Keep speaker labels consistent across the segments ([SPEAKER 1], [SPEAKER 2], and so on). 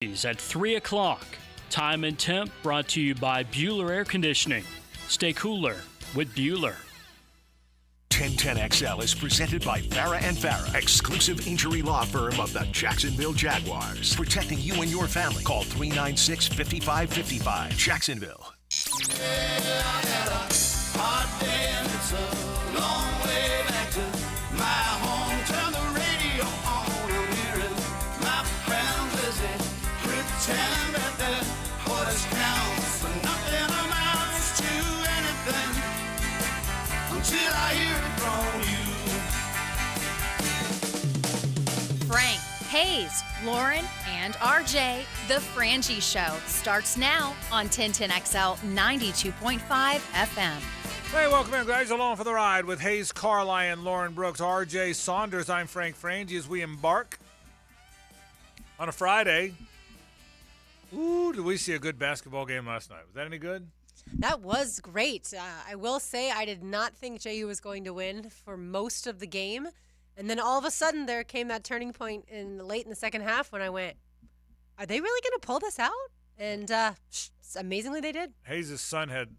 [SPEAKER 1] At 3 o'clock. Time and temp brought to you by Bueller Air Conditioning. Stay cooler with Bueller.
[SPEAKER 2] 1010XL is presented by Farah and Farah, exclusive injury law firm of the Jacksonville Jaguars. Protecting you and your family. Call 396-5555. Jacksonville.
[SPEAKER 3] Frank, Hays, Lauren, and RJ, The Frangie Show starts now on 1010XL 92.5 FM.
[SPEAKER 4] Hey, welcome in, guys. Along for the ride with Hays Carlyon, Lauren Brooks, RJ Saunders. I'm Frank Frangie as we embark on a Friday. Ooh, did we see a good basketball game last night? Was that any good?
[SPEAKER 5] That was great. I will say I did not think JU was going to win for most of the game. And then all of a sudden there came that turning point late in the second half when I went, are they really going to pull this out? And amazingly they did.
[SPEAKER 4] Hayes' son had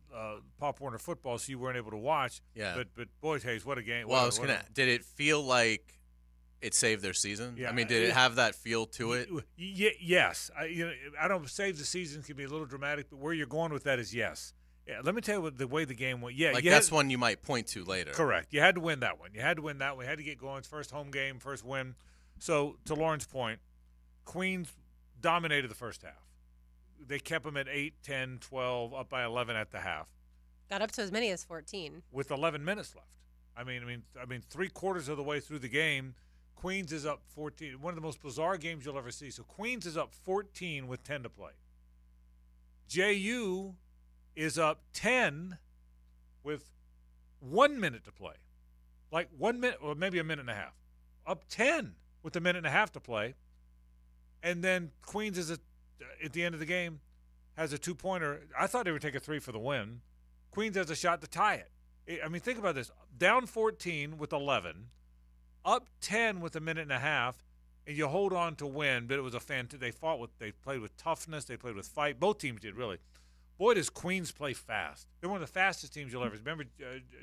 [SPEAKER 4] Pop Warner football, so you weren't able to watch.
[SPEAKER 6] Yeah.
[SPEAKER 4] But boys, Hayes, what a game.
[SPEAKER 6] Well, did it feel like it saved their season? Yeah. I mean, did it have that feel to it?
[SPEAKER 4] Yes. I don't save the season can be a little dramatic, but where you're going with that is yes. Yeah, let me tell you the way the game went. Yeah,
[SPEAKER 6] that's one you might point to later.
[SPEAKER 4] Correct. You had to win that one. You had to win that one. You had to get going. It's first home game, first win. So, to Lauren's point, Queens dominated the first half. They kept them at 8, 10, 12, up by 11 at the half.
[SPEAKER 5] Got up to as many as 14.
[SPEAKER 4] With 11 minutes left. I mean, 3/4 of the way through the game, Queens is up 14. One of the most bizarre games you'll ever see. So, Queens is up 14 with 10 to play. JU is up 10 with 1 minute to play. Like 1 minute, or maybe a minute and a half. Up 10 with a minute and a half to play. And then Queens is at the end of the game, has a two-pointer. I thought they would take a 3 for the win. Queens has a shot to tie it. I mean, think about this. Down 14 with 11, up 10 with a minute and a half, and you hold on to win. But it was they played with toughness. They played with fight. Both teams did, really. Boy, does Queens play fast. They're one of the fastest teams you'll ever see. Remember,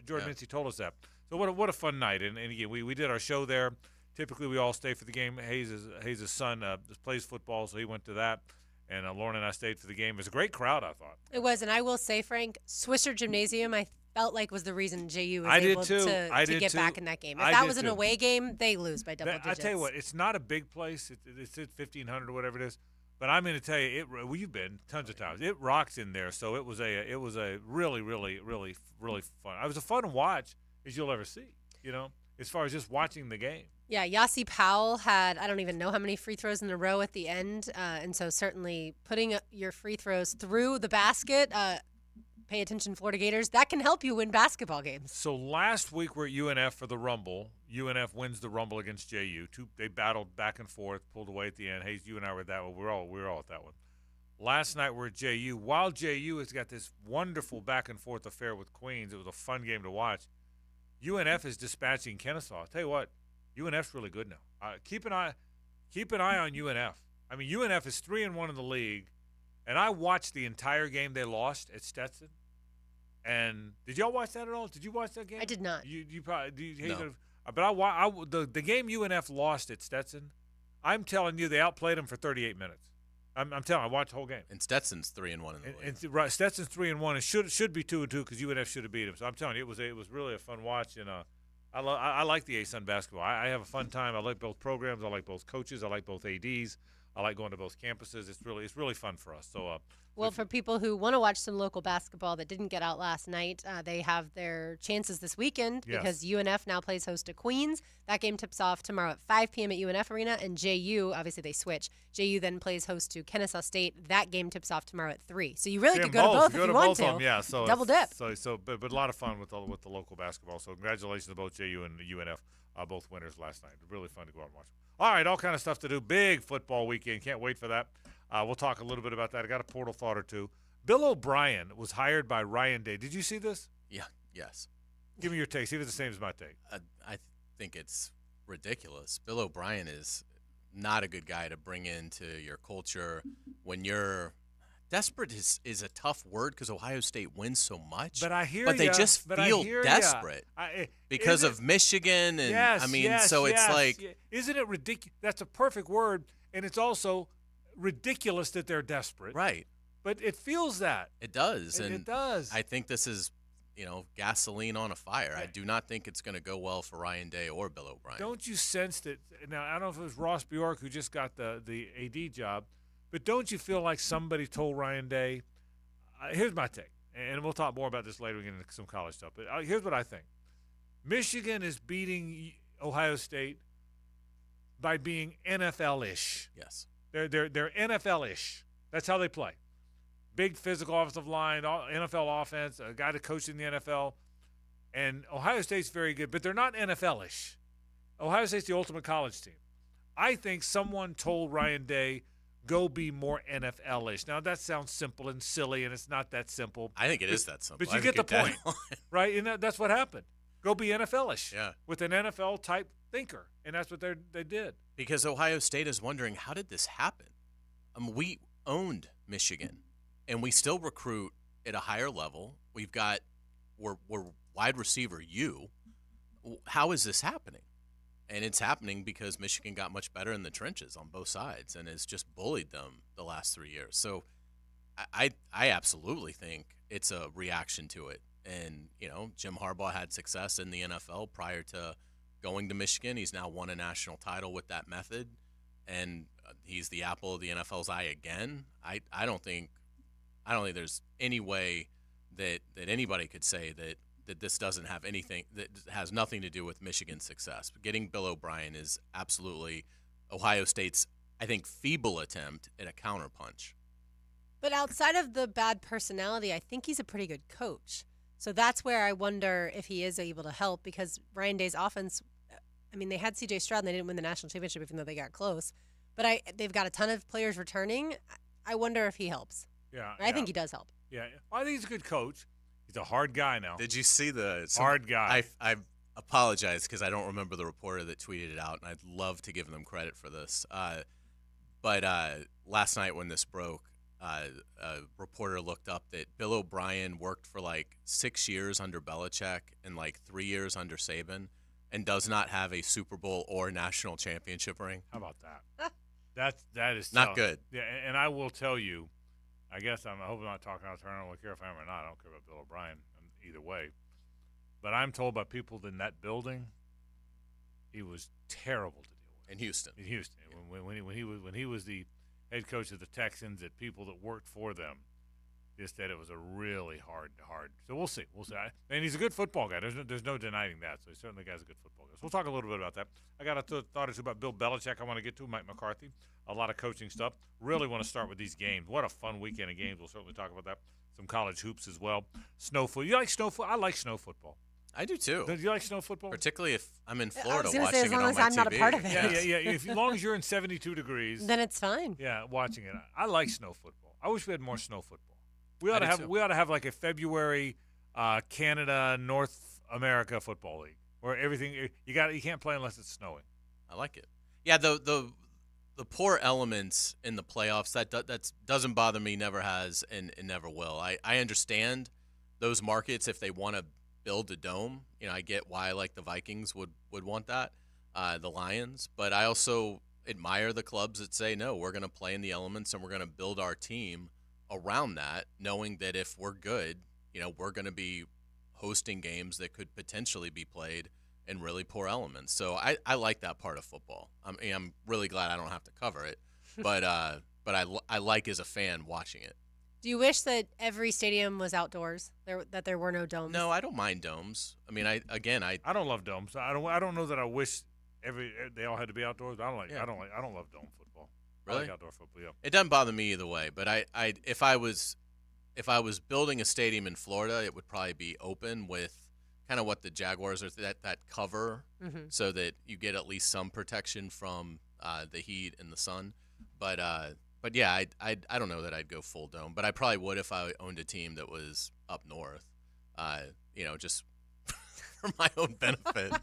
[SPEAKER 4] Jordan Mincy told us that. So what a fun night. And again, we did our show there. Typically, we all stay for the game. Hayes' son plays football, so he went to that. And Lauren and I stayed for the game. It was a great crowd, I thought.
[SPEAKER 5] It was, and I will say, Frank, Swisher Gymnasium, I felt like was the reason JU was able to get back in that game. If that was an away game, they lose by double digits.
[SPEAKER 4] I tell you what, it's not a big place. It's at 1,500 or whatever it is. But I'm going to tell you, you've been tons of times. It rocks in there. So it was a really, really, really, really fun. It was a fun watch as you'll ever see. As far as just watching the game.
[SPEAKER 5] Yeah, Yossi Powell had I don't even know how many free throws in a row at the end, and so certainly putting your free throws through the basket. Pay attention, Florida Gators. That can help you win basketball games.
[SPEAKER 4] So last week we're at UNF for the Rumble. UNF wins the Rumble against JU. They battled back and forth, pulled away at the end. Hayes, you and I were at that one. We were all at that one. Last night we're at JU. While JU has got this wonderful back and forth affair with Queens, it was a fun game to watch. UNF is dispatching Kennesaw. I'll tell you what, UNF's really good now. Keep an eye on UNF. I mean, UNF is 3-1 in the league, and I watched the entire game they lost at Stetson. And did y'all watch that at all? Did you watch that game?
[SPEAKER 5] I did not.
[SPEAKER 4] You probably
[SPEAKER 6] no.
[SPEAKER 4] But the game UNF lost at Stetson. I'm telling you, they outplayed them for 38 minutes. I'm telling you, I watched the whole game.
[SPEAKER 6] And Stetson's 3-1 in the league.
[SPEAKER 4] Right, Stetson's 3-1 and should be 2-2 because UNF should have beat them. So I'm telling you, it was really a fun watch, and I like the ASUN basketball. I have a fun time. I like both programs. I like both coaches. I like both ADs. I like going to both campuses. It's really fun for us. So
[SPEAKER 5] Well, for people who want to watch some local basketball that didn't get out last night, they have their chances this weekend because UNF now plays host to Queens. That game tips off tomorrow at 5 p.m. at UNF Arena, and JU, obviously they switch. JU then plays host to Kennesaw State. That game tips off tomorrow at 3. So you really could go to both if you want to.
[SPEAKER 4] Them, yeah, so
[SPEAKER 5] double dip.
[SPEAKER 4] But a lot of fun with the local basketball. So congratulations to both JU and UNF, both winners last night. Really fun to go out and watch. All right, all kind of stuff to do. Big football weekend. Can't wait for that. We'll talk a little bit about that. I got a portal thought or two. Bill O'Brien was hired by Ryan Day. Did you see this?
[SPEAKER 6] Yeah. Yes.
[SPEAKER 4] Give me your take. See if it's the same as my take.
[SPEAKER 6] I think it's ridiculous. Bill O'Brien is not a good guy to bring into your culture when you're desperate. Is a tough word because Ohio State wins so much. But they just feel desperate because of Michigan, and it's like,
[SPEAKER 4] isn't it ridiculous? That's a perfect word, and it's also ridiculous that they're desperate,
[SPEAKER 6] right?
[SPEAKER 4] But it feels that
[SPEAKER 6] it does,
[SPEAKER 4] it does.
[SPEAKER 6] I think this is, gasoline on a fire. I do not think it's going to go well for Ryan Day or Bill O'Brien.
[SPEAKER 4] Don't you sense that? Now, I don't know if it was Ross Bjork who just got the AD job, but don't you feel like somebody told Ryan Day, here's my take, and we'll talk more about this later. We get into some college stuff, but here's what I think. Michigan is beating Ohio State by being NFL-ish.
[SPEAKER 6] Yes.
[SPEAKER 4] They're NFL-ish. That's how they play. Big physical offensive line, NFL offense, a guy to coach in the NFL. And Ohio State's very good, but they're not NFL-ish. Ohio State's the ultimate college team. I think someone told Ryan Day, go be more NFL-ish. Now, that sounds simple and silly, and it's not that simple.
[SPEAKER 6] I think it is that simple.
[SPEAKER 4] But you get the point, right? And that's what happened. Go be NFL-ish with an NFL-type thinker, and that's what they did.
[SPEAKER 6] Because Ohio State is wondering, how did this happen? We owned Michigan, and we still recruit at a higher level. We're wide receiver U. How is this happening? And it's happening because Michigan got much better in the trenches on both sides and has just bullied them the last 3 years. So I absolutely think it's a reaction to it. And, Jim Harbaugh had success in the NFL prior to going to Michigan. He's now won a national title with that method, and he's the apple of the NFL's eye again. I don't think there's any way that anybody could say that this doesn't have anything, that has nothing to do with Michigan's success. Getting Bill O'Brien is absolutely Ohio State's, I think, feeble attempt at a counterpunch.
[SPEAKER 5] But outside of the bad personality, I think he's a pretty good coach. So that's where I wonder if he is able to help, because Ryan Day's offense, they had C.J. Stroud and they didn't win the national championship even though they got close. But they've got a ton of players returning. I wonder if he helps.
[SPEAKER 4] Yeah.
[SPEAKER 5] I think he does help.
[SPEAKER 4] Yeah. I think he's a good coach. He's a hard guy now.
[SPEAKER 6] Did you see
[SPEAKER 4] hard guy?
[SPEAKER 6] I apologize because I don't remember the reporter that tweeted it out, and I'd love to give them credit for this. But last night when this broke, a reporter looked up that Bill O'Brien worked for like 6 years under Belichick and like 3 years under Saban, and does not have a Super Bowl or national championship ring.
[SPEAKER 4] How about that? that is
[SPEAKER 6] not good.
[SPEAKER 4] Yeah, and I will tell you, I guess I hope I'm not talking out of turn. I don't care if I am or not. I don't care about Bill O'Brien either way. But I'm told by people in that building, he was terrible to deal with.
[SPEAKER 6] In Houston.
[SPEAKER 4] Yeah. When he was the head coach of the Texans, that people that worked for them just said it was a really hard. So we'll see. And he's a good football guy. There's no denying that. So he certainly guy's a good football guy. So we'll talk a little bit about that. I got a thought or two about Bill Belichick I want to get to, Mike McCarthy, a lot of coaching stuff. Really want to start with these games. What a fun weekend of games. We'll certainly talk about that. Some college hoops as well. Snow football. You like snow football? I like snow football.
[SPEAKER 6] I do too.
[SPEAKER 4] Do you like snow football?
[SPEAKER 6] Particularly if I'm in Florida watching
[SPEAKER 5] as long
[SPEAKER 6] it on
[SPEAKER 5] as
[SPEAKER 6] my
[SPEAKER 5] I'm
[SPEAKER 6] TV.
[SPEAKER 5] not a part of it.
[SPEAKER 4] Yeah. As long as you're in 72 degrees,
[SPEAKER 5] then it's fine.
[SPEAKER 4] Yeah, watching it. I like snow football. I wish we had more snow football. We ought to have like a February Canada North America football league where everything you can't play unless it's snowing.
[SPEAKER 6] I like it. Yeah, the poor elements in the playoffs that doesn't bother me. Never has and never will. I understand those markets if they want to build a dome. I get why like the Vikings would want that, the Lions, but I also admire the clubs that say no, we're going to play in the elements and we're going to build our team around that, knowing that if we're good, we're going to be hosting games that could potentially be played in really poor elements. So I like that part of football. I'm really glad I don't have to cover it, but I like as a fan watching it.
[SPEAKER 5] Do you wish that every stadium was outdoors? That there were no domes?
[SPEAKER 6] No, I don't mind domes. I
[SPEAKER 4] don't love domes. I don't know that I wish they all had to be outdoors. I don't love dome football.
[SPEAKER 6] Really?
[SPEAKER 4] I like outdoor football. Yeah.
[SPEAKER 6] It doesn't bother me either way. But if I was building a stadium in Florida, it would probably be open with kind of what the Jaguars are, that cover, so that you get at least some protection from the heat and the sun. But yeah, I don't know that I'd go full dome, but I probably would if I owned a team that was up north. Just for my own benefit.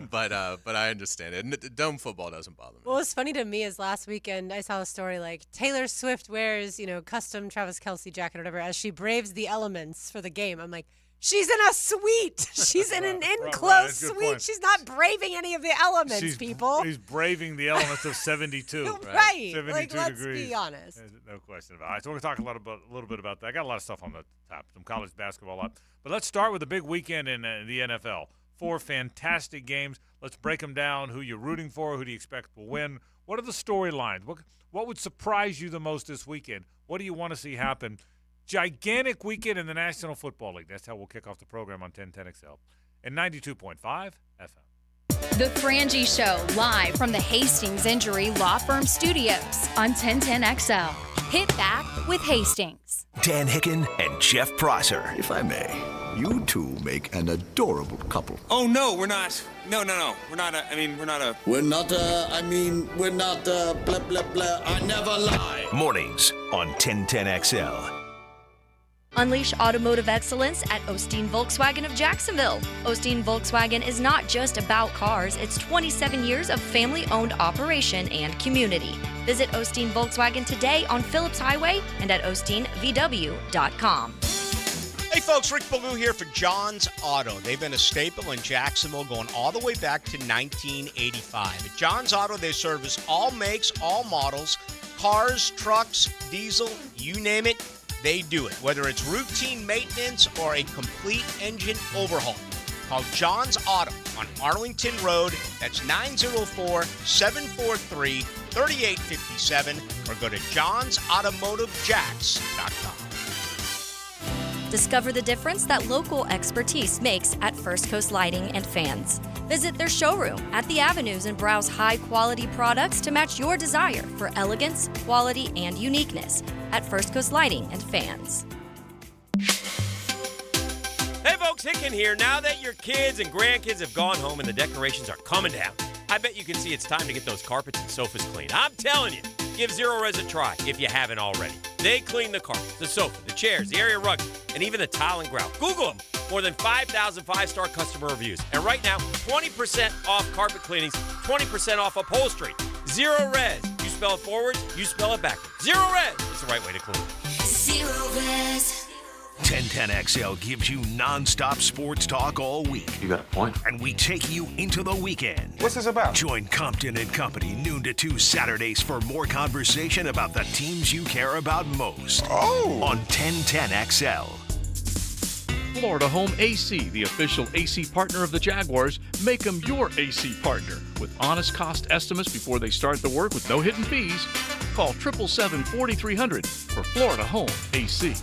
[SPEAKER 6] But I understand it. And dome football doesn't bother me.
[SPEAKER 5] What was funny to me is last weekend I saw a story like Taylor Swift wears, custom Travis Kelce jacket or whatever as she braves the elements for the game. I'm like, she's in a suite. She's in an enclosed suite. She's not braving any of the elements, people.
[SPEAKER 4] She's braving the elements of 72.
[SPEAKER 5] Right.
[SPEAKER 4] 72
[SPEAKER 5] let's
[SPEAKER 4] degrees.
[SPEAKER 5] be honest.
[SPEAKER 4] No question about it. All right, so we're going to talk a little bit about that. I got a lot of stuff on the top, some college basketball up. But let's start with the big weekend in the NFL. 4 fantastic games. Let's break them down. Who you're rooting for, who do you expect will win? What are the storylines? What would surprise you the most this weekend? What do you want to see happen? Gigantic weekend in the National Football League. That's how we'll kick off the program on 1010XL and 92.5 FM.
[SPEAKER 3] The Frangie Show, live from the Hastings Injury Law Firm Studios on 1010XL. Hit back with Hastings.
[SPEAKER 2] Dan Hicken and Jeff Prosser.
[SPEAKER 7] If I may, you two make an adorable couple.
[SPEAKER 8] Oh, no, we're not. No. We're not blah, blah, blah. I never lie.
[SPEAKER 2] Mornings on 1010XL.
[SPEAKER 9] Unleash automotive excellence at Osteen Volkswagen of Jacksonville. Osteen Volkswagen is not just about cars, it's 27 years of family-owned operation and community. Visit Osteen Volkswagen today on Phillips Highway and at osteenvw.com.
[SPEAKER 10] Hey folks, Rick Ballou here for John's Auto. They've been a staple in Jacksonville going all the way back to 1985. At John's Auto, they service all makes, all models, cars, trucks, diesel, you name it. They do it, whether it's routine maintenance or a complete engine overhaul. Call John's Auto on Arlington Road. That's 904-743-3857 or go to johnsautomotivejacks.com.
[SPEAKER 9] Discover the difference that local expertise makes at First Coast Lighting and Fans. Visit their showroom at the Avenues and browse high-quality products to match your desire for elegance, quality, and uniqueness at First Coast Lighting and Fans.
[SPEAKER 11] Hey folks, Hicken here. Now that your kids and grandkids have gone home and the decorations are coming down, I bet you can see it's time to get those carpets and sofas clean. I'm telling you, give Zero Res a try if you haven't already. They clean the carpet, the sofa, the chairs, the area rugs, and even the tile and grout. Google them. More than 5,000 five-star customer reviews. And right now, 20% off carpet cleanings, 20% off upholstery. Zero Res. You spell it forwards, you spell it backwards. Zero Res is the right way to clean.
[SPEAKER 2] Zero Res. 1010XL gives you non-stop sports talk all week.
[SPEAKER 12] You got a point.
[SPEAKER 2] And we take you into the weekend.
[SPEAKER 12] What's this about?
[SPEAKER 2] Join Compton and Company noon to 2 Saturdays for more conversation about the teams you care about most.
[SPEAKER 12] Oh!
[SPEAKER 2] On 1010XL.
[SPEAKER 13] Florida Home AC, the official AC partner of the Jaguars. Make them your AC partner with honest cost estimates before they start the work with no hidden fees. Call 777-4300 for Florida Home AC.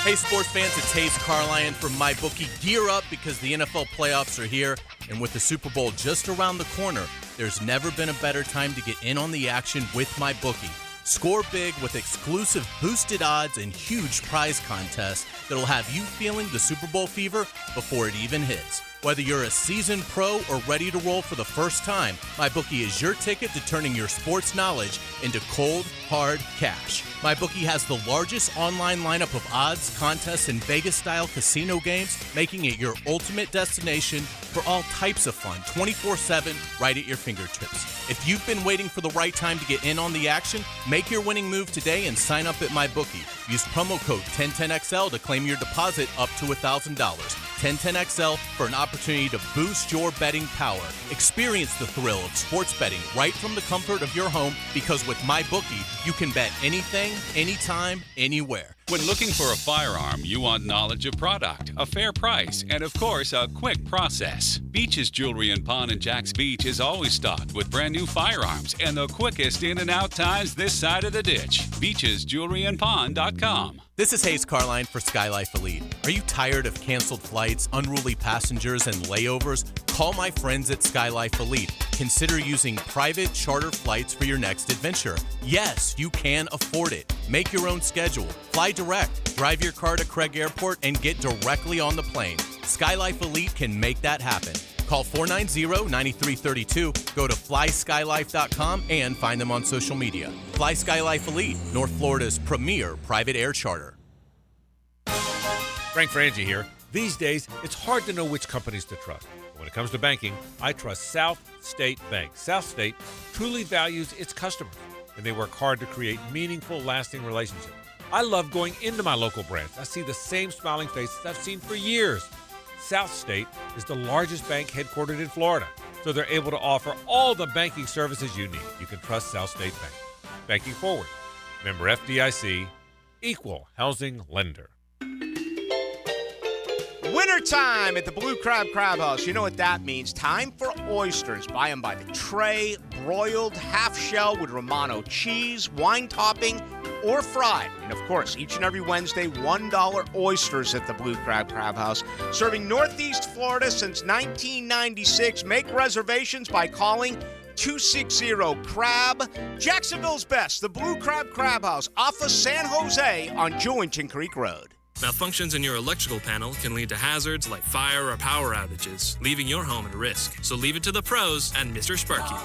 [SPEAKER 6] Hey, sports fans, it's Hays Carlyon from MyBookie. Gear up because the NFL playoffs are here, and with the Super Bowl just around the corner, there's never been a better time to get in on the action with MyBookie. Score big with exclusive boosted odds and huge prize contests that'll have you feeling the Super Bowl fever before it even hits. Whether you're a seasoned pro or ready to roll for the first time, MyBookie is your ticket to turning your sports knowledge into cold, hard cash. MyBookie has the largest online lineup of odds, contests, and Vegas-style casino games, making it your ultimate destination for all types of fun, 24/7, right at your fingertips. If you've been waiting for the right time to get in on the action, make your winning move today and sign up at MyBookie. Use promo code 1010XL to claim your deposit up to $1,000. 1010XL for an opportunity to boost your betting power. Experience the thrill of sports betting right from the comfort of your home, because with MyBookie, you can bet anything, anytime, anywhere.
[SPEAKER 14] When looking for a firearm, you want knowledge of product, a fair price, and of course, a quick process. Beach's Jewelry and Pawn in Jax Beach is always stocked with brand new firearms and the quickest in and out times this side of the ditch. BeachesJewelryandPawn.com.
[SPEAKER 6] This is Hays Carlyon for SkyLife Elite. Are you tired of canceled flights, unruly passengers, and layovers? Call my friends at SkyLife Elite. Consider using private charter flights for your next adventure. Yes, you can afford it. Make your own schedule. Fly direct. Drive your car to Craig Airport and get directly on the plane. SkyLife Elite can make that happen. Call 490-9332, go to flyskylife.com, and find them on social media. Fly SkyLife Elite, North Florida's premier private air charter.
[SPEAKER 15] Frank Frangie here.
[SPEAKER 4] These days, it's hard to know which companies to trust. When it comes to banking, I trust South State Bank. South State truly values its customers, and they work hard to create meaningful, lasting relationships. I love going into my local branch. I see the same smiling faces I've seen for years. South State is the largest bank headquartered in Florida, so they're able to offer all the banking services you need. You can trust South State Bank. Banking forward. Member FDIC, equal housing lender.
[SPEAKER 10] Wintertime at the Blue Crab House. You know what that means. Time for oysters. Buy them by the tray, broiled, half shell with Romano cheese, wine topping, or fried. And of course, each and every Wednesday, $1 oysters at the Blue Crab House. Serving Northeast Florida since 1996. Make reservations by calling 260-CRAB. Jacksonville's best, the Blue Crab House, off of San Jose on Jewington Creek Road.
[SPEAKER 12] Malfunctions in your electrical panel can lead to hazards like fire or power outages, leaving your home at risk. So leave it to the pros and Mr. Sparky.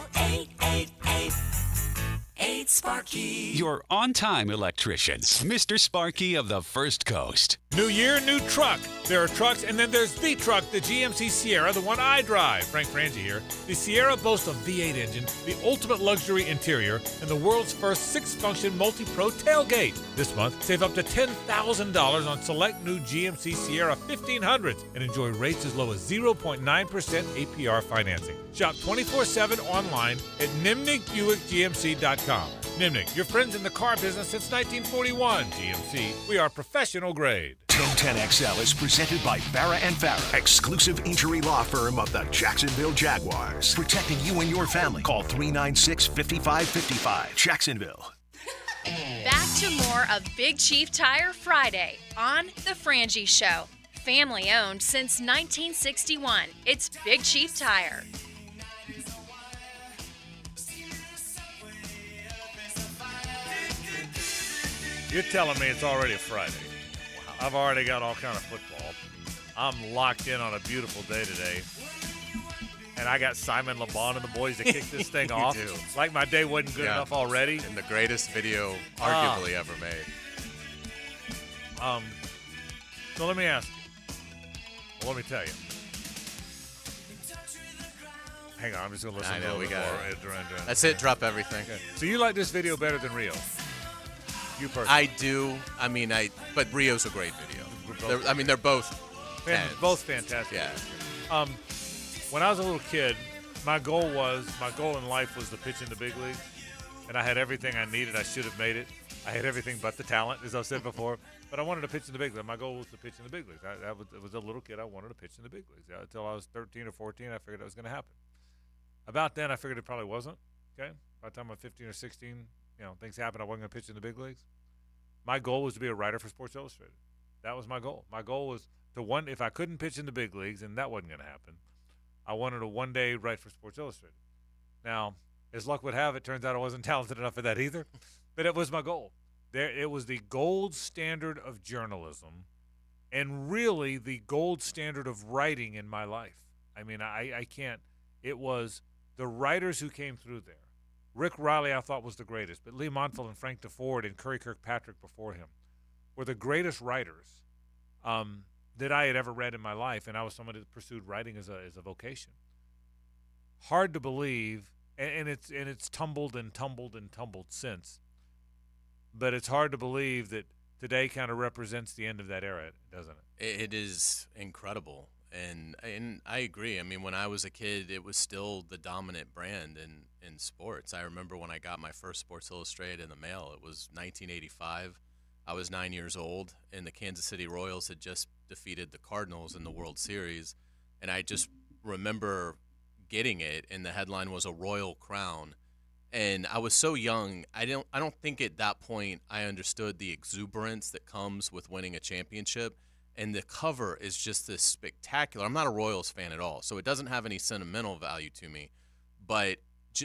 [SPEAKER 14] 888-8Sparky. Your on-time electrician, Mr. Sparky of the First Coast.
[SPEAKER 4] New year, new truck. There are trucks, and then there's the truck, the GMC Sierra, the one I drive. Frank Frangie here. The Sierra boasts a V8 engine, the ultimate luxury interior, and the world's first 6-function multi-pro tailgate. This month, save up to $10,000 on select new GMC Sierra 1500s and enjoy rates as low as 0.9% APR financing. Shop 24/7 online at nimnickbuickgmc.com. Nimnick, your friends in the car business since 1941. GMC, we are professional grade.
[SPEAKER 2] 1010XL is presented by Farah & Farah, exclusive injury law firm of the Jacksonville Jaguars. Protecting you and your family. Call 396-5555. Jacksonville.
[SPEAKER 3] Back to more of Big Chief Tire Friday on The Frangie Show. Family owned since 1961. It's Big Chief Tire.
[SPEAKER 4] You're telling me it's already a Friday. Wow. I've already got all kind of football. I'm locked in on a beautiful day today. And I got Simon LeBon and the boys to kick this thing off.
[SPEAKER 6] Do.
[SPEAKER 4] Like my day wasn't good enough already.
[SPEAKER 6] And the greatest video arguably ever made.
[SPEAKER 4] So let me ask you. Well, let me tell you. Hang on, I'm just going to listen
[SPEAKER 6] I
[SPEAKER 4] to
[SPEAKER 6] know,
[SPEAKER 4] a
[SPEAKER 6] we
[SPEAKER 4] little
[SPEAKER 6] got
[SPEAKER 4] bit more.
[SPEAKER 6] That's it, drop everything.
[SPEAKER 4] Okay. So you like this video better than Rio? You personally?
[SPEAKER 6] I do. I mean, but Rio's a great video. They're both
[SPEAKER 4] fantastic.
[SPEAKER 6] Yeah.
[SPEAKER 4] When I was a little kid, my goal in life was to pitch in the big leagues, and I had everything I needed. I should have made it. I had everything but the talent, as I've said before. But I wanted to pitch in the big leagues. My goal was to pitch in the big leagues. I was a little kid. I wanted to pitch in the big leagues. Until I was 13 or 14, I figured that was going to happen. About then, I figured it probably wasn't. Okay. By the time I'm 15 or 16, things happened. I wasn't going to pitch in the big leagues. My goal was to be a writer for Sports Illustrated. That was my goal. My goal was if I couldn't pitch in the big leagues, and that wasn't going to happen, I wanted to one day write for Sports Illustrated. Now, as luck would have it, turns out I wasn't talented enough for that either. But it was my goal. It was the gold standard of journalism, and really the gold standard of writing in my life. I mean, I can't. It was the writers who came through there. Rick Riley, I thought, was the greatest, but Lee Montville and Frank DeFord and Curry Kirkpatrick before him were the greatest writers that I had ever read in my life, and I was someone that pursued writing as a vocation. Hard to believe, and it's tumbled and tumbled and tumbled since, but it's hard to believe that today kind of represents the end of that era, doesn't it?
[SPEAKER 6] It is incredible, and I agree. I mean, when I was a kid, it was still the dominant brand in sports. I remember when I got my first Sports Illustrated in the mail. It was 1985. I was 9 years old, and the Kansas City Royals had just defeated the Cardinals in the World Series, and I just remember getting it, and the headline was "A Royal Crown." And I was so young, I don't think at that point I understood the exuberance that comes with winning a championship. And the cover is just this spectacular. I'm not a Royals fan at all, so it doesn't have any sentimental value to me. But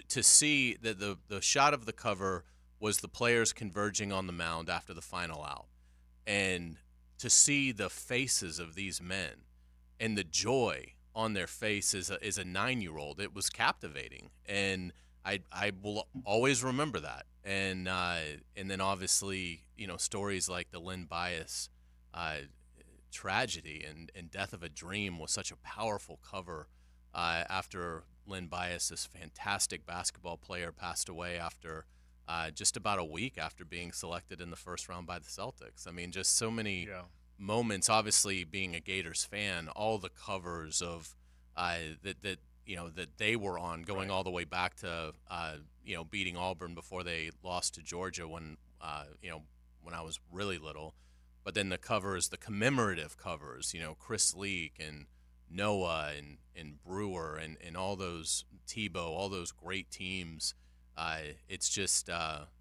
[SPEAKER 6] to see that the shot of the cover was the players converging on the mound after the final out, and to see the faces of these men and the joy on their face as a 9-year-old, it was captivating. And I will always remember that. And then obviously, stories like the Lynn Bias tragedy and death of a dream was such a powerful cover after Lynn Bias, this fantastic basketball player, passed away after just about a week after being selected in the first round by the Celtics. I mean, just so many moments. Obviously, being a Gators fan, all the covers of that they were on, going all the way back to beating Auburn before they lost to Georgia when I was really little. But then the covers, the commemorative covers, Chris Leak and Noah and Brewer and all those, Tebow, all those great teams. It's just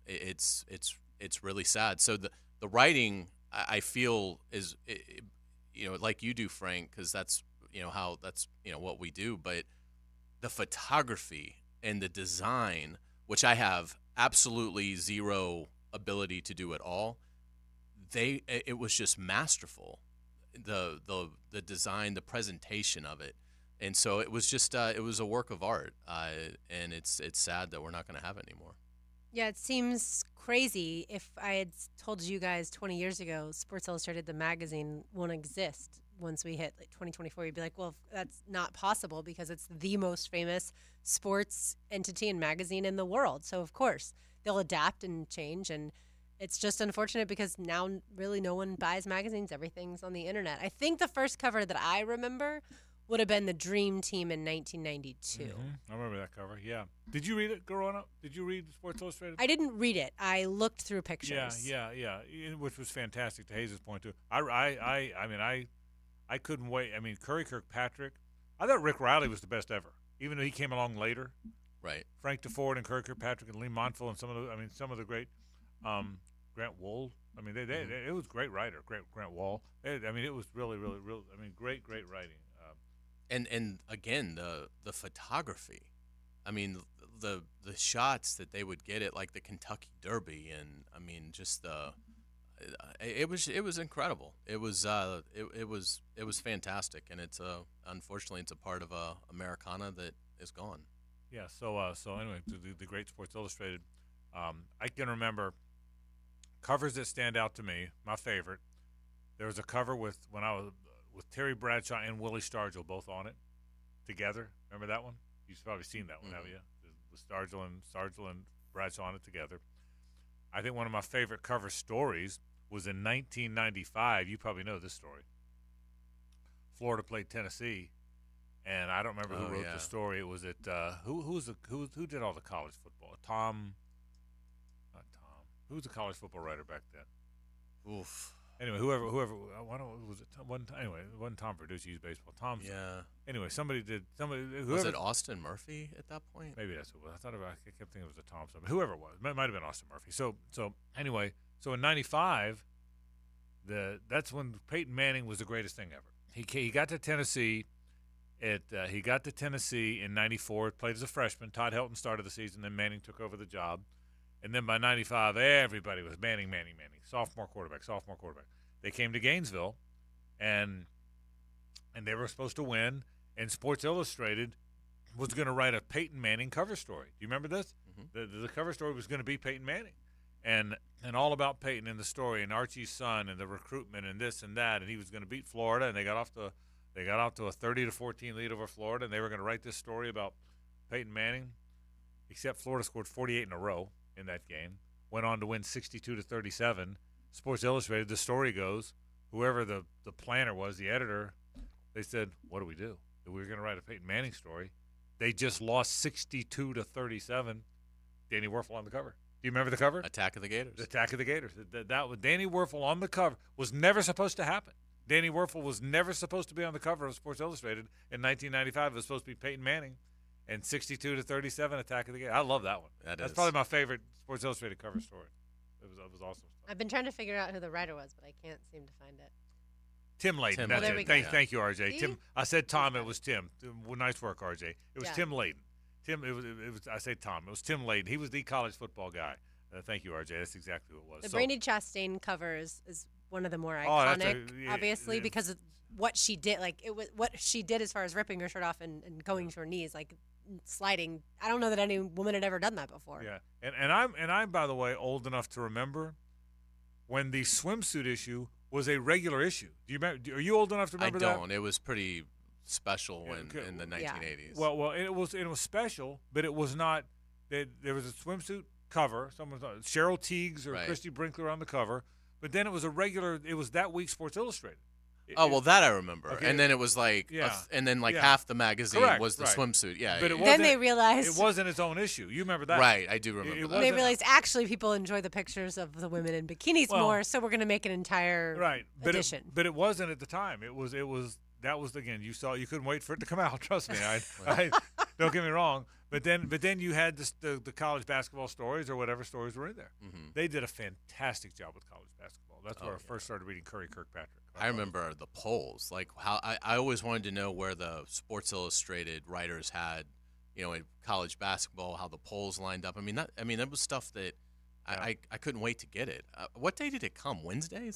[SPEAKER 6] it's really sad. So the writing, I feel, is like you do, Frank, because that's what we do. But the photography and the design, which I have absolutely zero ability to do at all, it was just masterful. The design, the presentation of it. And so it was just it was a work of art, and it's sad that we're not going to have it anymore.
[SPEAKER 5] Yeah, it seems crazy. If I had told you guys 20 years ago Sports Illustrated, the magazine, won't exist once we hit 2024, you'd be like, well, that's not possible because it's the most famous sports entity and magazine in the world. So, of course, they'll adapt and change, and it's just unfortunate because now really no one buys magazines. Everything's on the internet. I think the first cover that I remember would have been the Dream Team in 1992.
[SPEAKER 4] Mm-hmm. I remember that cover, yeah. Did you read it growing up? Did you read Sports Illustrated?
[SPEAKER 5] I didn't read it. I looked through pictures.
[SPEAKER 4] Yeah, which was fantastic, to Hays' point, too. I couldn't wait. I mean, Curry Kirkpatrick, I thought Rick Riley was the best ever, even though he came along later.
[SPEAKER 6] Right.
[SPEAKER 4] Frank DeFord and Curry Kirkpatrick and Lee Montville and some of the great Grant Wold. I mean, it was great writer, Grant Wall. It was really, really, really, great writing.
[SPEAKER 6] And again, the photography. I mean, the shots that they would get at like the Kentucky Derby, and I mean, just it was incredible. It was fantastic, and unfortunately it's a part of Americana that is gone.
[SPEAKER 4] Yeah. So anyway, the great Sports Illustrated. I can remember covers that stand out to me. My favorite. There was a cover with Terry Bradshaw and Willie Stargell both on it together. Remember that one? You've probably seen that one, haven't you? With Stargell and Bradshaw on it together. I think one of my favorite cover stories was in 1995. You probably know this story. Florida played Tennessee, and I don't remember who wrote the story. It was who did all the college football? Not Tom. Who was the college football writer back then?
[SPEAKER 6] Oof.
[SPEAKER 4] Anyway, whoever, was it? Anyway, it wasn't Tom Verducci. He's baseball. Tom's. Yeah. Anyway, whoever.
[SPEAKER 6] Was it Austin Murphy at that point?
[SPEAKER 4] Maybe that's who it was. I kept thinking it was a Tom something. Whoever it was, it might have been Austin Murphy. So anyway, in '95, that's when Peyton Manning was the greatest thing ever. He got to Tennessee. He got to Tennessee in '94. Played as a freshman. Todd Helton started the season. Then Manning took over the job. And then by 95, everybody was Manning. Sophomore quarterback. They came to Gainesville, and they were supposed to win, and Sports Illustrated was going to write a Peyton Manning cover story. Do you remember this? Mm-hmm. The cover story was going to be Peyton Manning, and all about Peyton in the story, and Archie's son, and the recruitment, and this and that, and he was going to beat Florida, and they got off to a 30-14 lead over Florida, and they were going to write this story about Peyton Manning, except Florida scored 48 in a row in that game, went on to win 62-37. Sports Illustrated, the story goes, whoever the planner was, the editor, they said, what do we do? We were going to write a Peyton Manning story. They just lost 62-37. Danny Werfel on the cover. Do you remember the cover?
[SPEAKER 6] Attack of the Gators.
[SPEAKER 4] Attack of the Gators. That was Danny Werfel on the cover. Was never supposed to happen. Danny Werfel was never supposed to be on the cover of Sports Illustrated in 1995. It was supposed to be Peyton Manning. And 62-37, Attack of the Gators. I love that one. That's probably my favorite Sports Illustrated cover story. It was awesome.
[SPEAKER 5] I've been trying to figure out who the writer was, but I can't seem to find it.
[SPEAKER 4] Tim Layden. That's it. Thank you, RJ.
[SPEAKER 5] See?
[SPEAKER 4] Tim. I said Tom. It was Tim. Well, nice work, RJ. It was Tim Layden. Tim. It was. I said Tom. It was Tim Layden. He was the college football guy. Thank you, RJ. That's exactly who it was.
[SPEAKER 5] The Brandy Chastain cover is one of the more iconic, obviously, because of what she did. Like it was what she did as far as ripping her shirt off and going to her knees, like sliding. I don't know that any woman had ever done that before.
[SPEAKER 4] Yeah, and I'm by the way old enough to remember when the swimsuit issue was a regular issue. Do you remember? Are you old enough to remember that?
[SPEAKER 6] I don't. It was pretty special in the 1980s.
[SPEAKER 4] Well, it was special, but it was not. There was a swimsuit cover. Cheryl Tiegs or Christy Brinkler on the cover, but then it was a regular. It was that week Sports Illustrated.
[SPEAKER 6] That I remember.
[SPEAKER 4] Okay.
[SPEAKER 6] And then it was like, half the magazine was the swimsuit. Yeah.
[SPEAKER 4] But
[SPEAKER 5] then they realized
[SPEAKER 4] it wasn't its own issue. You remember that?
[SPEAKER 6] Right. I do remember that.
[SPEAKER 5] They realized actually people enjoy the pictures of the women in bikinis more, so we're going to make an entire edition.
[SPEAKER 4] But it wasn't at the time. It was. That was again. You couldn't wait for it to come out. Trust me. Don't get me wrong. But then you had the college basketball stories or whatever stories were in there.
[SPEAKER 6] Mm-hmm.
[SPEAKER 4] They did a fantastic job with college basketball. That's where I first started reading Curry Kirkpatrick.
[SPEAKER 6] I remember the polls, like how I always wanted to know where the Sports Illustrated writers had, in college basketball, how the polls lined up. That was stuff that I couldn't wait to get it. What day did it come? Wednesdays?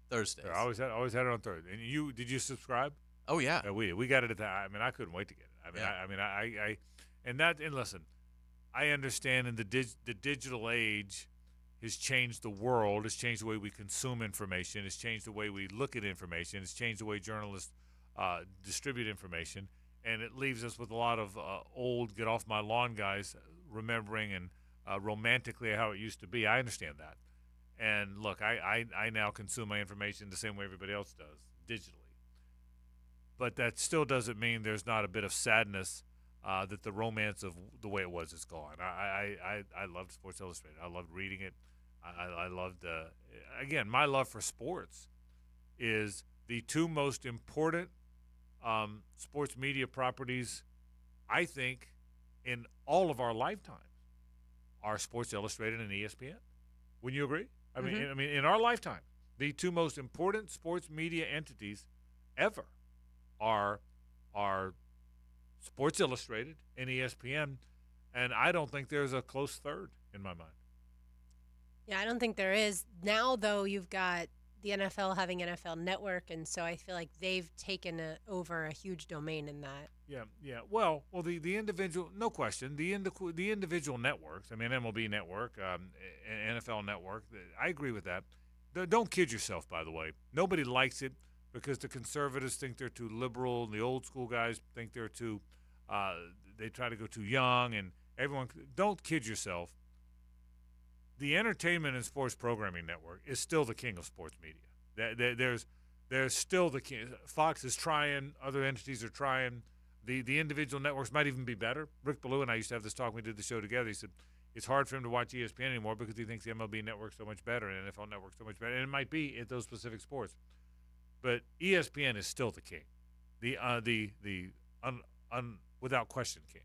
[SPEAKER 6] Thursdays.
[SPEAKER 4] Yeah, I always had it on Thursday. And did you subscribe?
[SPEAKER 6] Oh yeah.
[SPEAKER 4] We got it at that. I couldn't wait to get it. And listen, I understand in the digital age has changed the world. It's changed the way we consume information. It's changed the way we look at information. It's changed the way journalists distribute information. And it leaves us with a lot of old get off my lawn guys remembering and romantically how it used to be. I understand that. And look, I now consume my information the same way everybody else does, digitally. But that still doesn't mean there's not a bit of sadness that the romance of the way it was is gone. I loved Sports Illustrated. I loved reading it. I loved, again, my love for sports is the two most important sports media properties, I think, in all of our lifetimes are Sports Illustrated and ESPN. Wouldn't you agree? I mean, in our lifetime, the two most important sports media entities ever are Sports Illustrated and ESPN, and I don't think there's a close third in my mind.
[SPEAKER 5] Yeah, I don't think there is. Now, though, you've got the NFL having NFL Network, and so I feel like they've taken over a huge domain in that.
[SPEAKER 4] Yeah. Well, the individual, no question, the individual networks. MLB Network, NFL Network. I agree with that. Don't kid yourself. By the way, nobody likes it because the conservatives think they're too liberal, and the old school guys think they're too. They try to go too young, and everyone. Don't kid yourself. The Entertainment and Sports Programming Network is still the king of sports media. There's still the king. Fox is trying. Other entities are trying. The individual networks might even be better. Rick Ballou and I used to have this talk when we did the show together. He said it's hard for him to watch ESPN anymore because he thinks the MLB Network's so much better and NFL Network's so much better. And it might be at those specific sports. But ESPN is still the king. Without question king.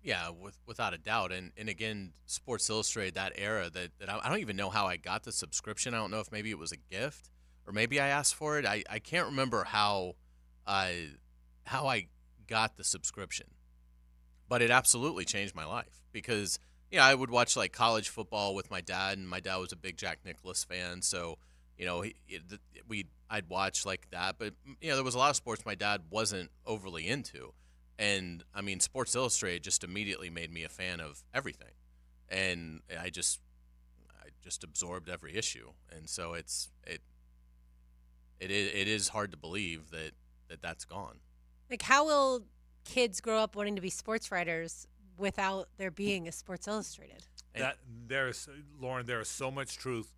[SPEAKER 6] Yeah, without a doubt. And again, Sports Illustrated, that era, that I don't even know how I got the subscription. I don't know if maybe it was a gift or maybe I asked for it. I can't remember how I got the subscription. But it absolutely changed my life because, I would watch like college football with my dad, and my dad was a big Jack Nicklaus fan. So, I'd watch like that. But, there was a lot of sports my dad wasn't overly into. And, Sports Illustrated just immediately made me a fan of everything. And I just absorbed every issue. And so it is hard to believe that's gone.
[SPEAKER 5] Like, how will kids grow up wanting to be sports writers without there being a Sports Illustrated?
[SPEAKER 4] Lauren, there is so much truth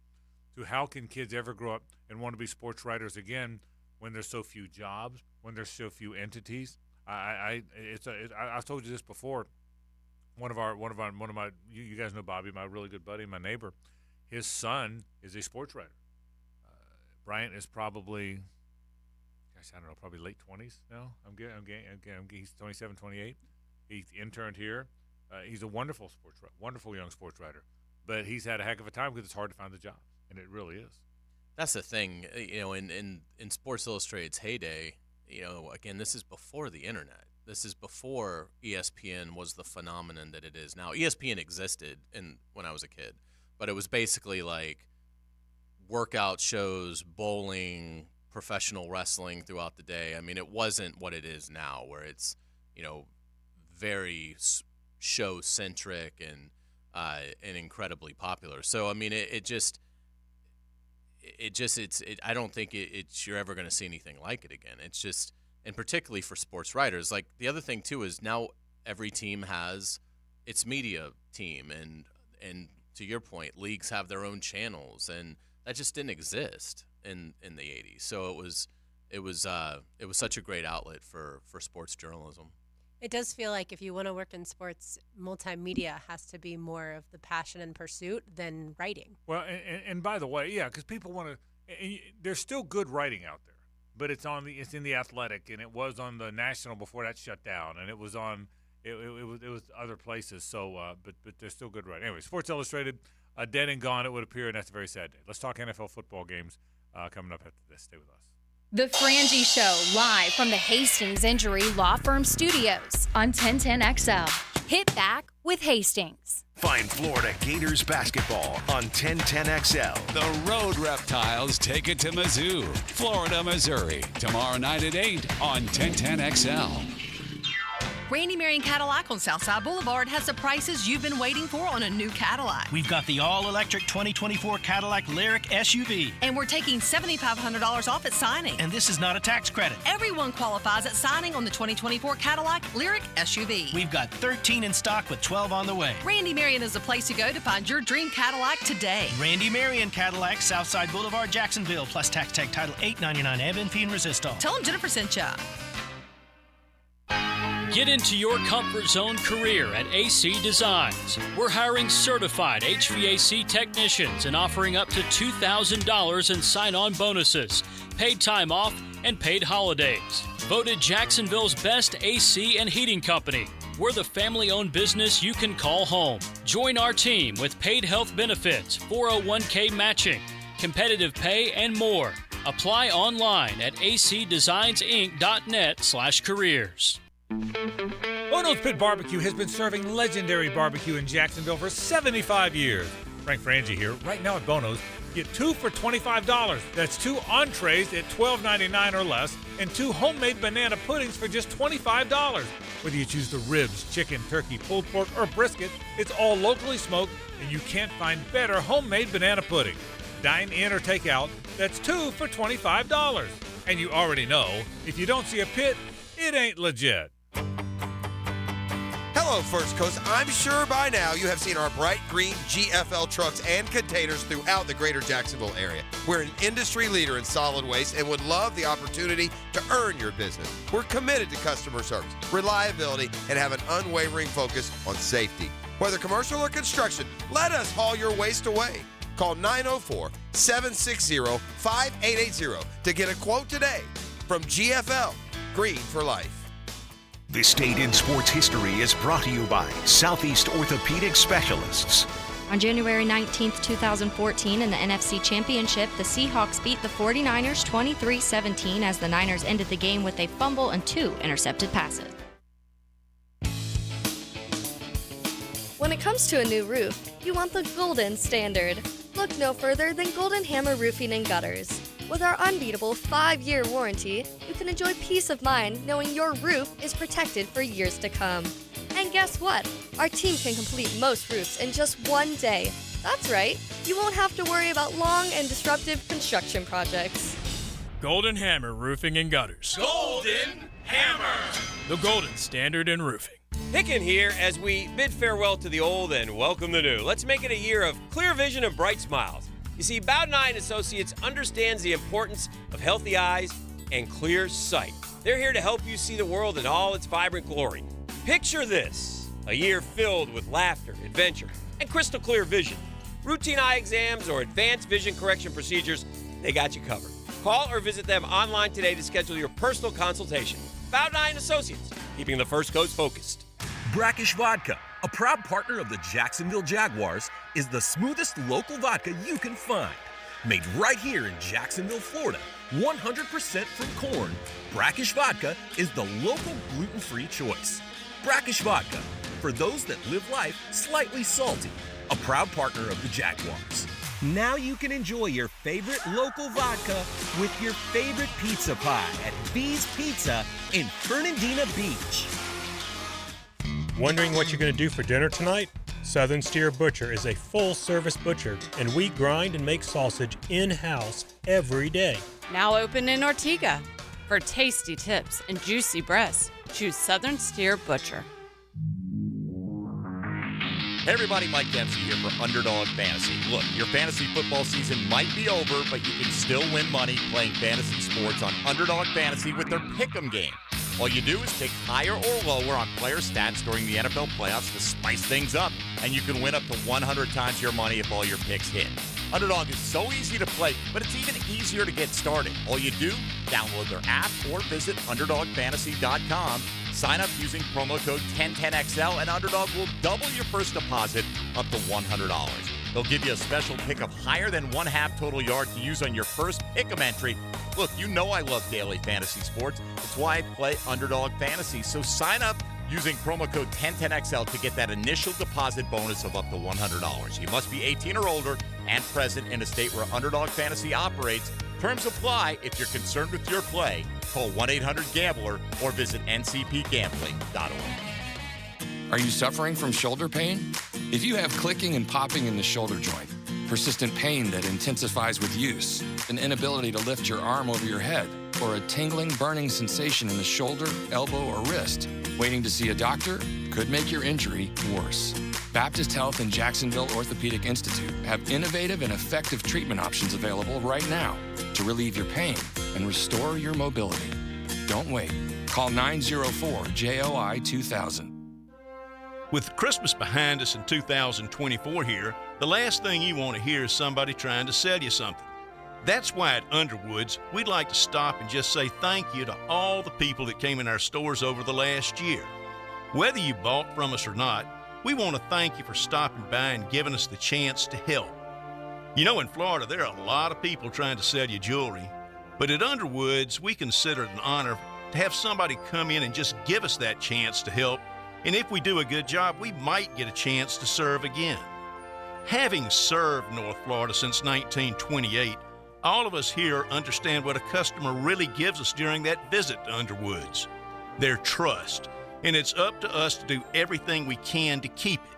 [SPEAKER 4] to how can kids ever grow up and want to be sports writers again when there's so few jobs, when there's so few entities. I've told you this before. One of my you guys know Bobby, my really good buddy, my neighbor. His son is a sports writer. Bryant is probably, I don't know, probably late 20s now. He's 27, 28. He's interned here. He's a wonderful young sports writer. But he's had a heck of a time because it's hard to find the job, and it really is.
[SPEAKER 6] That's the thing, in Sports Illustrated's heyday. Again, this is before the internet. This is before ESPN was the phenomenon that it is now. ESPN existed when I was a kid, but it was basically like workout shows, bowling, professional wrestling throughout the day. It wasn't what it is now, where it's very show centric and incredibly popular. So it I don't think you're ever going to see anything like it again. It's just, and particularly for sports writers, like the other thing too is now every team has its media team, and to your point, leagues have their own channels, and that just didn't exist in the 80s. So it was such a great outlet for sports journalism.
[SPEAKER 5] It does feel like if you want to work in sports, multimedia has to be more of the passion and pursuit than writing.
[SPEAKER 4] Well, and by the way, yeah, because people want to. There's still good writing out there, but it's in the Athletic, and it was on the National before that shut down, and it was on it was other places. So, but there's still good writing. Anyway, Sports Illustrated, dead and gone, it would appear, and that's a very sad day. Let's talk NFL football games coming up after this. Stay with us.
[SPEAKER 3] The Frangie Show, live from the Hastings Injury Law Firm Studios on 1010XL. Hit back with Hastings.
[SPEAKER 2] Find Florida Gators basketball on 1010XL.
[SPEAKER 14] The Road Reptiles take it to Mizzou, Florida, Missouri. Tomorrow night at 8 on 1010XL.
[SPEAKER 15] Randy Marion Cadillac on Southside Boulevard has the prices you've been waiting for on a new Cadillac.
[SPEAKER 16] We've got the all-electric 2024 Cadillac Lyric SUV.
[SPEAKER 15] And we're taking $7,500 off at signing.
[SPEAKER 16] And this is not a tax credit.
[SPEAKER 15] Everyone qualifies at signing on the 2024 Cadillac Lyric SUV.
[SPEAKER 16] We've got 13 in stock with 12 on the way.
[SPEAKER 15] Randy Marion is the place to go to find your dream Cadillac today.
[SPEAKER 16] Randy Marion Cadillac, Southside Boulevard, Jacksonville, plus tax tag title $899 Evan fee and resistol.
[SPEAKER 15] Tell them Jennifer sent ya.
[SPEAKER 1] Get into your comfort zone career at AC Designs. We're hiring certified HVAC technicians and offering up to $2,000 in sign-on bonuses, paid time off, and paid holidays. Voted Jacksonville's best AC and heating company. We're the family-owned business you can call home. Join our team with paid health benefits, 401k matching, competitive pay, and more. Apply online at acdesignsinc.net/careers.
[SPEAKER 4] Bono's Pit Barbecue has been serving legendary barbecue in Jacksonville for 75 years. Frank Frangie here. Right now at Bono's, get 2 for $25. That's 2 entrees at $12.99 or less, and 2 homemade banana puddings for just $25. Whether you choose the ribs, chicken, turkey, pulled pork, or brisket, it's all locally smoked, and you can't find better homemade banana pudding. Dine in or take out, that's 2 for $25. And you already know, if you don't see a pit, it ain't legit.
[SPEAKER 17] Hello, First Coast. I'm sure by now you have seen our bright green GFL trucks and containers throughout the greater Jacksonville area. We're an industry leader in solid waste and would love the opportunity to earn your business. We're committed to customer service, reliability, and have an unwavering focus on safety. Whether commercial or construction, let us haul your waste away. Call 904-760-5880 to get a quote today. From GFL, Green for Life.
[SPEAKER 2] This date in sports history is brought to you by Southeast Orthopedic Specialists.
[SPEAKER 9] On January 19, 2014, in the NFC Championship, the Seahawks beat the 49ers 23-17 as the Niners ended the game with a fumble and 2 intercepted passes.
[SPEAKER 18] When it comes to a new roof, you want the golden standard. Look no further than Golden Hammer Roofing and Gutters. With our unbeatable 5-year warranty, you can enjoy peace of mind knowing your roof is protected for years to come. And guess what? Our team can complete most roofs in just 1 day. That's right, you won't have to worry about long and disruptive construction projects.
[SPEAKER 1] Golden Hammer Roofing and Gutters.
[SPEAKER 11] Golden Hammer!
[SPEAKER 1] The golden standard in roofing.
[SPEAKER 11] Hicken here as we bid farewell to the old and welcome the new. Let's make it a year of clear vision and bright smiles. You see, Bowden Eye & Associates understands the importance of healthy eyes and clear sight. They're here to help you see the world in all its vibrant glory. Picture this, a year filled with laughter, adventure, and crystal clear vision. Routine eye exams or advanced vision correction procedures, they got you covered. Call or visit them online today to schedule your personal consultation. Bowden Eye & Associates, keeping the First Coast focused.
[SPEAKER 19] Brackish Vodka, a proud partner of the Jacksonville Jaguars, is the smoothest local vodka you can find. Made right here in Jacksonville, Florida, 100% from corn, Brackish Vodka is the local gluten-free choice. Brackish Vodka, for those that live life slightly salty, a proud partner of the Jaguars. Now you can enjoy your favorite local vodka with your favorite pizza pie at V's Pizza in Fernandina Beach.
[SPEAKER 10] Wondering what you're going to do for dinner tonight?
[SPEAKER 20] Southern Steer Butcher is a full-service butcher, and we grind and make sausage in-house every day.
[SPEAKER 21] Now open in Ortega. For tasty tips and juicy breasts, choose Southern Steer Butcher.
[SPEAKER 22] Hey everybody, Mike Dempsey here for Underdog Fantasy. Look, your fantasy football season might be over, but you can still win money playing fantasy sports on Underdog Fantasy with their Pick'em game. All you do is pick higher or lower on player stats during the NFL playoffs to spice things up, and you can win up to 100 times your money if all your picks hit. Underdog is so easy to play, but it's even easier to get started. All you do, download their app or visit UnderdogFantasy.com. Sign up using promo code 1010XL, and Underdog will double your first deposit up to $100. They'll give you a special pick of higher than 1/2 total yard to use on your first pick'em entry. Look, you know I love daily fantasy sports. It's why I play Underdog Fantasy. So sign up using promo code 1010XL to get that initial deposit bonus of up to $100. You must be 18 or older and present in a state where Underdog Fantasy operates. Terms apply. If you're concerned with your play, call 1-800-GAMBLER or visit ncpgambling.org.
[SPEAKER 23] Are you suffering from shoulder pain? If you have clicking and popping in the shoulder joint, persistent pain that intensifies with use, an inability to lift your arm over your head, or a tingling, burning sensation in the shoulder, elbow, or wrist, waiting to see a doctor could make your injury worse. Baptist Health and Jacksonville Orthopedic Institute have innovative and effective treatment options available right now to relieve your pain and restore your mobility. Don't wait. Call 904-JOI-2000.
[SPEAKER 24] With Christmas behind us in 2024 here, the last thing you want to hear is somebody trying to sell you something. That's why at Underwoods, we'd like to stop and just say thank you to all the people that came in our stores over the last year. Whether you bought from us or not, we want to thank you for stopping by and giving us the chance to help. You know, in Florida, there are a lot of people trying to sell you jewelry, but at Underwoods, we consider it an honor to have somebody come in and just give us that chance to help. And if we do a good job, we might get a chance to serve again. Having served North Florida since 1928, all of us here understand what a customer really gives us during that visit to Underwoods. Their trust. And it's up to us to do everything we can to keep it.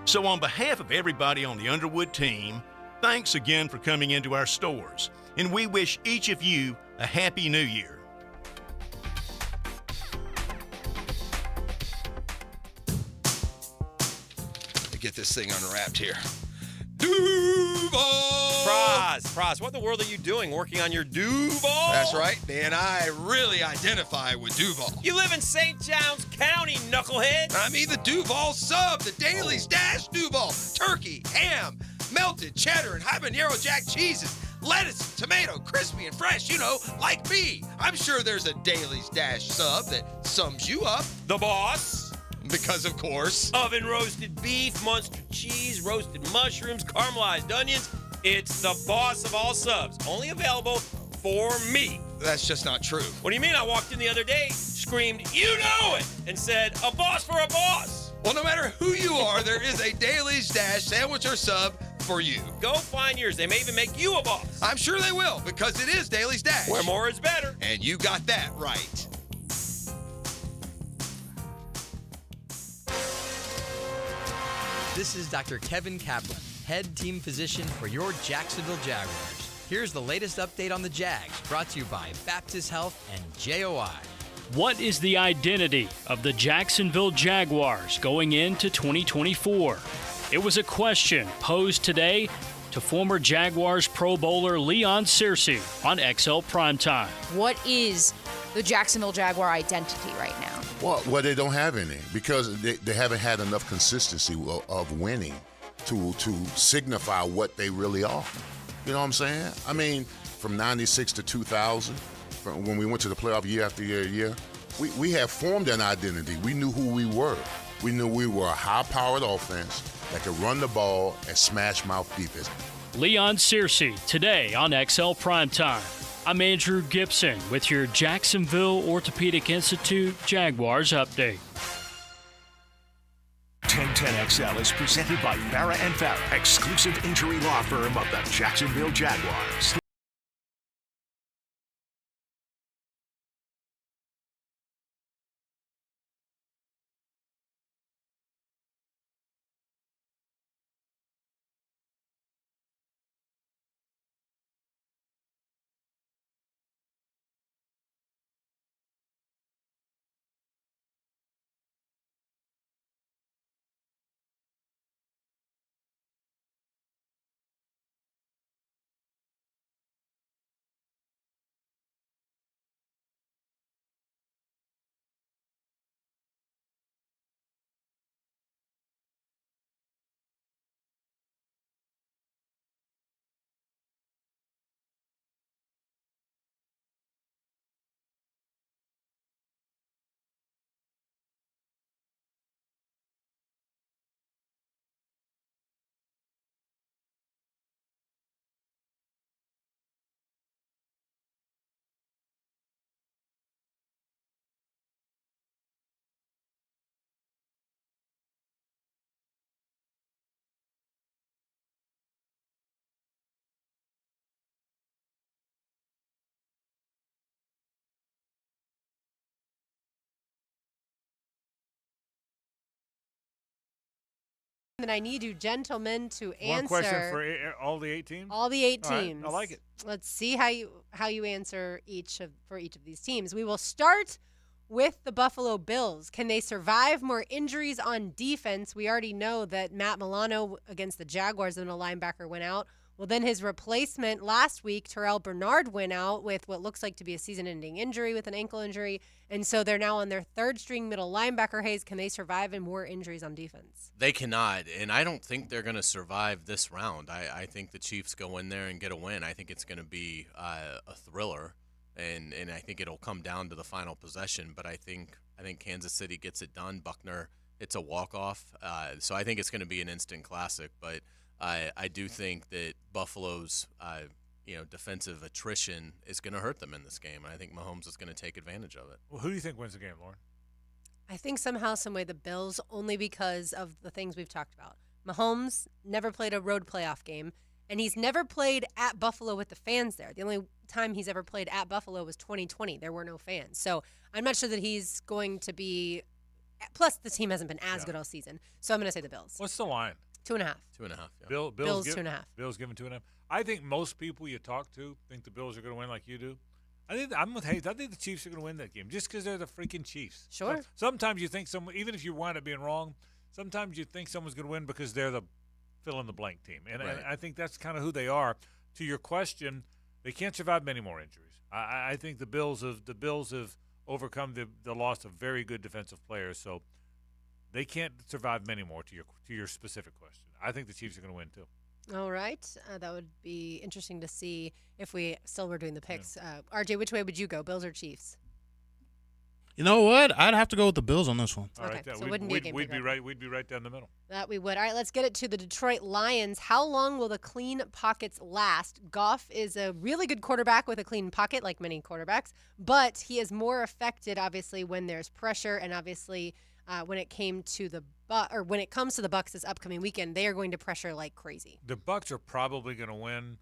[SPEAKER 24] So on behalf of everybody on the Underwood team, thanks again for coming into our stores. And we wish each of you a Happy New Year.
[SPEAKER 17] Get this thing unwrapped here. Duval!
[SPEAKER 11] Praz, what in the world are you doing working on your Duval?
[SPEAKER 17] That's right, man. I really identify with Duval.
[SPEAKER 11] You live in St. John's County, knucklehead.
[SPEAKER 17] I mean the Duval sub, the Daily Dash Duval. Turkey, ham, melted cheddar, and habanero jack cheeses. Lettuce, tomato, crispy and fresh, you know, like me. I'm sure there's a Daily Dash sub that sums you up.
[SPEAKER 11] The boss.
[SPEAKER 17] Because, of course,
[SPEAKER 11] oven roasted beef, Munster cheese, roasted mushrooms, caramelized onions. It's the boss of all subs. Only available for me.
[SPEAKER 17] That's just not true.
[SPEAKER 11] What do you mean? I walked in the other day, screamed, "You know it!" and said, "A boss for a boss."
[SPEAKER 17] Well, no matter who you are, there is a Daily Dash sandwich or sub for you.
[SPEAKER 11] Go find yours. They may even make you a boss.
[SPEAKER 17] I'm sure they will, because it is Daily Dash.
[SPEAKER 11] Where more is better.
[SPEAKER 17] And you got that right.
[SPEAKER 25] This is Dr. Kevin Kaplan, head team physician for your Jacksonville Jaguars. Here's the latest update on the Jags, brought to you by Baptist Health and JOI.
[SPEAKER 1] What is the identity of the Jacksonville Jaguars going into 2024? It was a question posed today to former Jaguars Pro Bowler Leon Searcy on XL Primetime.
[SPEAKER 26] What is the Jacksonville Jaguar identity right now?
[SPEAKER 27] Well, they don't have any because they haven't had enough consistency of winning to signify what they really are. You know what I'm saying? I mean, from 96 to 2000, from when we went to the playoff year after year, we have formed an identity. We knew who we were. We knew we were a high-powered offense that could run the ball and smash mouth defense.
[SPEAKER 1] Leon Searcy today on XL Primetime. I'm Andrew Gibson with your Jacksonville Orthopedic Institute Jaguars update.
[SPEAKER 2] 1010XL is presented by Farah & Farah, exclusive injury law firm of the Jacksonville Jaguars.
[SPEAKER 3] Then I need you gentlemen to answer.
[SPEAKER 4] One question for all the 8 teams?
[SPEAKER 3] All the 8
[SPEAKER 4] All right,
[SPEAKER 3] teams.
[SPEAKER 4] I like it.
[SPEAKER 3] Let's see how you answer for each of these teams. We will start with the Buffalo Bills. Can they survive more injuries on defense? We already know that Matt Milano against the Jaguars, when a linebacker went out. Well, then his replacement last week, Terrell Bernard, went out with what looks like to be a season-ending injury with an ankle injury. And so they're now on their third-string middle linebacker. Hayes, can they survive in more injuries on defense?
[SPEAKER 5] They cannot, and I don't think they're going to survive this round. I think the Chiefs go in there and get a win. I think it's going to be a thriller, and I think it'll come down to the final possession. But I think Kansas City gets it done. Buckner, it's a walk-off. So I think it's going to be an instant classic, but I do think that Buffalo's defensive attrition is going to hurt them in this game, and I think Mahomes is going to take advantage of it.
[SPEAKER 4] Well, who do you think wins the game, Lauren?
[SPEAKER 3] I think somehow, some way, the Bills, only because of the things we've talked about. Mahomes never played a road playoff game, and he's never played at Buffalo with the fans there. The only time he's ever played at Buffalo was 2020. There were no fans. So I'm not sure that he's going to be – plus, the team hasn't been as good all season. So I'm going to say the Bills.
[SPEAKER 4] What's the line?
[SPEAKER 3] 2.5.
[SPEAKER 5] 2.5. Yeah.
[SPEAKER 3] Bills 2.5.
[SPEAKER 4] Bills given 2.5. I think most people you talk to think the Bills are going to win like you do. I'm with Hayes. I think the Chiefs are going to win that game just because they're the freaking Chiefs.
[SPEAKER 3] Sure.
[SPEAKER 4] So, sometimes you think even if you wind up being wrong, sometimes you think someone's going to win because they're the fill-in-the-blank team. And
[SPEAKER 5] Right.
[SPEAKER 4] I think that's kind of who they are. To your question, they can't survive many more injuries. I think the Bills have overcome the loss of very good defensive players, so they can't survive many more. To your specific question, I think the Chiefs are going to win too.
[SPEAKER 3] All right. That would be interesting to see if we still were doing the picks. RJ, which way would you go, Bills or Chiefs?
[SPEAKER 6] You know what? I'd have to go with the Bills on this one.
[SPEAKER 4] All right,
[SPEAKER 3] so it wouldn't be a game
[SPEAKER 4] we'd be
[SPEAKER 3] picker.
[SPEAKER 4] right down the middle.
[SPEAKER 3] That we would. All right, let's get it to the Detroit Lions. How long will the clean pockets last? Goff is a really good quarterback with a clean pocket, like many quarterbacks, but he is more affected, obviously, when there's pressure, and obviously when it comes to the Bucs this upcoming weekend, they are going to pressure like crazy.
[SPEAKER 4] The Bucs are probably going to win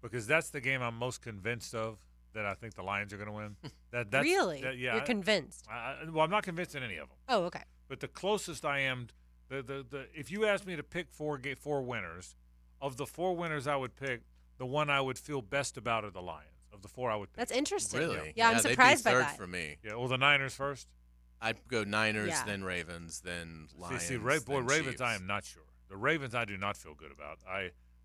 [SPEAKER 4] because that's the game I'm most convinced of that I think the Lions are going to win. That's,
[SPEAKER 3] really?
[SPEAKER 4] Yeah.
[SPEAKER 3] You're convinced?
[SPEAKER 4] Well, I'm not convinced in any of them.
[SPEAKER 3] Oh, okay.
[SPEAKER 4] But the closest I am, if you asked me to pick four winners, of the 4 winners I would pick, the one I would feel best about are the Lions. Of the 4 I would pick.
[SPEAKER 3] That's interesting.
[SPEAKER 5] Really?
[SPEAKER 3] Yeah, I'm surprised
[SPEAKER 5] they'd be
[SPEAKER 3] by
[SPEAKER 5] third
[SPEAKER 3] that.
[SPEAKER 5] for me.
[SPEAKER 4] Yeah, well, the Niners first.
[SPEAKER 5] I'd go Niners,
[SPEAKER 3] Yeah.
[SPEAKER 5] then Ravens, then Lions.
[SPEAKER 4] Ravens,
[SPEAKER 5] Chiefs.
[SPEAKER 4] I am not sure. The Ravens, I do not feel good about.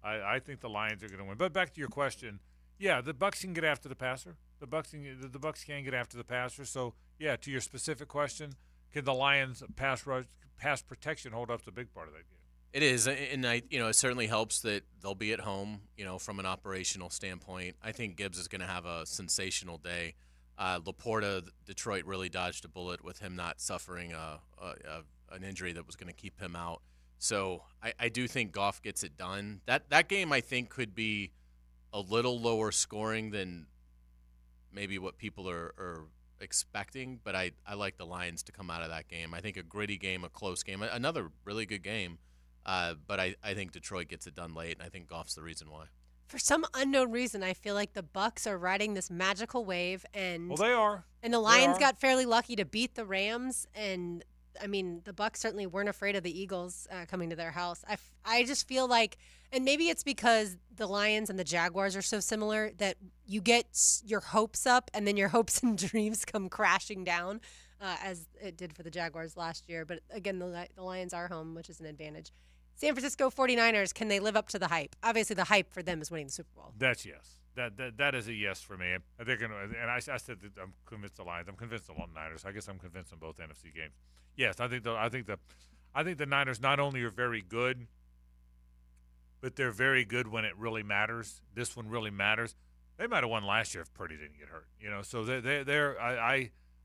[SPEAKER 4] I think the Lions are going to win. But back to your question, yeah, the Bucs can get after the passer. The Bucs can get after the passer. So yeah, to your specific question, can the Lions pass protection hold up? To a big part of that game.
[SPEAKER 5] It is, and it certainly helps that they'll be at home. From an operational standpoint, I think Gibbs is going to have a sensational day. Laporta, Detroit really dodged a bullet with him not suffering an injury that was going to keep him out. So I do think Goff gets it done. That game, I think, could be a little lower scoring than maybe what people are expecting, but I like the Lions to come out of that game. I think a gritty game, a close game, another really good game, but I think Detroit gets it done late, and I think Goff's the reason why.
[SPEAKER 3] For some unknown reason, I feel like the Bucs are riding this magical wave, and
[SPEAKER 4] Well, they are.
[SPEAKER 3] And the Lions got fairly lucky to beat the Rams, and I mean, the Bucs certainly weren't afraid of the Eagles coming to their house. I just feel like, and maybe it's because the Lions and the Jaguars are so similar that you get your hopes up, and then your hopes and dreams come crashing down, as it did for the Jaguars last year. But again, the Lions are home, which is an advantage. San Francisco 49ers, can they live up to the hype? Obviously, the hype for them is winning the Super Bowl.
[SPEAKER 4] That's yes. That is a yes for me. They're going to, and I said that I'm convinced the Lions. I'm convinced the Niners. I guess I'm convinced on both NFC games. Yes, I think the Niners not only are very good, but they're very good when it really matters. This one really matters. They might have won last year if Purdy didn't get hurt. So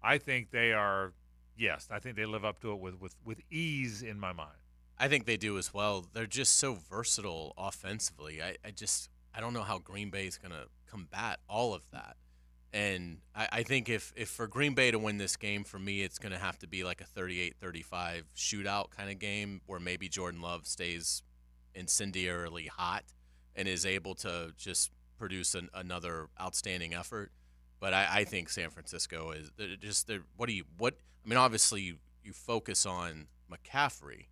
[SPEAKER 4] I think they are. Yes, I think they live up to it with ease in my mind.
[SPEAKER 5] I think they do as well. They're just so versatile offensively. I don't know how Green Bay is going to combat all of that. And I think if for Green Bay to win this game, for me, it's going to have to be like a 38-35 shootout kind of game where maybe Jordan Love stays incendiarily hot and is able to just produce another outstanding effort. But I think San Francisco is obviously you focus on McCaffrey,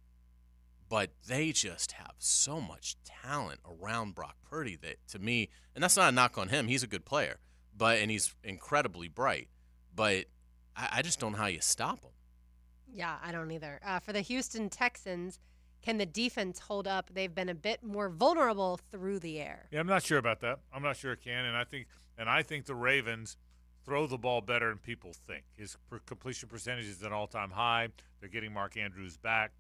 [SPEAKER 5] but they just have so much talent around Brock Purdy that, to me, and that's not a knock on him. He's a good player, and he's incredibly bright. But I just don't know how you stop him.
[SPEAKER 3] Yeah, I don't either. For the Houston Texans, can the defense hold up? They've been a bit more vulnerable through the air.
[SPEAKER 4] Yeah, I'm not sure about that. I'm not sure it can, and I think the Ravens throw the ball better than people think. His completion percentage is at an all-time high. They're getting Mark Andrews back.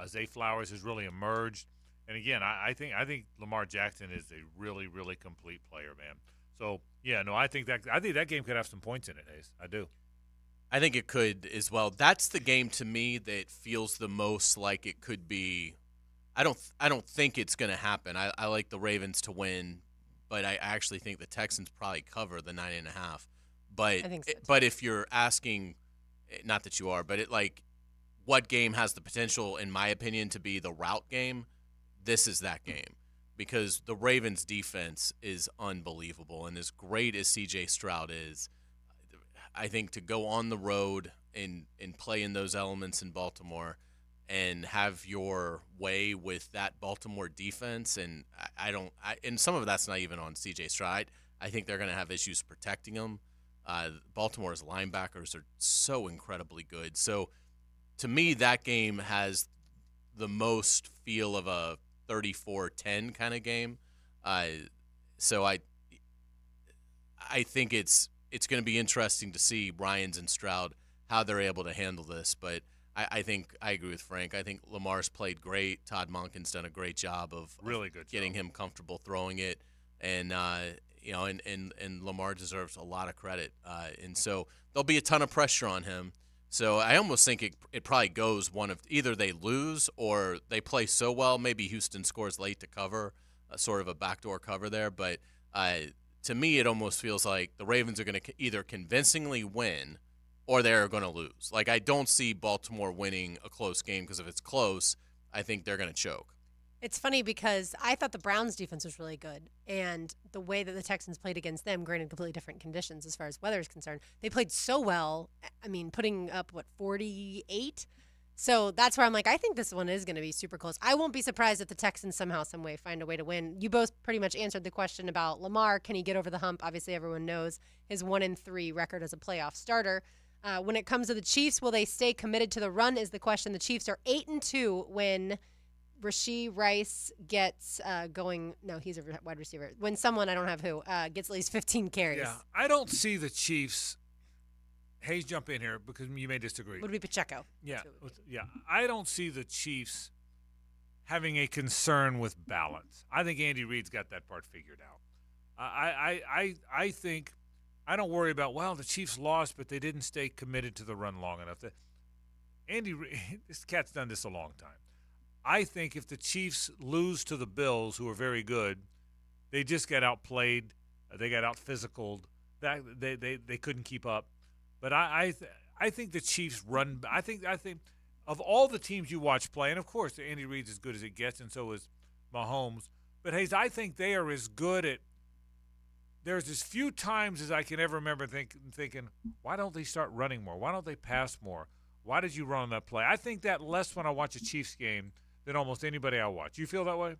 [SPEAKER 4] Zay Flowers has really emerged, and again, I think Lamar Jackson is a really, really complete player, man. So yeah, no, I think that game could have some points in it, Hays. I do.
[SPEAKER 5] I think it could as well. That's the game to me that feels the most like it could be. I don't think it's going to happen. I like the Ravens to win, but I actually think the Texans probably cover the 9.5. But
[SPEAKER 3] I think so too.
[SPEAKER 5] But if you're asking, not that you are, but what game has the potential, in my opinion, to be the rout game? This is that game, because the Ravens' defense is unbelievable, and as great as C.J. Stroud is, I think to go on the road and play in those elements in Baltimore and have your way with that Baltimore defense, and and some of that's not even on C.J. Stroud. I think they're going to have issues protecting him. Baltimore's linebackers are so incredibly good. So to me, that game has the most feel of a 34-10 kind of game. So I think it's going to be interesting to see Ryans and Stroud, how they're able to handle this. But I think I agree with Frank. I think Lamar's played great. Todd Monken's done a great job of getting him comfortable throwing it. And, and Lamar deserves a lot of credit. And so there'll be a ton of pressure on him. So I almost think it probably goes one of either they lose or they play so well, maybe Houston scores late to cover, sort of a backdoor cover there. But to me, it almost feels like the Ravens are going to either convincingly win or they're going to lose. Like, I don't see Baltimore winning a close game, because if it's close, I think they're going to choke.
[SPEAKER 3] It's funny because I thought the Browns' defense was really good, and the way that the Texans played against them, granted completely different conditions as far as weather is concerned, they played so well. I mean, putting up, 48? So that's where I'm like, I think this one is going to be super close. I won't be surprised if the Texans somehow, some way find a way to win. You both pretty much answered the question about Lamar. Can he get over the hump? Obviously, everyone knows his 1-3 record as a playoff starter. When it comes to the Chiefs, will they stay committed to the run is the question. The Chiefs are 8-2 when Rashee Rice gets going. No, he's a wide receiver. When someone, I don't have who, gets at least 15 carries.
[SPEAKER 4] Yeah, I don't see the Chiefs. Hayes, jump in here because you may disagree.
[SPEAKER 3] Would be Pacheco.
[SPEAKER 4] Yeah, I don't see the Chiefs having a concern with balance. I think Andy Reid's got that part figured out. I think I don't worry about, the Chiefs lost, but they didn't stay committed to the run long enough. Andy Reid, this cat's done this a long time. I think if the Chiefs lose to the Bills, who are very good, they just got outplayed. They got out-physicaled. They couldn't keep up. But I think the Chiefs run. I think of all the teams you watch play, and of course Andy Reid's as good as it gets, and so is Mahomes. But Hayes, I think they are as good at. There's as few times as I can ever remember thinking, why don't they start running more? Why don't they pass more? Why did you run on that play? I think that less when I watch a Chiefs game than almost anybody I watch. You feel that way?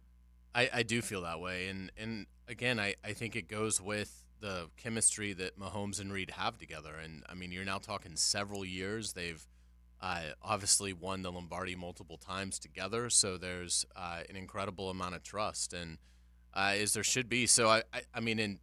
[SPEAKER 5] I do feel that way. And again, I think it goes with the chemistry that Mahomes and Reid have together. And, I mean, you're now talking several years. They've obviously won the Lombardi multiple times together, so there's an incredible amount of trust, and as there should be. So, I mean,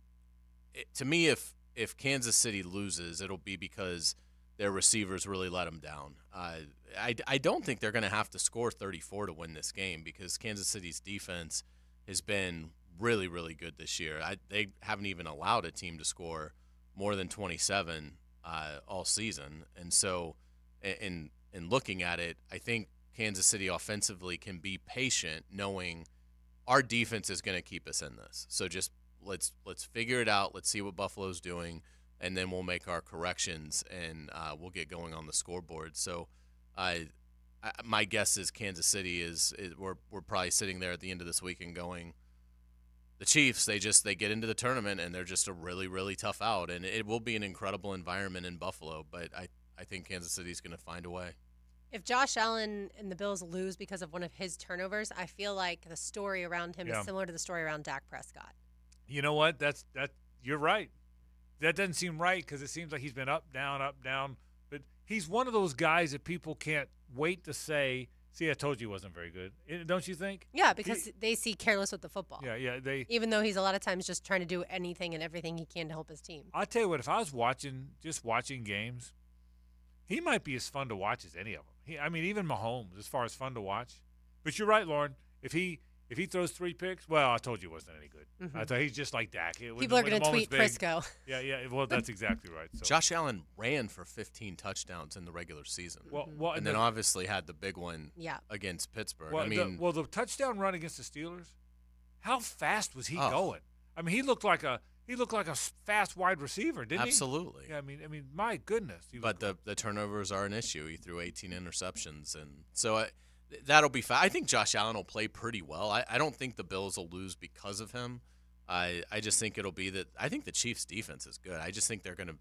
[SPEAKER 5] to me, if Kansas City loses, it'll be because their receivers really let them down. I don't think they're going to have to score 34 to win this game, because Kansas City's defense has been really, really good this year. They haven't even allowed a team to score more than 27 all season. And so in looking at it, I think Kansas City offensively can be patient, knowing our defense is going to keep us in this. So just let's figure it out. Let's see what Buffalo's doing, and then we'll make our corrections, and we'll get going on the scoreboard. So my guess is Kansas City is we're probably sitting there at the end of this week and going, the Chiefs, they get into the tournament and they're just a really, really tough out, and it will be an incredible environment in Buffalo, but I think Kansas City's going to find a way.
[SPEAKER 3] If Josh Allen and the Bills lose because of one of his turnovers, I feel like the story around him is similar to the story around Dak Prescott.
[SPEAKER 4] You know what? You're right. That doesn't seem right because it seems like he's been up, down. But he's one of those guys that people can't wait to say, see, I told you he wasn't very good. Don't you think?
[SPEAKER 3] Yeah, because they see careless with the football.
[SPEAKER 4] Yeah.
[SPEAKER 3] Even though he's a lot of times just trying to do anything and everything he can to help his team.
[SPEAKER 4] I'll tell you what, if I was watching games, he might be as fun to watch as any of them. Even Mahomes, as far as fun to watch. But you're right, Lauren. If he throws 3 picks, well, I told you he wasn't any good.
[SPEAKER 3] Mm-hmm.
[SPEAKER 4] I thought he's just like Dak.
[SPEAKER 3] People are going to tweet Prisco.
[SPEAKER 4] Yeah. Well, that's exactly right. So.
[SPEAKER 5] Josh Allen ran for 15 touchdowns in the regular season.
[SPEAKER 4] Well,
[SPEAKER 5] and then obviously had the big one against Pittsburgh.
[SPEAKER 4] Well, the touchdown run against the Steelers, how fast was he going? He looked like a fast wide receiver, didn't he?
[SPEAKER 5] Absolutely.
[SPEAKER 4] Yeah, my goodness.
[SPEAKER 5] But the turnovers are an issue. He threw 18 interceptions, and so that'll be fine. I think Josh Allen will play pretty well. I don't think the Bills will lose because of him. I just think it'll be that. I think the Chiefs' defense is good. I just think they're going to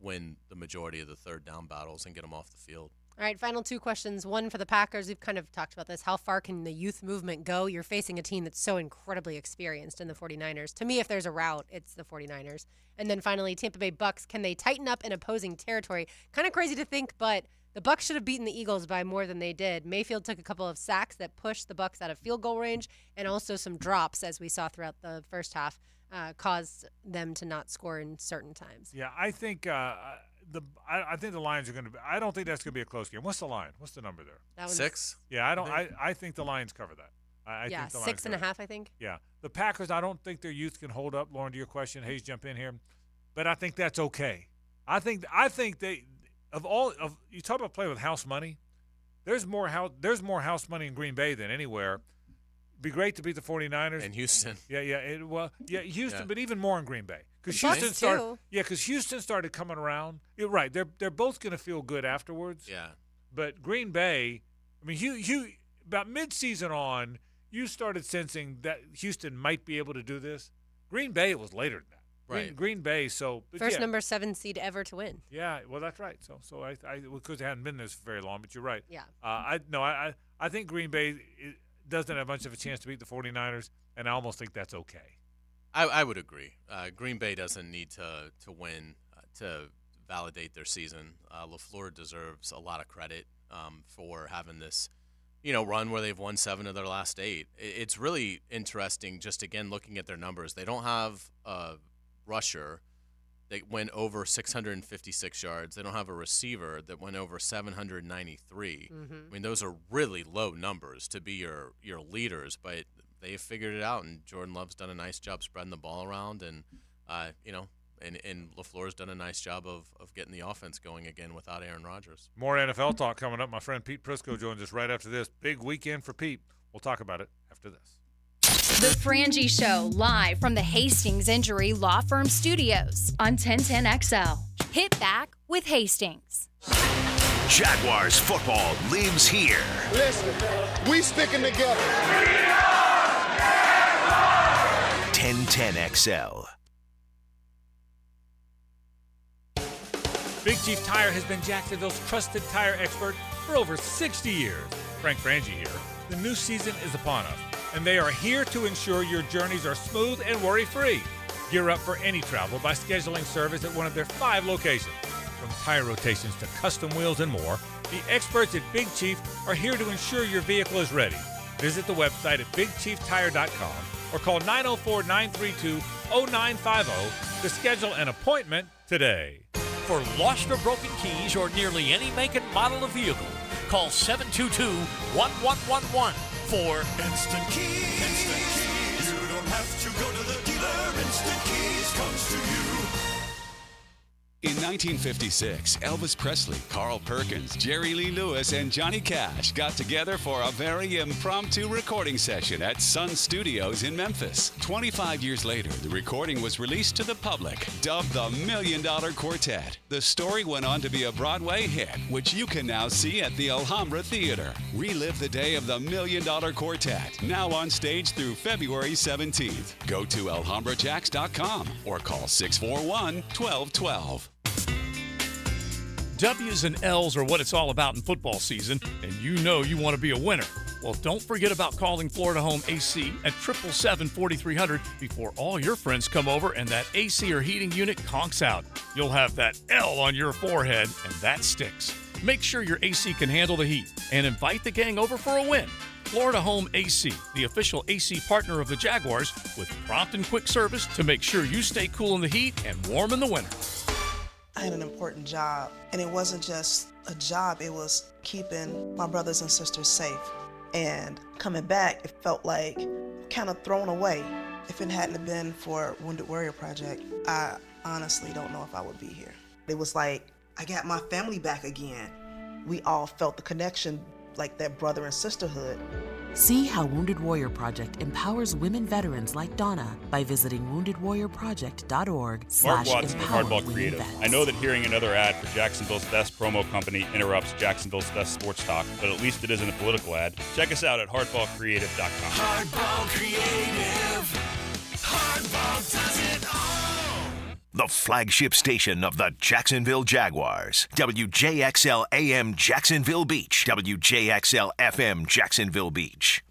[SPEAKER 5] win the majority of the third down battles and get them off the field.
[SPEAKER 3] All right, final 2 questions. One for the Packers. We've kind of talked about this. How far can the youth movement go? You're facing a team that's so incredibly experienced in the 49ers. To me, if there's a route, it's the 49ers. And then finally, Tampa Bay Bucks. Can they tighten up in opposing territory? Kind of crazy to think, but the Bucks should have beaten the Eagles by more than they did. Mayfield took a couple of sacks that pushed the Bucks out of field goal range, and also some drops, as we saw throughout the first half, caused them to not score in certain times.
[SPEAKER 4] Yeah, I think I think the Lions are going to be – I don't think that's going to be a close game. What's the line? What's the number there?
[SPEAKER 5] 6?
[SPEAKER 4] Yeah, I think the Lions cover that. I think the Lions
[SPEAKER 3] 6.5, I think.
[SPEAKER 4] Yeah. The Packers, I don't think their youth can hold up. Lauren, to your question, Hays, jump in here. But I think that's okay. I think they – you talk about playing with house money. There's more house money in Green Bay than anywhere. It'd be great to beat the 49ers.
[SPEAKER 5] And Houston.
[SPEAKER 4] Houston, but even more in Green Bay. Because Houston started coming around. You're right. They're both going to feel good afterwards.
[SPEAKER 5] Yeah.
[SPEAKER 4] But Green Bay, you about mid-season on, you started sensing that Houston might be able to do this. Green Bay, it was later than that.
[SPEAKER 5] Right.
[SPEAKER 4] Green Bay,
[SPEAKER 3] first number 7 seed ever to win.
[SPEAKER 4] Yeah, well, that's right. So I because they hadn't been there for very long, but you're right.
[SPEAKER 3] Yeah.
[SPEAKER 4] I think Green Bay doesn't have much of a chance to beat the 49ers, and I almost think that's okay.
[SPEAKER 5] I would agree. Green Bay doesn't need to win to validate their season. LaFleur deserves a lot of credit for having this, run where they've won 7 of their last 8. It's really interesting. Just again looking at their numbers, they don't have a rusher that went over 656 yards. They don't have a receiver that went over 793.
[SPEAKER 3] Mm-hmm.
[SPEAKER 5] Those are really low numbers to be your leaders, but they've figured it out, and Jordan Love's done a nice job spreading the ball around, and and LaFleur's done a nice job of getting the offense going again without Aaron Rodgers.
[SPEAKER 4] More NFL talk coming up. My friend Pete Prisco joins us right after this. Big weekend for Pete. We'll talk about it after this.
[SPEAKER 26] The Frangie Show, live from the Hastings Injury Law Firm Studios on 1010XL. Hit back with Hastings.
[SPEAKER 2] Jaguars football lives here.
[SPEAKER 7] Listen, we sticking together.
[SPEAKER 2] 1010XL.
[SPEAKER 4] Big Chief Tire has been Jacksonville's trusted tire expert for over 60 years. Frank Frangie here. The new season is upon us, and they are here to ensure your journeys are smooth and worry-free. Gear up for any travel by scheduling service at one of their 5 locations. From tire rotations to custom wheels and more, the experts at Big Chief are here to ensure your vehicle is ready. Visit the website at bigchieftire.com or call 904-932-0950 to schedule an appointment today.
[SPEAKER 1] For lost or broken keys or nearly any make and model of vehicle, call 722-1111 for
[SPEAKER 8] Instant Keys. Instant Keys. You don't have to go to the dealer. Instant Keys comes to you.
[SPEAKER 12] In 1956, Elvis Presley, Carl Perkins, Jerry Lee Lewis, and Johnny Cash got together for a very impromptu recording session at Sun Studios in Memphis. 25 years later, the recording was released to the public, dubbed the $1 Million Quartet. The story went on to be a Broadway hit, which you can now see at the Alhambra Theater. Relive the day of the $1 Million Quartet, now on stage through February 17th. Go to alhambrajacks.com or call 641-1212.
[SPEAKER 9] W's and L's are what it's all about in football season, and you know you want to be a winner. Well, don't forget about calling Florida Home AC at 777-4300 before all your friends come over and that AC or heating unit conks out. You'll have that L on your forehead, and that sticks. Make sure your AC can handle the heat and invite the gang over for a win. Florida Home AC, the official AC partner of the Jaguars, with prompt and quick service to make sure you stay cool in the heat and warm in the winter.
[SPEAKER 13] I had an important job, and it wasn't just a job, it was keeping my brothers and sisters safe. And coming back, it felt like kind of thrown away. If it hadn't been for Wounded Warrior Project, I honestly don't know if I would be here. It was like, I got my family back again. We all felt the connection, like that brother and sisterhood.
[SPEAKER 14] See how Wounded Warrior Project empowers women veterans like Donna by visiting woundedwarriorproject.org/empower
[SPEAKER 15] Mark Watson with Hardball
[SPEAKER 14] women
[SPEAKER 15] Creative.
[SPEAKER 14] vets.
[SPEAKER 15] I know that hearing another ad for Jacksonville's best promo company interrupts Jacksonville's best sports talk, but at least it isn't a political ad. Check us out at hardballcreative.com.
[SPEAKER 8] Hardball Creative. Hardball does it all.
[SPEAKER 2] The flagship station of the Jacksonville Jaguars. WJXL AM Jacksonville Beach. WJXL FM Jacksonville Beach.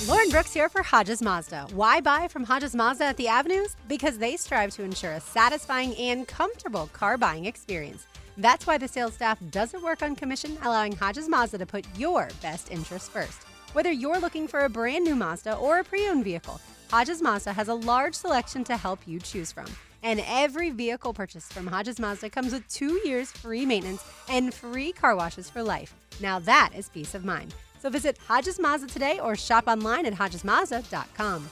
[SPEAKER 3] Lauren Brooks here for Hodges Mazda. Why buy from Hodges Mazda at the Avenues? Because they strive to ensure a satisfying and comfortable car buying experience. That's why the sales staff doesn't work on commission, allowing Hodges Mazda to put your best interests first. Whether you're looking for a brand new Mazda or a pre-owned vehicle, Hodges Mazda has a large selection to help you choose from. And every vehicle purchased from Hodges Mazda comes with 2 years free maintenance and free car washes for life. Now that is peace of mind. So visit Hodges Mazda today or shop online at hodgesmazda.com.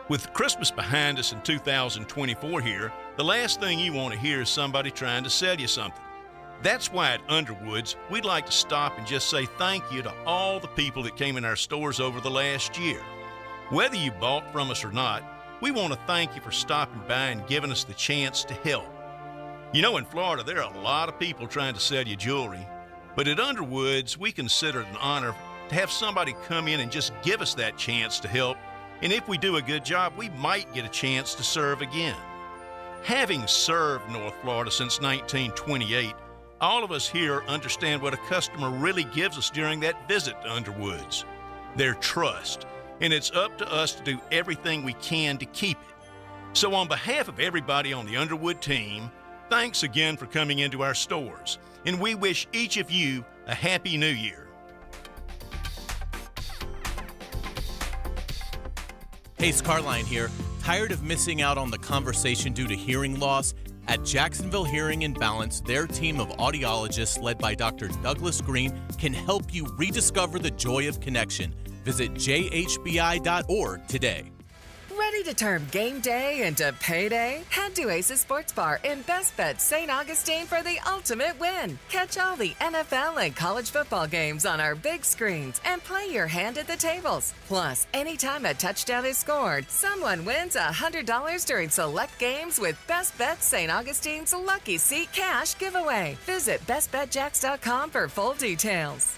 [SPEAKER 24] With Christmas behind us in 2024 here, the last thing you want to hear is somebody trying to sell you something. That's why at Underwoods, we'd like to stop and just say thank you to all the people that came in our stores over the last year. Whether you bought from us or not, we want to thank you for stopping by and giving us the chance to help. You know, in Florida, there are a lot of people trying to sell you jewelry, but at Underwoods, we consider it an honor to have somebody come in and just give us that chance to help, and if we do a good job, we might get a chance to serve again. Having served North Florida since 1928, all of us here understand what a customer really gives us during that visit to Underwoods. Their trust. And it's up to us to do everything we can to keep it. So on behalf of everybody on the Underwood team, thanks again for coming into our stores. And we wish each of you a Happy New Year.
[SPEAKER 5] Hays Carlyon here. Tired of missing out on the conversation due to hearing loss? At Jacksonville Hearing and Balance, their team of audiologists led by Dr. Douglas Green can help you rediscover the joy of connection. Visit jhbi.org today.
[SPEAKER 16] Ready to turn game day into payday? Head to Aces Sports Bar in Best Bet St. Augustine for the ultimate win. Catch all the NFL and college football games on our big screens and play your hand at the tables. Plus, anytime a touchdown is scored, someone wins $100 during select games with Best Bet St. Augustine's Lucky Seat Cash giveaway. Visit bestbetjacks.com for full details.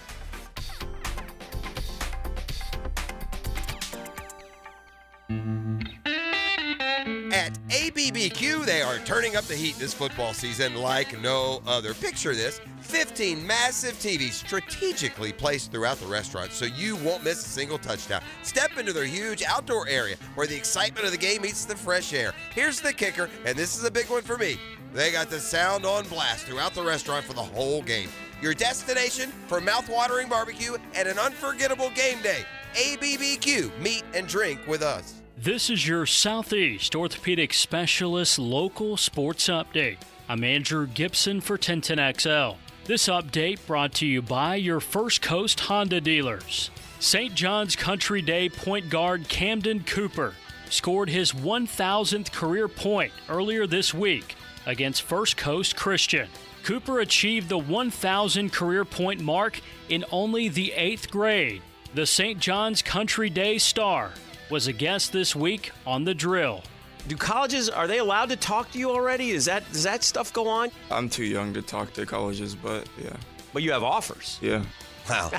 [SPEAKER 17] At ABBQ, they are turning up the heat this football season like no other. Picture this, 15 massive TVs strategically placed throughout the restaurant so you won't miss a single touchdown. Step into their huge outdoor area where the excitement of the game meets the fresh air. Here's the kicker, and this is a big one for me. They got the sound on blast throughout the restaurant for the whole game. Your destination for mouth-watering barbecue and an unforgettable game day. ABBQ, meet and drink with us.
[SPEAKER 1] This is your Southeast Orthopedic Specialist Local Sports Update. I'm Andrew Gibson for 1010XL. This update brought to you by your First Coast Honda dealers. St. John's Country Day point guard Camden Cooper scored his 1,000th career point earlier this week against First Coast Christian. Cooper achieved the 1,000 career point mark in only the 8th grade. The St. John's Country Day star was a guest this week on The Drill.
[SPEAKER 11] Do colleges, are they allowed to talk to you already? Does that stuff go on?
[SPEAKER 18] I'm too young to talk to colleges, but yeah.
[SPEAKER 11] But you have offers.
[SPEAKER 18] Yeah.
[SPEAKER 19] Wow.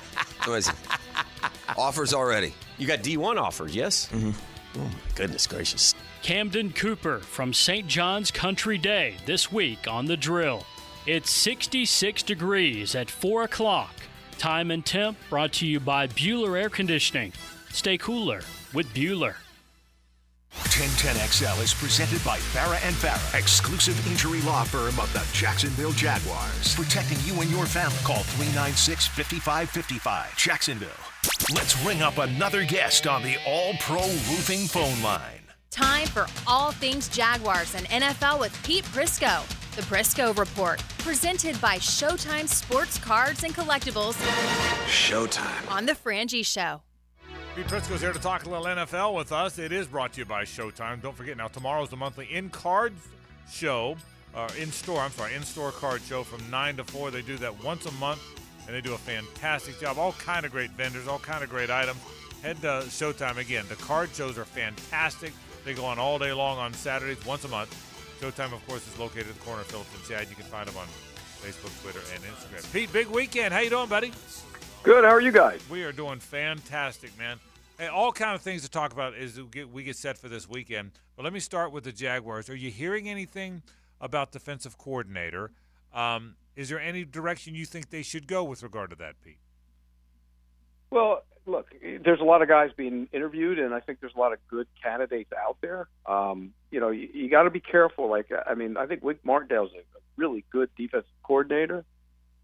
[SPEAKER 19] Amazing. Offers already.
[SPEAKER 11] You got D1 offers, yes?
[SPEAKER 18] Mm-hmm.
[SPEAKER 11] Oh, my goodness gracious.
[SPEAKER 1] Camden Cooper from St. John's Country Day this week on The Drill. It's 66 degrees at 4 o'clock. Time and temp brought to you by Bueller Air Conditioning. Stay cooler with Bueller.
[SPEAKER 2] 1010XL is presented by Farah and Farah, exclusive injury law firm of the Jacksonville Jaguars. Protecting you and your family. Call 396-5555. Jacksonville. Let's ring up another guest on the All-Pro Roofing phone line.
[SPEAKER 26] Time for all things Jaguars and NFL with Pete Prisco. The Prisco Report, presented by Showtime Sports Cards and Collectibles.
[SPEAKER 19] Showtime.
[SPEAKER 26] On The Frangie Show.
[SPEAKER 4] Pete Prisco's here to talk a little NFL with us. It is brought to you by Showtime. Don't forget, now tomorrow's the monthly in-store card show from 9 to 4. They do that once a month, and they do a fantastic job. All kind of great vendors, all kind of great items. Head to Showtime again. The card shows are fantastic. They go on all day long on Saturdays, once a month. Showtime, of course, is located at the corner of Phillips and Chad. You can find them on Facebook, Twitter, and Instagram. Pete, big weekend. How you doing, buddy?
[SPEAKER 10] Good. How are you guys?
[SPEAKER 4] We are doing fantastic, man. Hey, all kind of things to talk about as we get set for this weekend. But let me start with the Jaguars. Are you hearing anything about defensive coordinator? Is there any direction you think they should go with regard to that, Pete?
[SPEAKER 10] Well, look, there's a lot of guys being interviewed, and I think there's a lot of good candidates out there. You got to be careful. I think Wink Martindale's a really good defensive coordinator,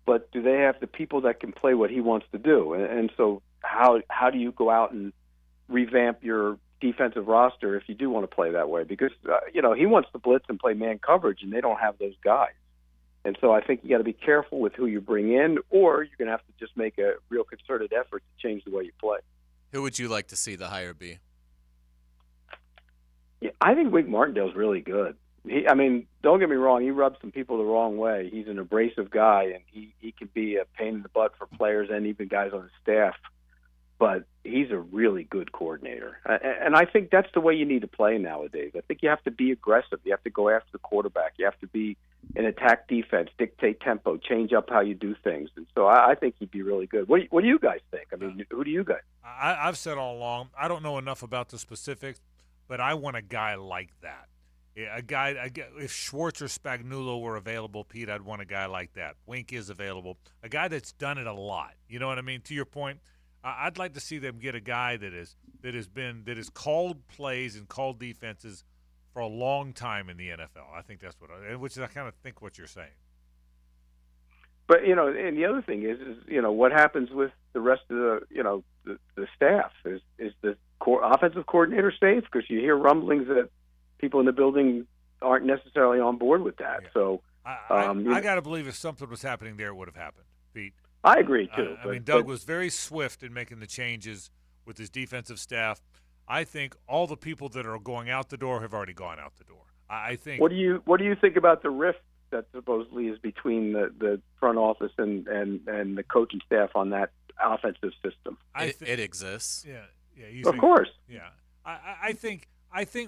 [SPEAKER 10] but do they have the people that can play what he wants to do? And so how do you go out and revamp your defensive roster if you do want to play that way? Because, he wants to blitz and play man coverage, and they don't have those guys. And so I think you got to be careful with who you bring in, or you're going to have to just make a real concerted effort to change the way you play.
[SPEAKER 5] Who would you like to see the hire be?
[SPEAKER 10] Yeah, I think Wink Martindale's really good. Don't get me wrong, he rubs some people the wrong way. He's an abrasive guy, and he can be a pain in the butt for players and even guys on the staff. But he's a really good coordinator. And I think that's the way you need to play nowadays. I think you have to be aggressive. You have to go after the quarterback. You have to be an attack defense, dictate tempo, change up how you do things. And so I think he'd be really good. What do you guys think? Who do you guys?
[SPEAKER 4] I've said all along, I don't know enough about the specifics, but I want a guy like that. A guy, if Schwartz or Spagnuolo were available, Pete, I'd want a guy like that. Wink is available. A guy that's done it a lot. You know what I mean? To your point, I'd like to see them get a guy that has called plays and called defenses for a long time in the NFL. I think that's which is I kind of think what you're saying.
[SPEAKER 10] But and the other thing is what happens with the rest of the staff? Is the offensive coordinator safe? Because you hear rumblings that people in the building aren't necessarily on board with that. Yeah. So
[SPEAKER 4] I got to believe if something was happening there, it would have happened, Pete.
[SPEAKER 10] I agree, too.
[SPEAKER 4] Doug was very swift in making the changes with his defensive staff. I think all the people that are going out the door have already gone out the door. I think.
[SPEAKER 10] What do you think about the rift that supposedly is between the front office and the coaching staff on that offensive system?
[SPEAKER 5] It exists.
[SPEAKER 4] Yeah.
[SPEAKER 10] Of course.
[SPEAKER 4] Yeah. I think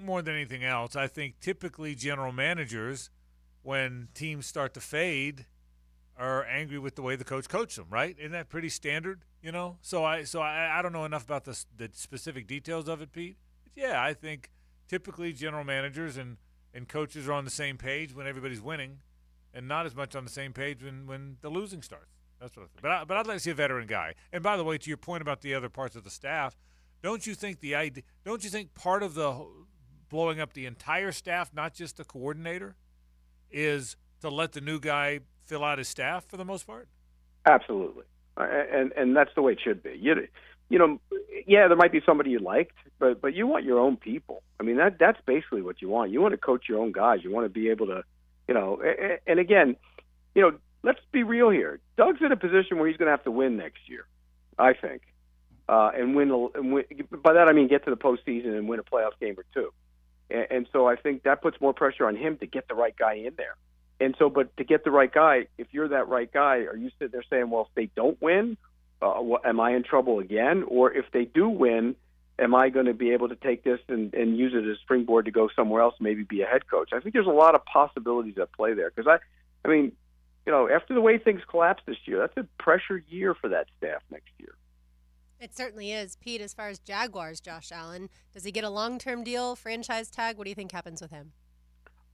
[SPEAKER 4] more than anything else, I think typically general managers, when teams start to fade, are angry with the way the coach coached them, right? Isn't that pretty standard, So I don't know enough about the specific details of it, Pete. But yeah, I think typically general managers and coaches are on the same page when everybody's winning and not as much on the same page when the losing starts. That's what I think. But I'd like to see a veteran guy. And by the way, to your point about the other parts of the staff, don't you think part of the blowing up the entire staff, not just the coordinator, is to let the new guy fill out his staff for the most part?
[SPEAKER 10] Absolutely, and that's the way it should be. There might be somebody you liked, but you want your own people. That's basically what you want. You want to coach your own guys. You want to be able to, and again, let's be real here. Doug's in a position where he's going to have to win next year, I think, and win. By that I mean get to the postseason and win a playoff game or two. And so I think that puts more pressure on him to get the right guy in there. And so, but to get the right guy, if you're that right guy, are you sitting there saying, well, if they don't win, am I in trouble again? Or if they do win, am I going to be able to take this and use it as a springboard to go somewhere else, maybe be a head coach? I think there's a lot of possibilities at play there. Because, after the way things collapsed this year, that's a pressure year for that staff next year.
[SPEAKER 3] It certainly is. Pete, as far as Jaguars, Josh Allen, does he get a long-term deal, franchise tag? What do you think happens with him?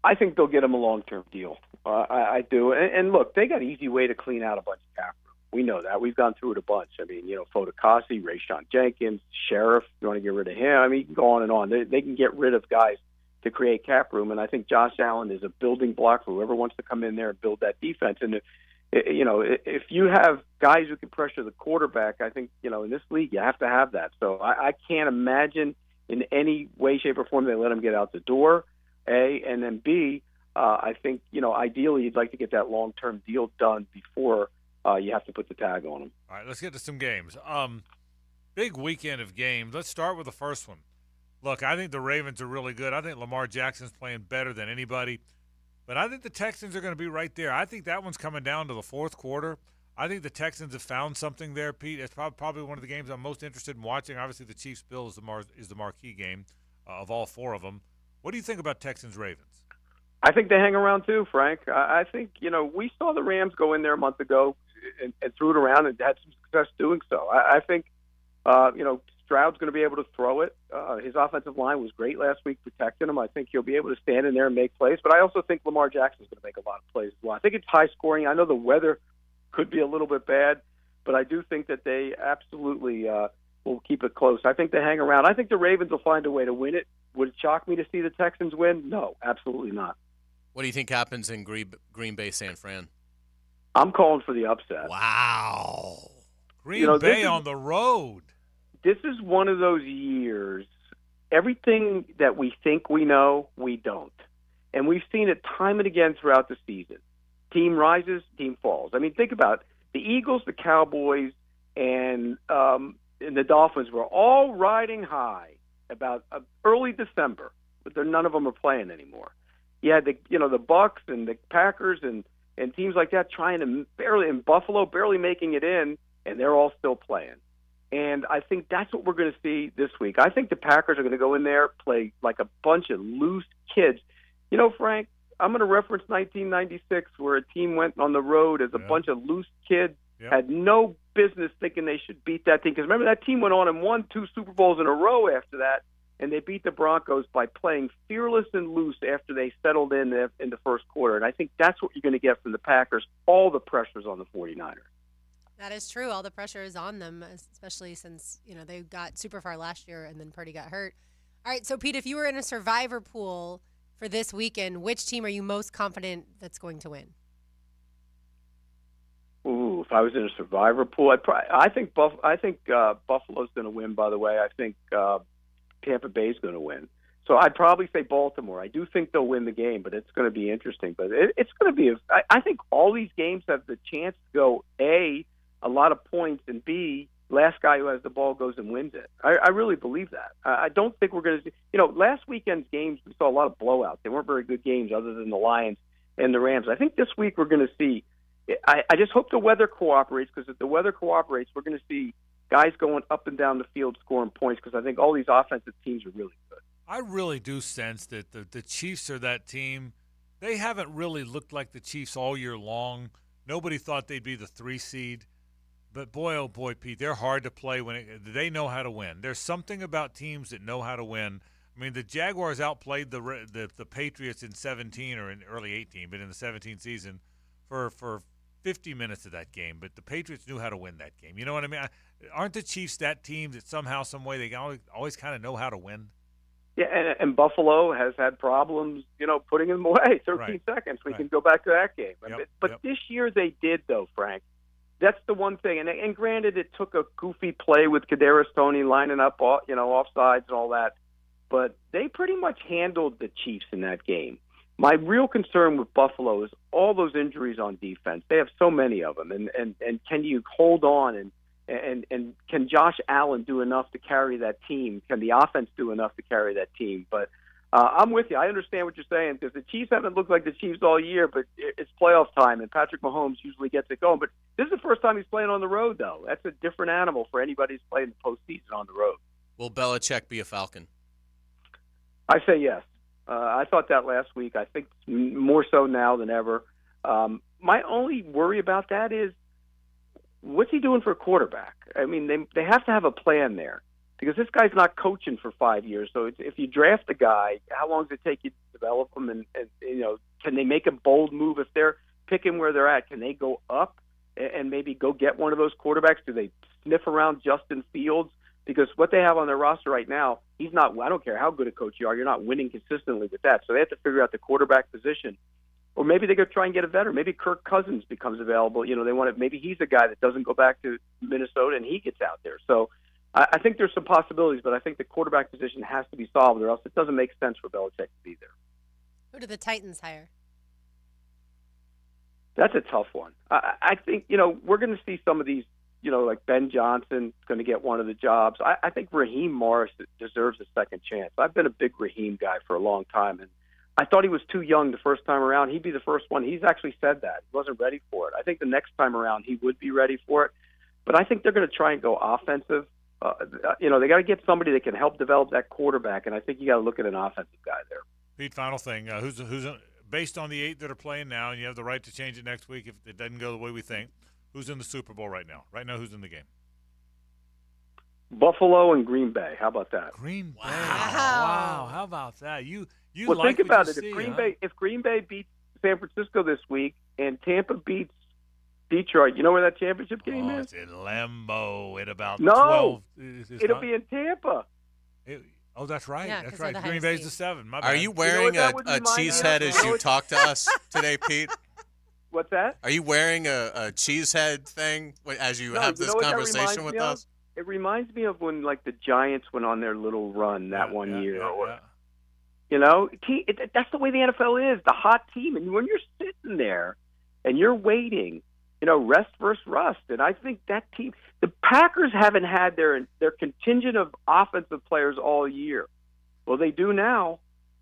[SPEAKER 10] I think they'll get him a long-term deal. I do. And look, they got an easy way to clean out a bunch of cap room. We know that. We've gone through it a bunch. I mean, Fodakasi, Rayshon Jenkins, Sheriff, you want to get rid of him. I mean, you can go on and on. They can get rid of guys to create cap room, and I think Josh Allen is a building block for whoever wants to come in there and build that defense. And if you have guys who can pressure the quarterback, I think in this league you have to have that. So I can't imagine in any way, shape, or form they let him get out the door. A, and then B, I think ideally you'd like to get that long-term deal done before you have to put the tag on him.
[SPEAKER 4] All right, let's get to some games. Big weekend of games. Let's start with the first one. Look, I think the Ravens are really good. I think Lamar Jackson's playing better than anybody. But I think the Texans are going to be right there. I think that one's coming down to the fourth quarter. I think the Texans have found something there, Pete. It's probably one of the games I'm most interested in watching. Obviously, the Chiefs-Bills is the marquee game of all four of them. What do you think about Texans-Ravens?
[SPEAKER 10] I think they hang around too, Frank. I think, we saw the Rams go in there a month ago and threw it around and had some success doing so. I think, Stroud's going to be able to throw it. His offensive line was great last week protecting him. I think he'll be able to stand in there and make plays. But I also think Lamar Jackson's going to make a lot of plays as well. I think it's high scoring. I know the weather could be a little bit bad, but I do think that they absolutely will keep it close. I think they hang around. I think the Ravens will find a way to win it. Would it shock me to see the Texans win? No, absolutely not.
[SPEAKER 5] What do you think happens in Green Bay, San Fran?
[SPEAKER 10] I'm calling for the upset.
[SPEAKER 5] Wow.
[SPEAKER 4] Green Bay on the road.
[SPEAKER 10] This is one of those years, everything that we think we know, we don't. And we've seen it time and again throughout the season. Team rises, team falls. I mean, think about it. The Eagles, the Cowboys, and the Dolphins were all riding high about early December, but none of them are playing anymore. You had the Bucks and the Packers and teams like that trying to in Buffalo barely making it in, and they're all still playing. And I think that's what we're going to see this week. I think the Packers are going to go in there, play like a bunch of loose kids. Frank, I'm going to reference 1996 where a team went on the road as a bunch of loose kids, had no business thinking they should beat that team. Because remember, that team went on and won 2 Super Bowls in a row after that, and they beat the Broncos by playing fearless and loose after they settled in the first quarter. And I think that's what you're going to get from the Packers. All the pressure's on the 49ers.
[SPEAKER 3] That is true. All the pressure is on them, especially since, they got super far last year and then Purdy got hurt. All right, so Pete, if you were in a survivor pool for this weekend, which team are you most confident that's going to win?
[SPEAKER 10] Ooh, if I was in a survivor pool, I think Buffalo's going to win, by the way. I think Tampa Bay's going to win. So I'd probably say Baltimore. I do think they'll win the game, but it's going to be interesting. But it's going to be I think all these games have the chance to go, A lot of points, and B, last guy who has the ball goes and wins it. I really believe that. I don't think we're going to see, last weekend's games, we saw a lot of blowouts. They weren't very good games other than the Lions and the Rams. I think this week we're going to see, I just hope the weather cooperates, because if the weather cooperates, we're going to see guys going up and down the field scoring points, because I think all these offensive teams are really good.
[SPEAKER 4] I really do sense that the Chiefs are that team. They haven't really looked like the Chiefs all year long. Nobody thought they'd be the 3 seed. But boy, oh boy, Pete, they're hard to play when they know how to win. There's something about teams that know how to win. I mean, the Jaguars outplayed the Patriots in 17 or in early 18, but in the 17 season for 50 minutes of that game. But the Patriots knew how to win that game. You know what I mean? Aren't the Chiefs that team that somehow, some way, they always kind of know how to win?
[SPEAKER 10] Yeah, and Buffalo has had problems, putting them away. 13 seconds. We can go back to that game. But this year they did, though, Frank. That's the one thing. And granted, it took a goofy play with Kadarius Toney lining up, offsides and all that. But they pretty much handled the Chiefs in that game. My real concern with Buffalo is all those injuries on defense. They have so many of them. And can you hold on and can Josh Allen do enough to carry that team? Can the offense do enough to carry that team? But I'm with you. I understand what you're saying, because the Chiefs haven't looked like the Chiefs all year, but it's playoff time, and Patrick Mahomes usually gets it going. But this is the first time he's playing on the road, though. That's a different animal for anybody who's playing the postseason on the road.
[SPEAKER 5] Will Belichick be a Falcon?
[SPEAKER 10] I say yes. I thought that last week. I think more so now than ever. My only worry about that is what's he doing for a quarterback? I mean, they have to have a plan there because this guy's not coaching for 5 years. So if you draft a guy, how long does it take you to develop him? And can they make a bold move if they're picking where they're at? Can they go up and maybe go get one of those quarterbacks? Do they sniff around Justin Fields? Because what they have on their roster right now, he's not. I don't care how good a coach you are, you're not winning consistently with that. So they have to figure out the quarterback position, or maybe they could try and get a veteran. Maybe Kirk Cousins becomes available. They want to. Maybe he's a guy that doesn't go back to Minnesota and he gets out there. So I think there's some possibilities, but I think the quarterback position has to be solved, or else it doesn't make sense for Belichick to be there.
[SPEAKER 3] Who do the Titans hire?
[SPEAKER 10] That's a tough one. I think we're going to see some of these. Like Ben Johnson is going to get one of the jobs. I think Raheem Morris deserves a second chance. I've been a big Raheem guy for a long time, and I thought he was too young the first time around. He'd be the first one. He's actually said that. He wasn't ready for it. I think the next time around he would be ready for it, but I think they're going to try and go offensive. They got to get somebody that can help develop that quarterback, and I think you got to look at an offensive guy there.
[SPEAKER 4] Pete, final thing. Who's based on the 8 that are playing now, and you have the right to change it next week if it doesn't go the way we think. Who's in the Super Bowl right now? Right now, who's in the game?
[SPEAKER 10] Buffalo and Green Bay. How about that?
[SPEAKER 4] Green Bay. Wow. How about that? You
[SPEAKER 10] well,
[SPEAKER 4] like
[SPEAKER 10] think about
[SPEAKER 4] what
[SPEAKER 10] it.
[SPEAKER 4] you
[SPEAKER 10] If Green Bay beats San Francisco this week and Tampa beats Detroit, you know where that championship game is?
[SPEAKER 4] It's in Lambeau at about 12.
[SPEAKER 10] No, it'll be in Tampa.
[SPEAKER 4] That's right.
[SPEAKER 3] Yeah,
[SPEAKER 4] that's right.
[SPEAKER 3] the
[SPEAKER 4] Green Bay's the 7. My bad.
[SPEAKER 5] Are you wearing a cheese head as you talk to us today, Pete?
[SPEAKER 10] What's that?
[SPEAKER 5] Are you wearing a cheese head thing as you have this conversation with us?
[SPEAKER 10] It reminds me of when, the Giants went on their little run that one year. That's the way the NFL is, the hot team. And when you're sitting there and you're waiting, rest versus rust. And I think that team, the Packers haven't had their contingent of offensive players all year. Well, they do now.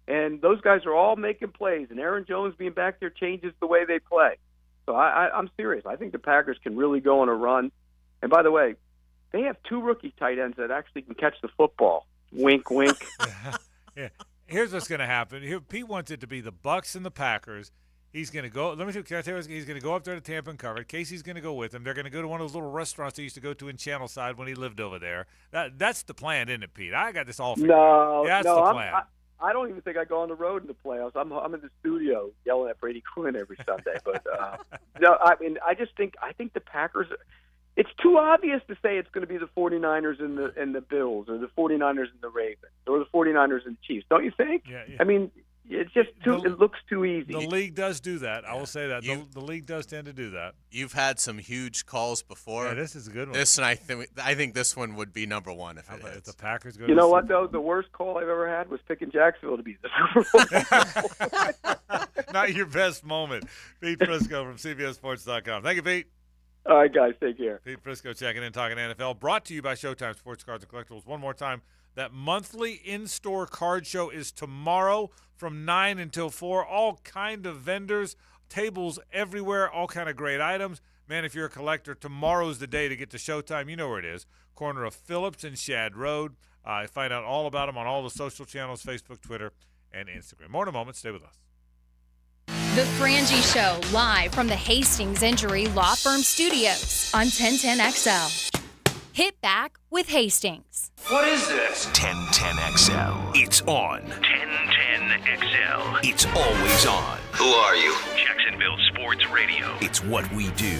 [SPEAKER 10] And those guys are all making plays, and Aaron Jones being back there changes the way they play. So I'm serious. I think the Packers can really go on a run. And by the way, they have 2 rookie tight ends that actually can catch the football. Wink, wink.
[SPEAKER 4] Yeah. Here's what's going to happen. Pete wants it to be the Bucs and the Packers. He's going to go. Can I tell you? He's going to go up there to Tampa and cover it. Casey's going to go with him. They're going to go to one of those little restaurants he used to go to in Channelside when he lived over there. That's the plan, isn't it, Pete? I got this all figured out. That's the plan.
[SPEAKER 10] I don't even think I go on the road in the playoffs. I'm in the studio yelling at Brady Quinn every Sunday. But no, I mean, I think the Packers. It's too obvious to say it's going to be the 49ers and the Bills, or the 49ers and the Ravens, or the 49ers and the Chiefs. Don't you think?
[SPEAKER 4] Yeah.
[SPEAKER 10] I mean, it's just it looks too easy.
[SPEAKER 4] The league does do that. I will say that. The league does tend to do that.
[SPEAKER 5] You've had some huge calls before.
[SPEAKER 4] Yeah, this is a good one.
[SPEAKER 5] I think this one would be number one if it hits.
[SPEAKER 4] The Packers go.
[SPEAKER 10] You know what, though? The worst call I've ever had was picking Jacksonville to be the Super Bowl.
[SPEAKER 4] Not your best moment. Pete Prisco from CBSSports.com. Thank you, Pete.
[SPEAKER 10] All right, guys. Take care.
[SPEAKER 4] Pete Prisco checking in, talking NFL. Brought to you by Showtime Sports Cards and Collectibles. One more time. That monthly in-store card show is tomorrow from 9 until 4. All kind of vendors, tables everywhere, all kind of great items. Man, if you're a collector, tomorrow's the day to get to Showtime. You know where it is. Corner of Phillips and Shad Road. Find out all about them on all the social channels, Facebook, Twitter, and Instagram. More in a moment. Stay with us.
[SPEAKER 26] The Frangie Show, live from the Hastings Injury Law Firm Studios on 1010XL. Hit back with Hastings.
[SPEAKER 2] What is this? 1010XL. It's on. 1010XL. It's always on.
[SPEAKER 19] Who are you?
[SPEAKER 2] Jacksonville Sports Radio. It's what we do.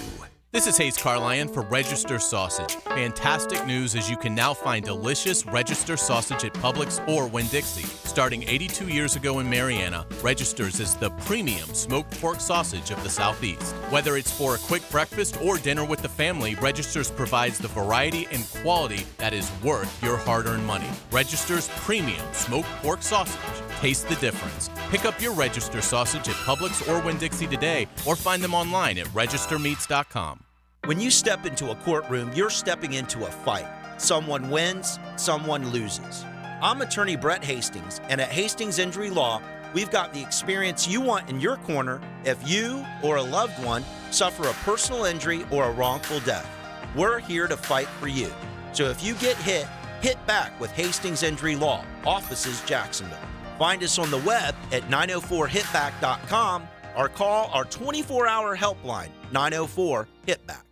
[SPEAKER 5] This is Hays Carlyon for Register Sausage. Fantastic news as you can now find delicious Register sausage at Publix or Winn-Dixie. Starting 82 years ago in Mariana, Register's is the premium smoked pork sausage of the Southeast. Whether it's for a quick breakfast or dinner with the family, Register's provides the variety and quality that is worth your hard-earned money. Register's premium smoked pork sausage. Taste the difference. Pick up your Register sausage at Publix or Winn-Dixie today, or find them online at registermeats.com.
[SPEAKER 6] When you step into a courtroom, you're stepping into a fight. Someone wins, someone loses. I'm attorney Brett Hastings, and at Hastings Injury Law, we've got the experience you want in your corner if you or a loved one suffer a personal injury or a wrongful death. We're here to fight for you. So if you get hit, hit back with Hastings Injury Law, offices Jacksonville. Find us on the web at 904hitback.com or call our 24-hour helpline, 904-HITBACK.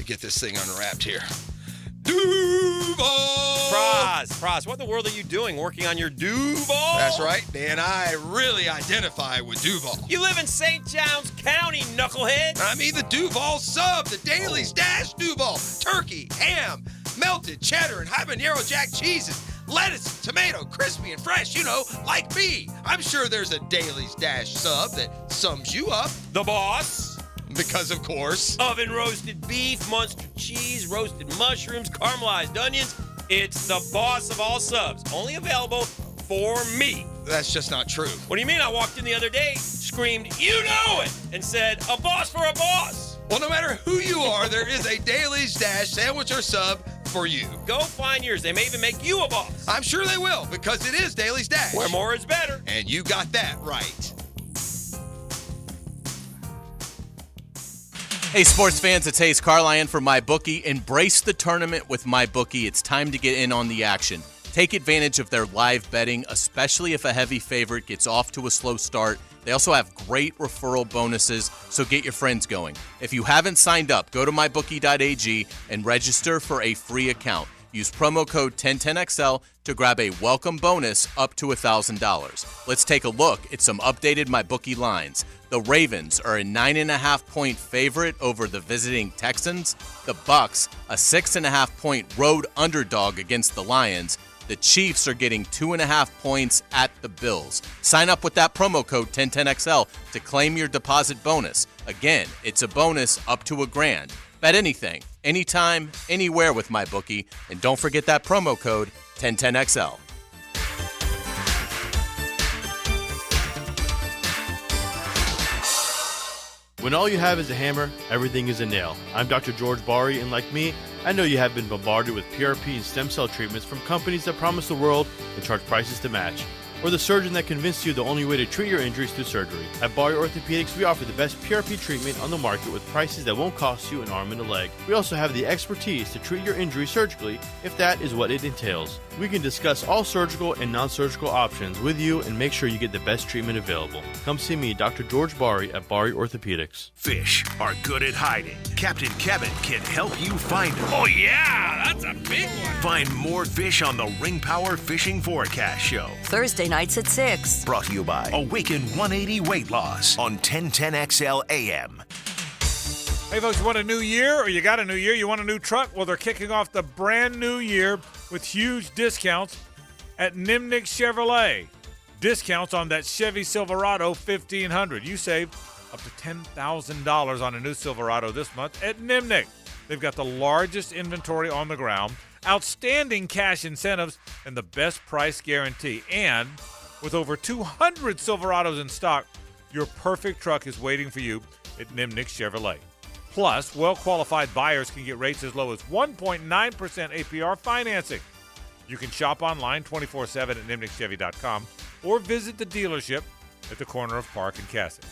[SPEAKER 17] me get this thing unwrapped here. Duval!
[SPEAKER 11] Praz, what in the world are you doing working on your Duval?
[SPEAKER 17] That's right, Dan. I really identify with Duval.
[SPEAKER 11] You live in St. John's County, knucklehead.
[SPEAKER 17] I mean the Duval sub, the Daily Stash Duval. Turkey, ham, melted cheddar, and habanero jack cheeses. Lettuce, tomato, crispy and fresh, like me. I'm sure there's a Daily Stash sub that sums you up.
[SPEAKER 11] The boss.
[SPEAKER 17] Because, of course.
[SPEAKER 11] Oven roasted beef, Munster cheese, roasted mushrooms, caramelized onions. It's the boss of all subs. Only available for me.
[SPEAKER 17] That's just not true.
[SPEAKER 11] What do you mean? I walked in the other day, screamed, "You know it!" and said, "A boss for a boss."
[SPEAKER 17] Well, no matter who you are, there is a Daily Stash sandwich or sub for you.
[SPEAKER 11] Go find yours. They may even make you a boss.
[SPEAKER 17] I'm sure they will, because it is Daily Stash.
[SPEAKER 11] Where more is better.
[SPEAKER 17] And you got that right.
[SPEAKER 5] Hey, sports fans, it's Hays Carlyon for MyBookie. Embrace the tournament with MyBookie. It's time to get in on the action. Take advantage of their live betting, especially if a heavy favorite gets off to a slow start. They also have great referral bonuses, so get your friends going. If you haven't signed up, go to mybookie.ag and register for a free account. Use promo code 1010XL to grab a welcome bonus up to $1,000. Let's take a look at some updated MyBookie lines. The Ravens are a 9.5-point favorite over the visiting Texans. The Bucks, a 6.5-point road underdog against the Lions. The Chiefs are getting 2.5 points at the Bills. Sign up with that promo code 1010XL to claim your deposit bonus. Again, it's a bonus up to $1,000. Bet anything, anytime, anywhere with MyBookie, and don't forget that promo code 1010XL.
[SPEAKER 7] When all you have is a hammer, everything is a nail. I'm Dr. George Bari, and like me, I know you have been bombarded with PRP and stem cell treatments from companies that promise the world and charge prices to match. Or the surgeon that convinced you the only way to treat your injuries through surgery. At Bari Orthopedics, we offer the best PRP treatment on the market with prices that won't cost you an arm and a leg. We also have the expertise to treat your injury surgically, if that is what it entails. We can discuss all surgical and non-surgical options with you and make sure you get the best treatment available. Come see me, Dr. George Bari at Bari Orthopedics.
[SPEAKER 2] Fish are good at hiding. Captain Kevin can help you find them.
[SPEAKER 8] Oh, yeah, that's a big one.
[SPEAKER 2] Find more fish on the Ring Power Fishing Forecast Show.
[SPEAKER 20] Thursday nights at 6.
[SPEAKER 2] Brought to you by Awaken 180 Weight Loss on 1010XL AM.
[SPEAKER 4] Hey, folks, you want a new year or you got a new year? You want a new truck? Well, they're kicking off the brand new year with huge discounts at Nimnick Chevrolet. Discounts on that Chevy Silverado 1500. You save up to $10,000 on a new Silverado this month at Nimnick. They've got the largest inventory on the ground, outstanding cash incentives, and the best price guarantee. And with over 200 Silverados in stock, your perfect truck is waiting for you at Nimnick Chevrolet. Plus, well-qualified buyers can get rates as low as 1.9% APR financing. You can shop online 24/7 at nimnickchevy.com or visit the dealership at the corner of Park and Cassett.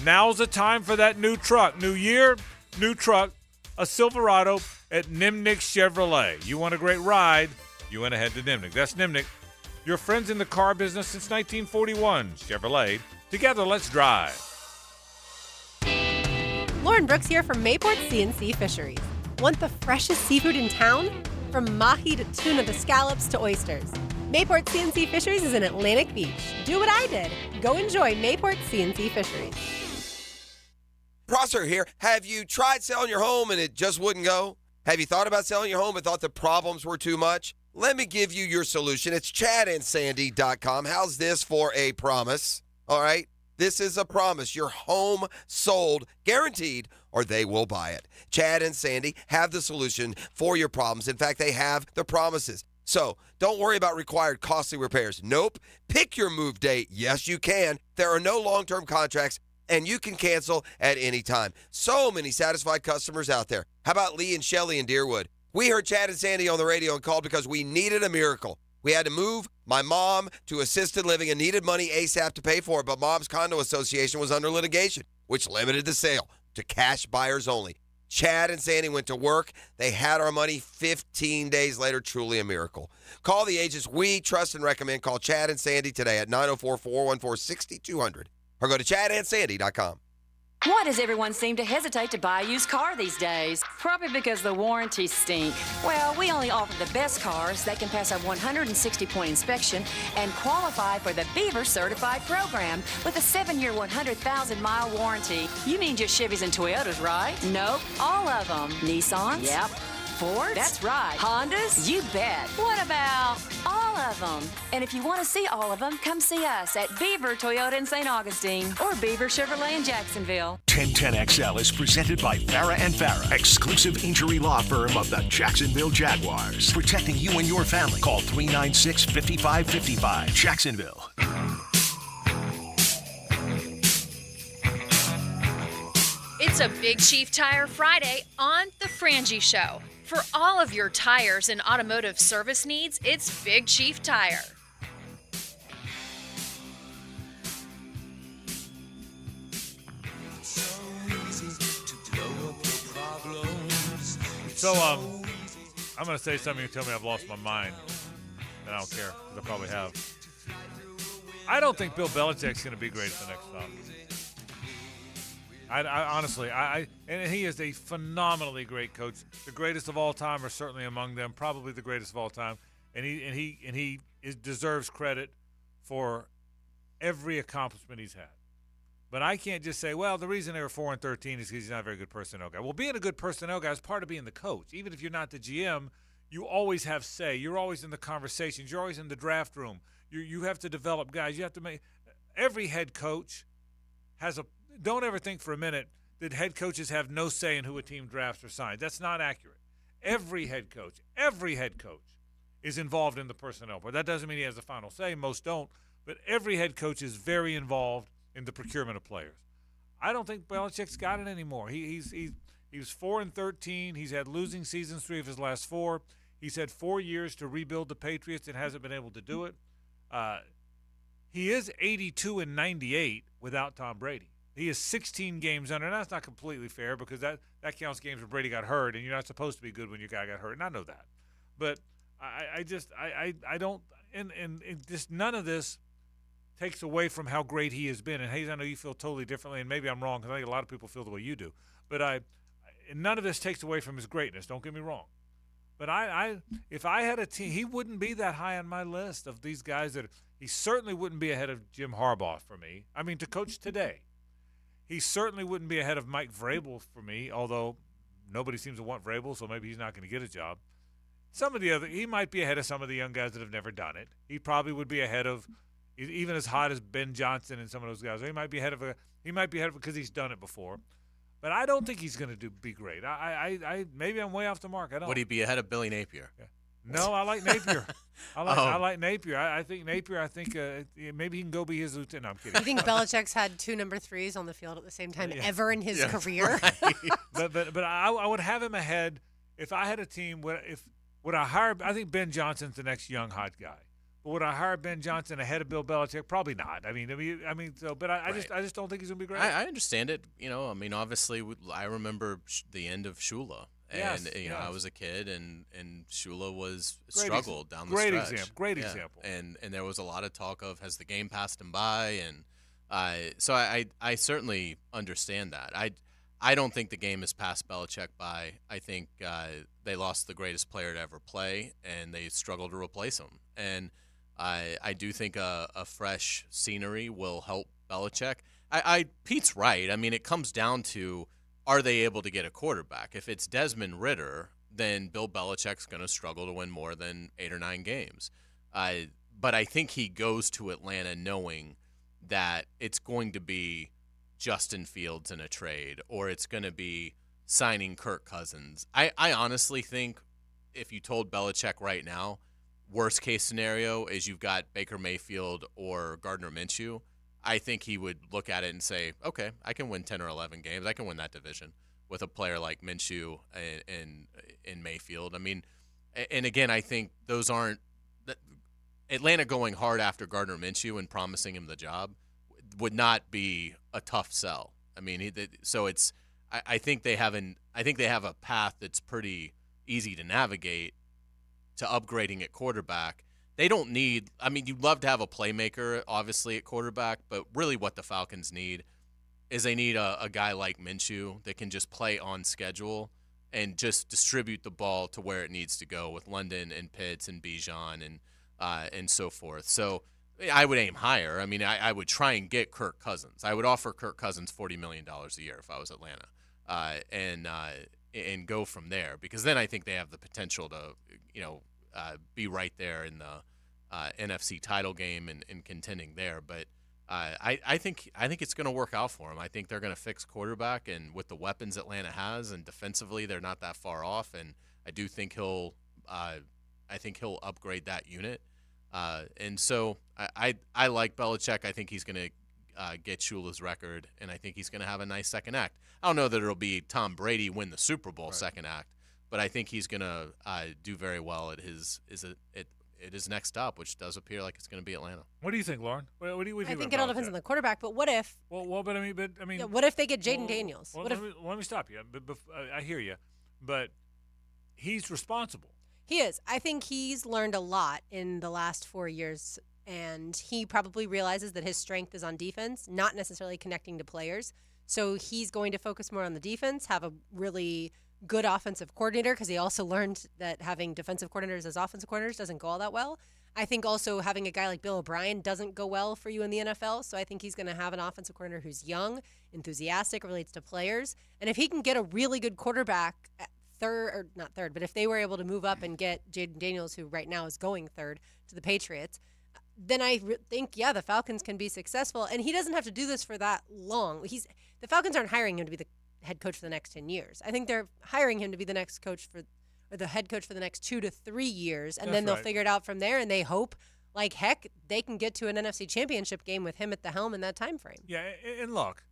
[SPEAKER 4] Now's the time for that new truck. New year, new truck, a Silverado at Nimnick Chevrolet. You want a great ride, you want to head to Nimnick. That's Nimnick, your friends in the car business since 1941. Chevrolet. Together, let's drive.
[SPEAKER 3] Lauren Brooks here from Mayport C&C Fisheries. Want the freshest seafood in town? From mahi to tuna to scallops to oysters. Mayport C&C Fisheries is in Atlantic Beach. Do what I did. Go enjoy Mayport C&C Fisheries.
[SPEAKER 17] Prosser here. Have you tried selling your home and it just wouldn't go? Have you thought about selling your home but thought the problems were too much? Let me give you your solution. It's chadandsandy.com. How's this for a promise? All right? This is a promise. Your home sold, guaranteed, or they will buy it. Chad and Sandy have the solution for your problems. In fact, they have the promises. So don't worry about required costly repairs. Nope. Pick your move date. Yes, you can. There are no long-term contracts, and you can cancel at any time. So many satisfied customers out there. How about Lee and Shelley in Deerwood? We heard Chad and Sandy on the radio and called because we needed a miracle. We had to move my mom to assisted living and needed money ASAP to pay for it, but Mom's Condo Association was under litigation, which limited the sale to cash buyers only. Chad and Sandy went to work. They had our money 15 days later. Truly a miracle. Call the agents we trust and recommend. Call Chad and Sandy today at 904-414-6200 or go to chadandsandy.com.
[SPEAKER 9] Why does everyone seem to hesitate to buy a used car these days? Probably because the warranties stink. Well, we only offer the best cars that can pass our 160-point inspection and qualify for the Beaver Certified program with a 7-year, 100,000-mile warranty. You mean just Chevys and Toyotas, right? Nope, all of them. Nissans? Yep. Fords? That's right. Hondas? You bet. What about all of them? And if you want to see all of them, come see us at Beaver Toyota in St. Augustine or Beaver Chevrolet in Jacksonville.
[SPEAKER 2] 1010XL is presented by Farah and Farah, exclusive injury law firm of the Jacksonville Jaguars. Protecting you and your family. Call 396-5555. Jacksonville.
[SPEAKER 26] It's a Big Chief Tire Friday on The Frangie Show. For all of your tires and automotive service needs, it's Big Chief Tire.
[SPEAKER 4] So, I'm going to say something. You tell me I've lost my mind, and I don't care, because I probably have. I don't think Bill Belichick's going to be great at the next stop. I honestly, and he is a phenomenally great coach, the greatest of all time, or certainly among them, probably the greatest of all time, and he deserves credit for every accomplishment he's had. But I can't just say, well, the reason they were 4-13 is because he's not a very good personnel guy. Well, being a good personnel guy is part of being the coach. Even if you're not the GM, you always have say. You're always in the conversations. You're always in the draft room. You have to develop guys. You have to make every head coach has a. Don't ever think for a minute that head coaches have no say in who a team drafts or signs. That's not accurate. Every head coach is involved in the personnel part. That doesn't mean he has the final say. Most don't. But every head coach is very involved in the procurement of players. I don't think Belichick's got it anymore. He was 4-13. He's had losing seasons, 3 of his last 4. He's had 4 years to rebuild the Patriots and hasn't been able to do it. He is 82-98 without Tom Brady. He is 16 games under, and that's not completely fair because that counts games where Brady got hurt, and you're not supposed to be good when your guy got hurt, and I know that. But I don't, and just none of this takes away from how great he has been. And Hays, I know you feel totally differently, and maybe I'm wrong because I think a lot of people feel the way you do. But none of this takes away from his greatness. Don't get me wrong. But if I had a team, he wouldn't be that high on my list of these guys he certainly wouldn't be ahead of Jim Harbaugh for me. I mean, to coach today. He certainly wouldn't be ahead of Mike Vrabel for me, although nobody seems to want Vrabel, so maybe he's not going to get a job. He might be ahead of some of the young guys that have never done it. He probably would be ahead of, even as hot as Ben Johnson and some of those guys. He might be ahead of because he's done it before. But I don't think he's going to be great. Maybe I'm way off the mark. I don't.
[SPEAKER 5] Would he be ahead of Billy Napier?
[SPEAKER 4] Yeah. No, I like Napier. I like Napier. I think Napier. Maybe he can go be his lieutenant. No, I'm kidding.
[SPEAKER 3] You think Belichick's had 2 number 3s on the field at the same time ever in his career?
[SPEAKER 4] Right. but I would have him ahead if I had a team. Would I hire? I think Ben Johnson's the next young hot guy. But would I hire Ben Johnson ahead of Bill Belichick? Probably not. I mean. So, but I just don't think he's gonna be great.
[SPEAKER 5] I understand it. Obviously, I remember the end of Shula. And, I was a kid, and Shula was struggled down the stretch.
[SPEAKER 4] Great example.
[SPEAKER 5] And there was a lot of talk of, has the game passed him by? And so I certainly understand that. I don't think the game has passed Belichick by. I think they lost the greatest player to ever play, and they struggled to replace him. And I do think a fresh scenery will help Belichick. Pete's right. I mean, it comes down to, are they able to get a quarterback? If it's Desmond Ridder, then Bill Belichick's going to struggle to win more than 8 or 9 games. But I think he goes to Atlanta knowing that it's going to be Justin Fields in a trade, or it's going to be signing Kirk Cousins. I honestly think if you told Belichick right now, worst case scenario is you've got Baker Mayfield or Gardner Minshew, I think he would look at it and say, okay, I can win 10 or 11 games. I can win that division with a player like Minshew and Mayfield. I mean, and again, I think those aren't – Atlanta going hard after Gardner Minshew and promising him the job would not be a tough sell. I mean, so it's – I think they have a path that's pretty easy to navigate to upgrading at quarterback. They don't need – I mean, you'd love to have a playmaker, obviously, at quarterback, but really what the Falcons need is they need a guy like Minshew that can just play on schedule and just distribute the ball to where it needs to go with London and Pitts and Bijan and so forth. So I would aim higher. I mean, I would try and get Kirk Cousins. I would offer Kirk Cousins $40 million a year if I was Atlanta, and go from there, because then I think they have the potential to, be right there in the NFC title game and contending there. But I think it's going to work out for them. I think they're going to fix quarterback, and with the weapons Atlanta has, and defensively they're not that far off. And I do think he'll upgrade that unit. And so I like Belichick. I think he's going to get Shula's record, and I think he's going to have a nice second act. I don't know that it'll be Tom Brady win the Super Bowl second act, but I think he's going to do very well at his next stop, which does appear like it's going to be Atlanta.
[SPEAKER 4] What do you think, Lauren? What do you think?
[SPEAKER 3] I think it all depends on the quarterback. But what if?
[SPEAKER 4] Well, but I mean,
[SPEAKER 3] yeah, what if they get Jaden Daniels?
[SPEAKER 4] Well, let me stop you. I hear you, but he's responsible.
[SPEAKER 3] He is. I think he's learned a lot in the last 4 years, and he probably realizes that his strength is on defense, not necessarily connecting to players. So he's going to focus more on the defense, have a really good offensive coordinator, because he also learned that having defensive coordinators as offensive coordinators doesn't go all that well. I think also having a guy like Bill O'Brien doesn't go well for you in the NFL. So I think he's going to have an offensive coordinator who's young, enthusiastic, relates to players. And if he can get a really good quarterback at not third, but if they were able to move up and get Jaden Daniels, who right now is going third to the Patriots, then I think, the Falcons can be successful. And he doesn't have to do this for that long. The Falcons aren't hiring him to be the head coach for the next 10 years. I think they're hiring him to be the next coach or the head coach for the next 2 to 3 years, and then they'll figure it out from there. And they hope, like heck, they can get to an NFC Championship game with him at the helm in that time frame.
[SPEAKER 4] Yeah, and look,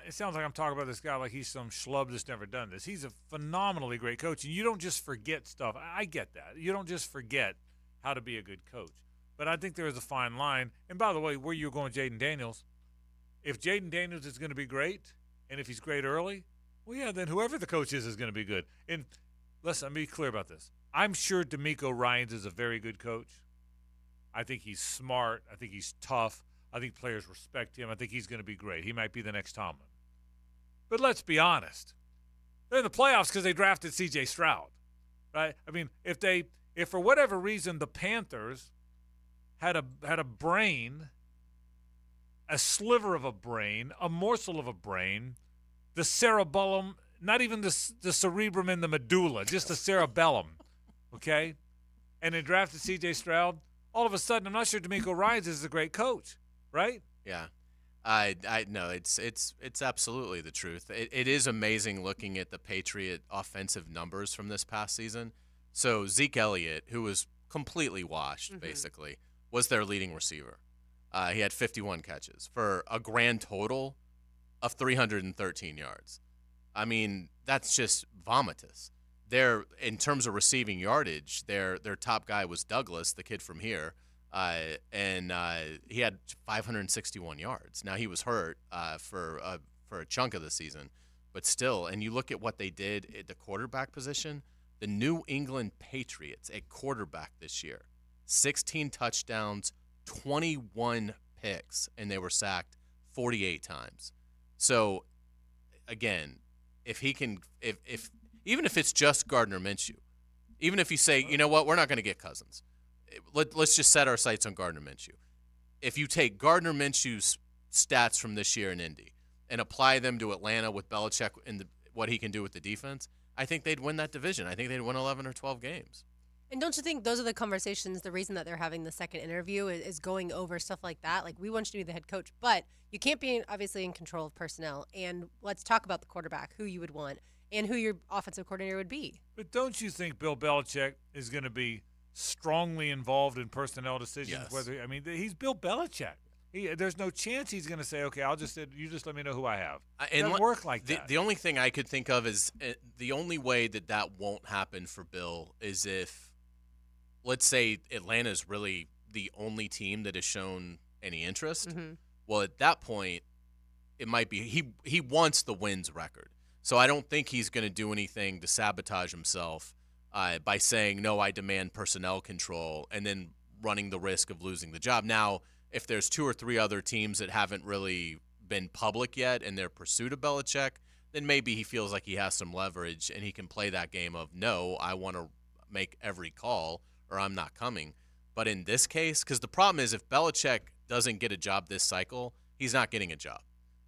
[SPEAKER 4] it sounds like I'm talking about this guy like he's some schlub that's never done this. He's a phenomenally great coach, and you don't just forget stuff. I get that. You don't just forget how to be a good coach. But I think there is a fine line. And by the way, where you're going, Jaden Daniels, if Jaden Daniels is going to be great, and if he's great early, well, yeah, then whoever the coach is going to be good. And listen, let me be clear about this. I'm sure DeMeco Ryans is a very good coach. I think he's smart. I think he's tough. I think players respect him. I think he's going to be great. He might be the next Tomlin. But let's be honest. They're in the playoffs because they drafted C.J. Stroud, right? I mean, if for whatever reason the Panthers had a brain, a sliver of a brain, a morsel of a brain, the cerebellum, not even the cerebrum in the medulla, just the cerebellum, okay? And they drafted C.J. Stroud. All of a sudden, I'm not sure DeMeco Ryans is a great coach, right?
[SPEAKER 5] Yeah. I know it's absolutely the truth. It is amazing looking at the Patriot offensive numbers from this past season. So Zeke Elliott, who was completely washed, basically, was their leading receiver. He had 51 catches for a grand total of 313 yards. I mean, that's just vomitous. In terms of receiving yardage, their top guy was Douglas, the kid from here, and he had 561 yards. Now, he was hurt for a chunk of the season, but still, and you look at what they did at the quarterback position, the New England Patriots at quarterback this year, 16 touchdowns, 21 picks, and they were sacked 48 times. So, again, if he can, if even if it's just Gardner Minshew, even if you say, you know what, we're not going to get Cousins, let's just set our sights on Gardner Minshew. If you take Gardner Minshew's stats from this year in Indy and apply them to Atlanta with Belichick and what he can do with the defense, I think they'd win that division. I think they'd win 11 or 12 games.
[SPEAKER 3] And don't you think those are the conversations, the reason that they're having the second interview is going over stuff like that? Like, we want you to be the head coach, but you can't be obviously in control of personnel. And let's talk about the quarterback, who you would want, and who your offensive coordinator would be.
[SPEAKER 4] But don't you think Bill Belichick is going to be strongly involved in personnel decisions?
[SPEAKER 5] Yes.
[SPEAKER 4] He's Bill Belichick. There's no chance he's going to say, okay, you just let me know who I have. It doesn't work like that.
[SPEAKER 5] The only thing I could think of is the only way that won't happen for Bill is if, let's say, Atlanta's really the only team that has shown any interest. Mm-hmm. Well, at that point, it might be he wants the wins record. So I don't think he's going to do anything to sabotage himself by saying, no, I demand personnel control, and then running the risk of losing the job. Now, if there's 2 or 3 other teams that haven't really been public yet in their pursuit of Belichick, then maybe he feels like he has some leverage and he can play that game of, no, I want to make every call or I'm not coming. But in this case, because the problem is if Belichick doesn't get a job this cycle, he's not getting a job.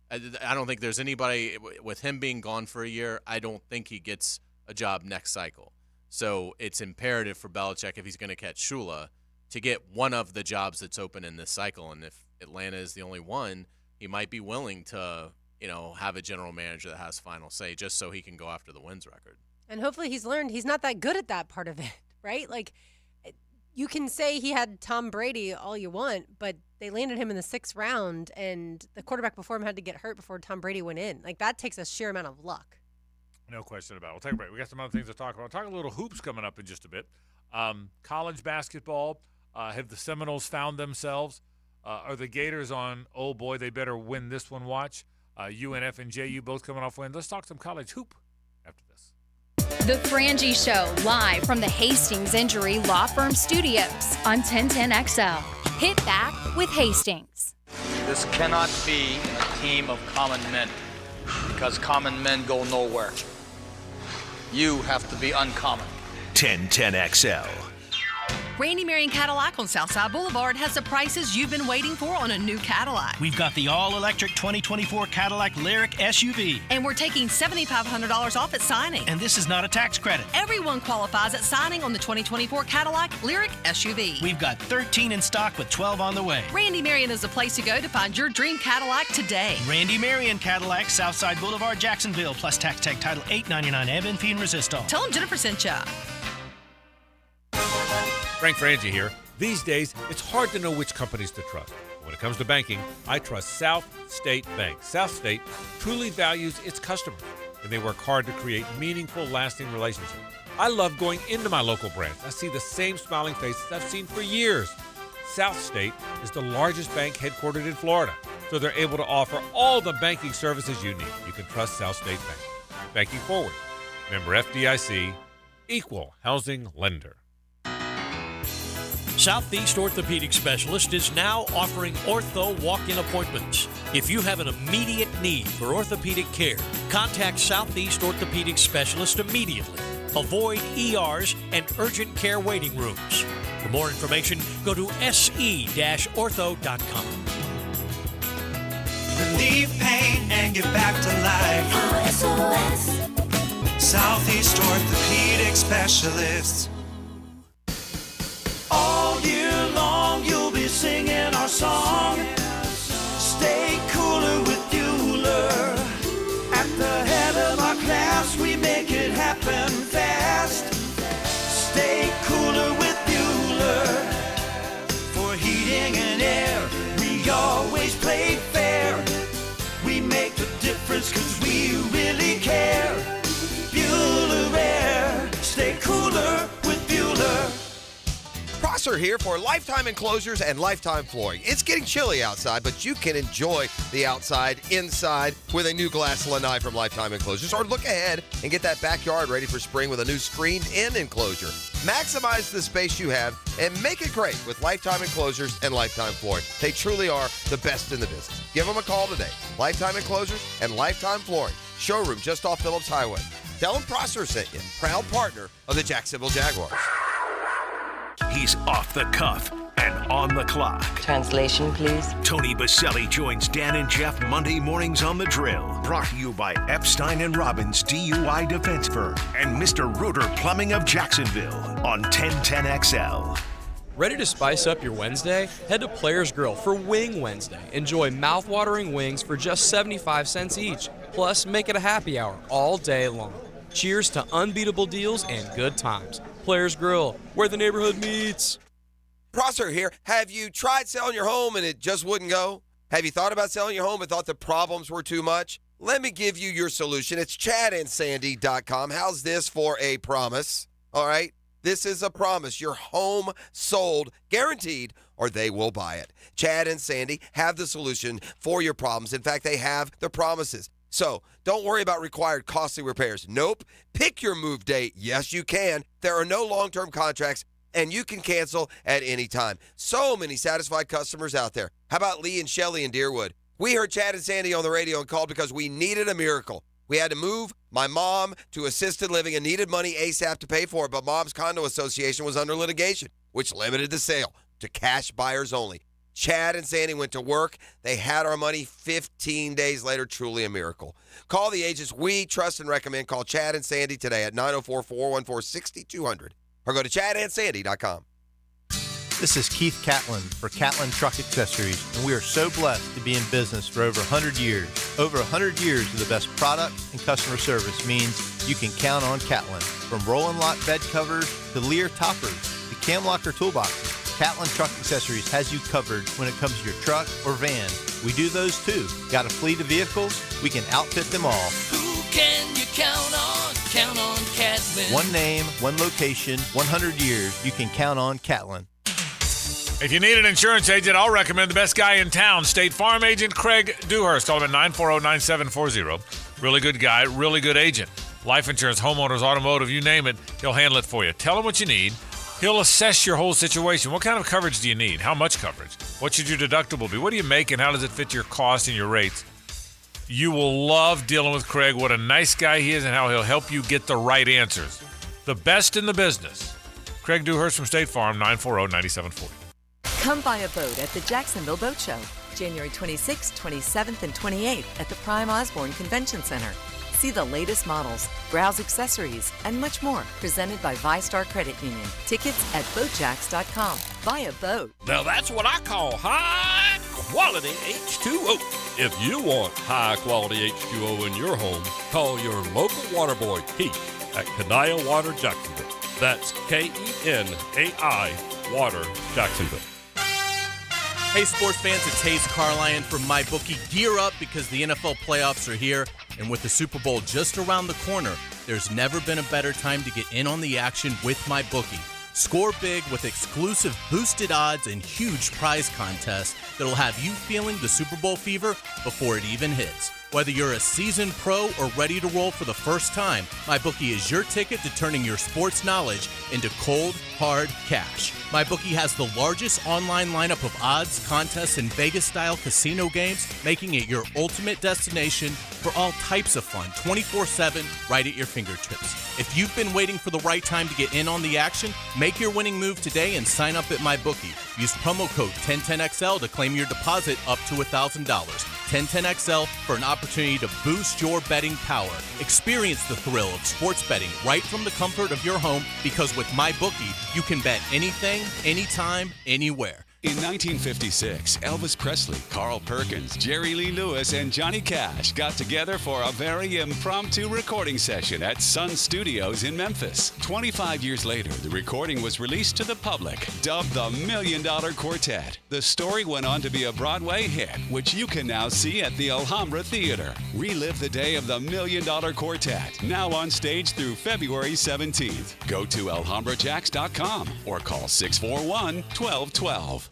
[SPEAKER 5] I don't think there's anybody, with him being gone for a year, I don't think he gets a job next cycle. So it's imperative for Belichick, if he's going to catch Shula, to get one of the jobs that's open in this cycle. And if Atlanta is the only one, he might be willing to, have a general manager that has final say just so he can go after the wins record.
[SPEAKER 3] And hopefully he's learned he's not that good at that part of it, right? Like, you can say he had Tom Brady all you want, but they landed him in the 6th round, and the quarterback before him had to get hurt before Tom Brady went in. Like, that takes a sheer amount of luck.
[SPEAKER 4] No question about it. We'll take a break. We got some other things to talk about. We'll talk a little hoops coming up in just a bit. College basketball. Have the Seminoles found themselves? Are the Gators on, oh boy, they better win this one, watch? UNF and JU both coming off wins. Let's talk some college hoop after this.
[SPEAKER 26] The Frangie Show, live from the Hastings Injury Law Firm Studios on 1010XL. Hit back with Hastings.
[SPEAKER 12] This cannot be a team of common men, because common men go nowhere. You have to be uncommon.
[SPEAKER 2] 1010XL.
[SPEAKER 13] Randy Marion Cadillac on Southside Boulevard has the prices you've been waiting for on a new Cadillac.
[SPEAKER 21] We've got the all-electric 2024 Cadillac Lyriq SUV.
[SPEAKER 13] And we're taking $7,500 off at signing.
[SPEAKER 21] And this is not a tax credit.
[SPEAKER 13] Everyone qualifies at signing on the 2024 Cadillac Lyriq SUV.
[SPEAKER 21] We've got 13 in stock with 12 on the way.
[SPEAKER 13] Randy Marion is the place to go to find your dream Cadillac today.
[SPEAKER 21] Randy Marion Cadillac, Southside Boulevard, Jacksonville, plus tax tag title $899 and fee and resistol.
[SPEAKER 13] Tell them Jennifer sent ya.
[SPEAKER 4] Frank Frangie here. These days, it's hard to know which companies to trust. When it comes to banking, I trust South State Bank. South State truly values its customers, and they work hard to create meaningful, lasting relationships. I love going into my local branch. I see the same smiling faces I've seen for years. South State is the largest bank headquartered in Florida, so they're able to offer all the banking services you need. You can trust South State Bank. Banking forward. Member FDIC, equal housing lender.
[SPEAKER 22] Southeast Orthopedic Specialist is now offering ortho walk-in appointments. If you have an immediate need for orthopedic care, contact Southeast Orthopedic Specialist immediately. Avoid ERs and urgent care waiting rooms. For more information, go to se-ortho.com.
[SPEAKER 8] Relieve pain and get back to life. SOS. Southeast Orthopedic Specialists. All year long you'll be singing our song. Stay cooler with Bueller. At the head of our class we make it happen fast. Stay cooler with Bueller. For heating and air we always play fair. We make the difference cause we really care. Bueller Air. Stay cooler with Bueller.
[SPEAKER 17] Prosser here for Lifetime Enclosures and Lifetime Flooring. It's getting chilly outside, but you can enjoy the outside inside with a new glass lanai from Lifetime Enclosures, or look ahead and get that backyard ready for spring with a new screened-in enclosure. Maximize the space you have and make it great with Lifetime Enclosures and Lifetime Flooring. They truly are the best in the business. Give them a call today. Lifetime Enclosures and Lifetime Flooring. Showroom just off Phillips Highway. Tell them Prosser sent you. Proud partner of the Jacksonville Jaguars.
[SPEAKER 2] He's off the cuff and on the clock.
[SPEAKER 20] Translation, please.
[SPEAKER 2] Tony Baselli joins Dan and Jeff Monday mornings on The Drill. Brought to you by Epstein & Robbins DUI Defense Firm and Mr. Rooter Plumbing of Jacksonville on 1010XL.
[SPEAKER 23] Ready to spice up your Wednesday? Head to Players Grill for Wing Wednesday. Enjoy mouth-watering wings for just 75 cents each. Plus, make it a happy hour all day long. Cheers to unbeatable deals and good times. Players Grill, where the neighborhood meets.
[SPEAKER 17] Prosser here. Have you tried selling your home and it just wouldn't go? Have you thought about selling your home and thought the problems were too much? Let me give you your solution. It's chadandsandy.com. How's this for a promise? All right? This is a promise. Your home sold, guaranteed, or they will buy it. Chad and Sandy have the solution for your problems. In fact, they have the promises. So don't worry about required costly repairs. Nope. Pick your move date. Yes, you can. There are no long-term contracts, and you can cancel at any time. So many satisfied customers out there. How about Lee and Shelley in Deerwood? We heard Chad and Sandy on the radio and called because we needed a miracle. We had to move my mom to assisted living and needed money ASAP to pay for it, but Mom's Condo Association was under litigation, which limited the sale to cash buyers only. Chad and Sandy went to work. They had our money 15 days later. Truly a miracle. Call the agents we trust and recommend. Call Chad and Sandy today at 904-414-6200 or go to chadandsandy.com.
[SPEAKER 14] This is Keith Catlin for Catlin Truck Accessories, and we are so blessed to be in business for over 100 years. Over 100 years of the best product and customer service means you can count on Catlin. From Roll-and Lock bed covers to Lear toppers to cam locker toolboxes, Catlin Truck Accessories has you covered when it comes to your truck or van. We do those too. Got a fleet of vehicles? We can outfit them all.
[SPEAKER 8] Who can you count on? Count on Catlin.
[SPEAKER 14] One name, one location, 100 years. You can count on Catlin.
[SPEAKER 4] If you need an insurance agent, I'll recommend the best guy in town, State Farm agent Craig Dewhurst. Call him at 940-9740. Really good guy, really good agent. Life insurance, homeowners, automotive, you name it, he'll handle it for you. Tell him what you need. He'll assess your whole situation. What kind of coverage do you need? How much coverage? What should your deductible be? What do you make and how does it fit your cost and your rates? You will love dealing with Craig. What a nice guy he is and how he'll help you get the right answers. The best in the business. Craig Dewhurst from State Farm, 940-9740.
[SPEAKER 15] Come buy a boat at the Jacksonville Boat Show, January 26th, 27th, and 28th at the Prime Osborne Convention Center. See the latest models, browse accessories, and much more. Presented by ViStar Credit Union. Tickets at boatjacks.com. Buy a boat.
[SPEAKER 16] Now that's what I call high quality H2O. If you want high quality H2O in your home, call your local water boy, Keith, at Kenai Water Jacksonville. That's Kenai Water Jacksonville.
[SPEAKER 5] Hey, sports fans, it's Hays Carlyon from MyBookie. Gear up because the NFL playoffs are here, and with the Super Bowl just around the corner, there's never been a better time to get in on the action with MyBookie. Score big with exclusive boosted odds and huge prize contests that'll have you feeling the Super Bowl fever before it even hits. Whether you're a seasoned pro or ready to roll for the first time, MyBookie is your ticket to turning your sports knowledge into cold, hard cash. MyBookie has the largest online lineup of odds, contests, and Vegas-style casino games, making it your ultimate destination for all types of fun, 24/7, right at your fingertips. If you've been waiting for the right time to get in on the action, make your winning move today and sign up at MyBookie. Use promo code 1010XL to claim your deposit up to $1,000. 1010XL for an opportunity to boost your betting power. Experience the thrill of sports betting right from the comfort of your home, because with MyBookie, you can bet anything, anytime, anywhere.
[SPEAKER 18] In 1956, Elvis Presley, Carl Perkins, Jerry Lee Lewis, and Johnny Cash got together for a very impromptu recording session at Sun Studios in Memphis. 25 years later, the recording was released to the public, dubbed the $1 Million Quartet. The story went on to be a Broadway hit, which you can now see at the Alhambra Theater. Relive the day of the $1 Million Quartet, now on stage through February 17th. Go to alhambrajacks.com or call 641-1212.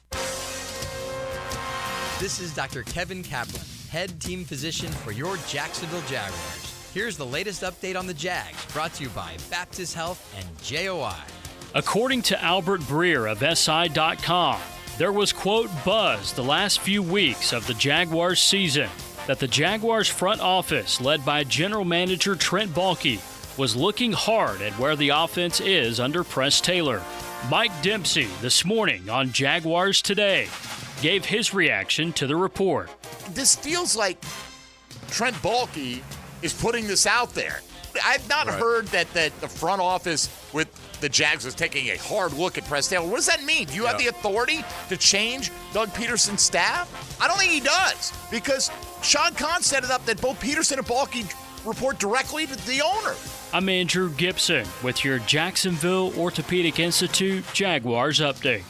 [SPEAKER 24] This is Dr. Kevin Kaplan, head team physician for your Jacksonville Jaguars. Here's the latest update on the Jags, brought to you by Baptist Health and JOI.
[SPEAKER 1] According to Albert Breer of SI.com, there was, quote, buzz the last few weeks of the Jaguars season that the Jaguars front office, led by general manager Trent Baalke, was looking hard at where the offense is under Press Taylor. Mike Dempsey, this morning on Jaguars Today, gave his reaction to the report.
[SPEAKER 25] This feels like Trent Baalke is putting this out there. I've not heard that the front office with the Jags was taking a hard look at Press Taylor. What does that mean? Do you have the authority to change Doug Peterson's staff? I don't think he does, because Sean Kahn set it up that both Peterson and Baalke report directly to the owner.
[SPEAKER 1] I'm Andrew Gibson with your Jacksonville Orthopedic Institute Jaguars update.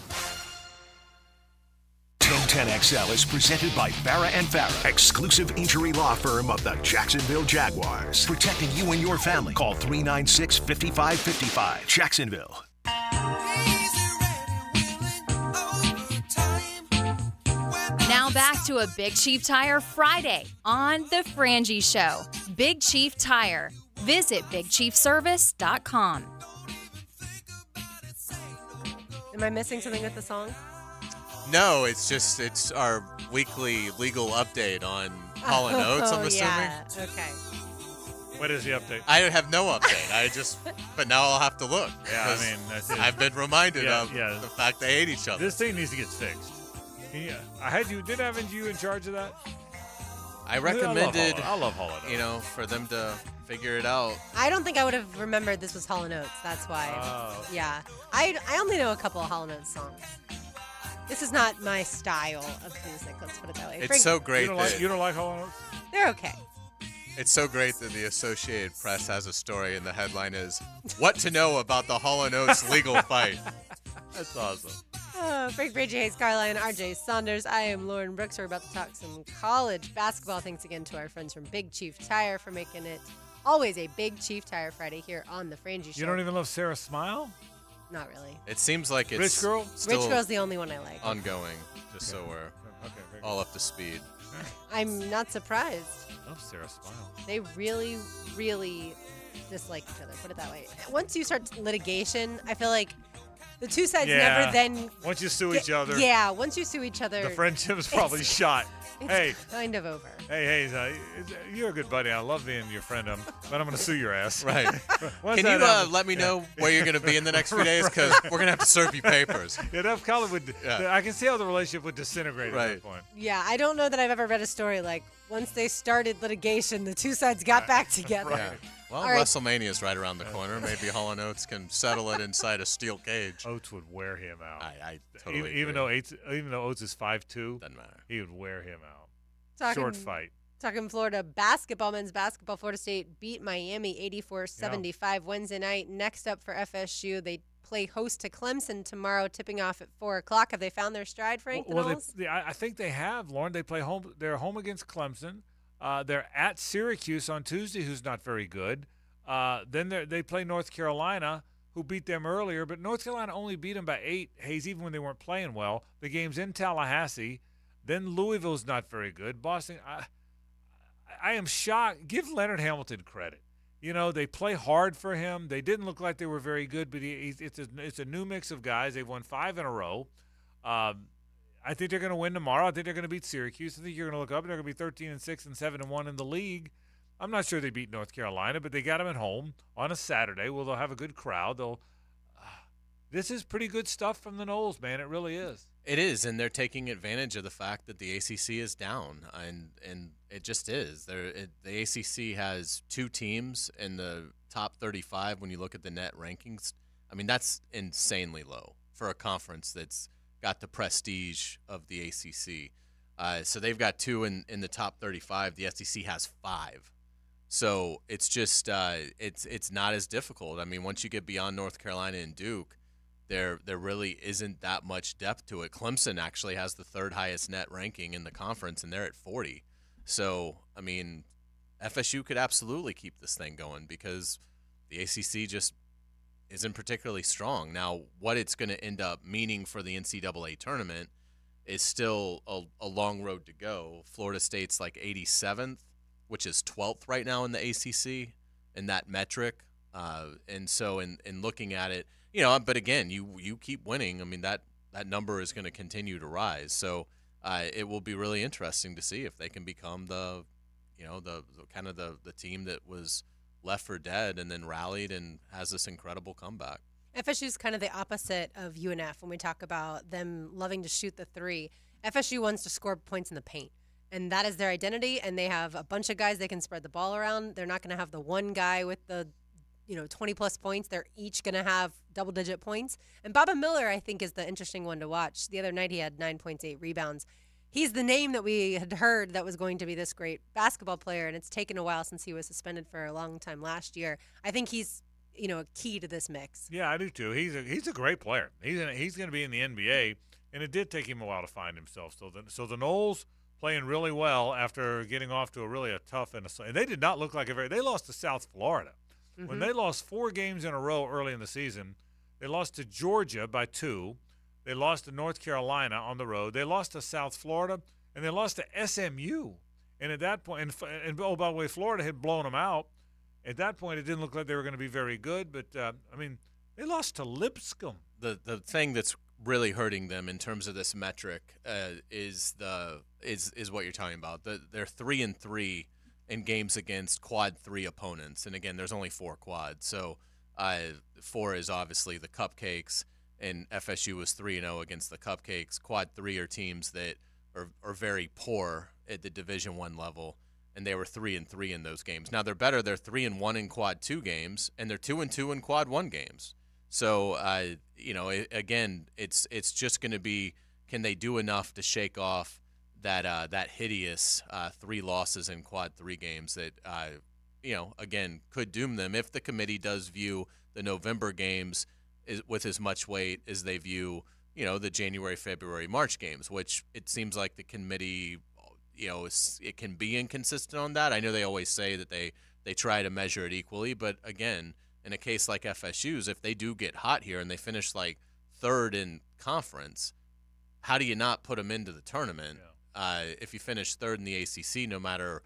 [SPEAKER 2] 1010XL is presented by Farah & Farah, exclusive injury law firm of the Jacksonville Jaguars. Protecting you and your family. Call 396-5555. Jacksonville.
[SPEAKER 26] Now back to a Big Chief Tire Friday on The Frangie Show. Big Chief Tire. Visit BigChiefService.com.
[SPEAKER 3] Am I missing something with the song?
[SPEAKER 5] No, it's our weekly legal update on Hall & Oates, I'm assuming.
[SPEAKER 3] Yeah. Okay.
[SPEAKER 4] What is the update?
[SPEAKER 5] I have no update. But now I'll have to look.
[SPEAKER 4] Yeah, I mean, that's it.
[SPEAKER 5] I've been reminded
[SPEAKER 4] Yeah,
[SPEAKER 5] of
[SPEAKER 4] yeah.
[SPEAKER 5] the fact they hate each other.
[SPEAKER 4] This thing needs to get fixed. Yeah, didn't I have you in charge of that?
[SPEAKER 5] I recommended,
[SPEAKER 4] I love Hall & Oates.
[SPEAKER 5] For them to figure it out.
[SPEAKER 3] I don't think I would have remembered this was Hall & Oates. That's why.
[SPEAKER 4] Oh.
[SPEAKER 3] Yeah. I only know a couple of Hall & Oates songs. This is not my style of music. Let's put it that way.
[SPEAKER 5] It's so great
[SPEAKER 4] You don't like Hall & Oates?
[SPEAKER 3] They're okay.
[SPEAKER 5] It's so great that the Associated Press has a story, and the headline is, "What to Know About the Hall & Oates Legal Fight."
[SPEAKER 4] That's awesome.
[SPEAKER 3] Frank Frangie, Hays Carlyon, RJ Saunders. I am Lauren Brooks. We're about to talk some college basketball. Thanks again to our friends from Big Chief Tire for making it always a Big Chief Tire Friday here on the Frangie Show.
[SPEAKER 4] You don't even love Sarah Smile?
[SPEAKER 3] Not really.
[SPEAKER 5] It seems like it's
[SPEAKER 4] Rich Girl?
[SPEAKER 5] still
[SPEAKER 3] Rich Girl's the only one I like.
[SPEAKER 5] ongoing, just so we're all up to speed.
[SPEAKER 3] I'm not surprised.
[SPEAKER 4] I love Sarah Smile.
[SPEAKER 3] They really, really dislike each other. Put it that way. Once you start litigation, I feel like the two sides never then.
[SPEAKER 4] Once you sue each other.
[SPEAKER 3] Yeah, once you sue each other.
[SPEAKER 4] The friendship is probably shot.
[SPEAKER 3] It's kind of over.
[SPEAKER 4] Hey, you're a good buddy. I love being your friend, but I'm going to sue your ass.
[SPEAKER 5] Right.
[SPEAKER 4] Once
[SPEAKER 5] Can you
[SPEAKER 4] that
[SPEAKER 5] let me know where you're going to be in the next few days? Because we're going to have to serve you papers.
[SPEAKER 4] Enough Colin would. I can see how the relationship would disintegrate at that point.
[SPEAKER 3] Yeah, I don't know that I've ever read a story like once they started litigation, the two sides got back together.
[SPEAKER 5] Yeah. Well,
[SPEAKER 3] All right.
[SPEAKER 5] WrestleMania's right around the corner. Maybe Hall & Oates can settle it inside a steel cage.
[SPEAKER 4] Oates would wear him out.
[SPEAKER 5] I totally
[SPEAKER 4] even though Oates is 5'2",
[SPEAKER 5] doesn't matter.
[SPEAKER 4] He would wear him out.
[SPEAKER 3] Talking-
[SPEAKER 4] Short fight.
[SPEAKER 3] Talking Florida basketball, men's basketball, Florida State beat Miami 84-75 Wednesday night. Next up for FSU, they play host to Clemson tomorrow, tipping off at 4 o'clock. Have they found their stride, Frank?
[SPEAKER 4] I think they have, Lauren. They play home. They're home against Clemson. They're at Syracuse on Tuesday, who's not very good. Then they play North Carolina, who beat them earlier. But North Carolina only beat them by 8, Hays, even when they weren't playing well. The game's in Tallahassee. Then Louisville's not very good. Boston, I am shocked. Give Leonard Hamilton credit. They play hard for him. They didn't look like they were very good, but it's a new mix of guys. They've won 5 in a row. I think they're going to win tomorrow. I think they're going to beat Syracuse. I think you're going to look up and they're going to be 13-6 and 7-1 in the league. I'm not sure they beat North Carolina, but they got them at home on a Saturday. Well, they'll have a good crowd. This is pretty good stuff from the Noles, man. It really is.
[SPEAKER 5] It is, and they're taking advantage of the fact that the ACC is down, and it just is. The ACC has 2 teams in the top 35 when you look at the net rankings. I mean, that's insanely low for a conference that's got the prestige of the ACC. So they've got 2 in the top 35. The SEC has 5. So it's just it's not as difficult. I mean, once you get beyond North Carolina and Duke, there really isn't that much depth to it. Clemson actually has the 3rd highest net ranking in the conference, and they're at 40. So, I mean, FSU could absolutely keep this thing going because the ACC just isn't particularly strong. Now, what it's going to end up meaning for the NCAA tournament is still a long road to go. Florida State's like 87th, which is 12th right now in the ACC in that metric. And so in looking at it, but again, you keep winning. I mean, that number is going to continue to rise. So it will be really interesting to see if they can become the kind of the team that was left for dead and then rallied and has this incredible comeback.
[SPEAKER 3] FSU is kind of the opposite of UNF when we talk about them loving to shoot the 3. FSU wants to score points in the paint, and that is their identity, and they have a bunch of guys they can spread the ball around. They're not going to have the one guy with the 20-plus points. They're each going to have double-digit points. And Baba Miller, I think, is the interesting one to watch. The other night he had 9 points, 8 rebounds. He's the name that we had heard that was going to be this great basketball player, and it's taken a while since he was suspended for a long time last year. I think he's a key to this mix.
[SPEAKER 4] Yeah, I do too. He's a great player. He's going to be in the NBA, and it did take him a while to find himself. So the Noles playing really well after getting off to a tough and they did not look like they lost to South Florida. Mm-hmm. When they lost 4 games in a row early in the season, they lost to Georgia by 2. They lost to North Carolina on the road. They lost to South Florida, and they lost to SMU. And at that point, and oh, by the way, Florida had blown them out. At that point, it didn't look like they were going to be very good. But, they lost to Lipscomb.
[SPEAKER 5] The thing that's really hurting them in terms of this metric is what you're talking about. They're 3-3 in games against quad 3 opponents, and again, there's only 4 quads. So 4 is obviously the Cupcakes, and FSU was 3-0 against the Cupcakes. Quad 3 are teams that are very poor at the Division I level, and they were 3-3 in those games. Now they're better. They're 3-1 in quad 2 games, and they're 2-2 in quad 1 games. So again, it's just going to be, can they do enough to shake off that hideous 3 losses in quad 3 games that again could doom them if the committee does view the November games with as much weight as they view the January, February, March games, which it seems like the committee it can be inconsistent on that. I know they always say that they try to measure it equally, but again, in a case like FSU's, if they do get hot here and they finish like 3rd in conference, how do you not put them into the tournament? If you finish 3rd in the ACC, no matter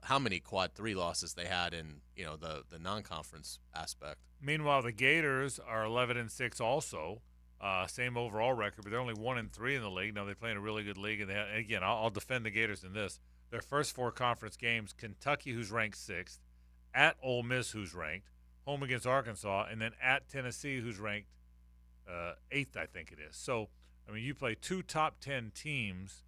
[SPEAKER 5] how many quad 3 losses they had in the non-conference aspect.
[SPEAKER 4] Meanwhile, the Gators are 11-6 also. Same overall record, but they're only 1-3 in the league. Now they play in a really good league, and again, I'll defend the Gators in this. Their first 4 conference games: Kentucky, who's ranked 6th, at Ole Miss, who's ranked, home against Arkansas, and then at Tennessee, who's ranked 8th, I think it is. So, I mean, you play 2 top 10 teams.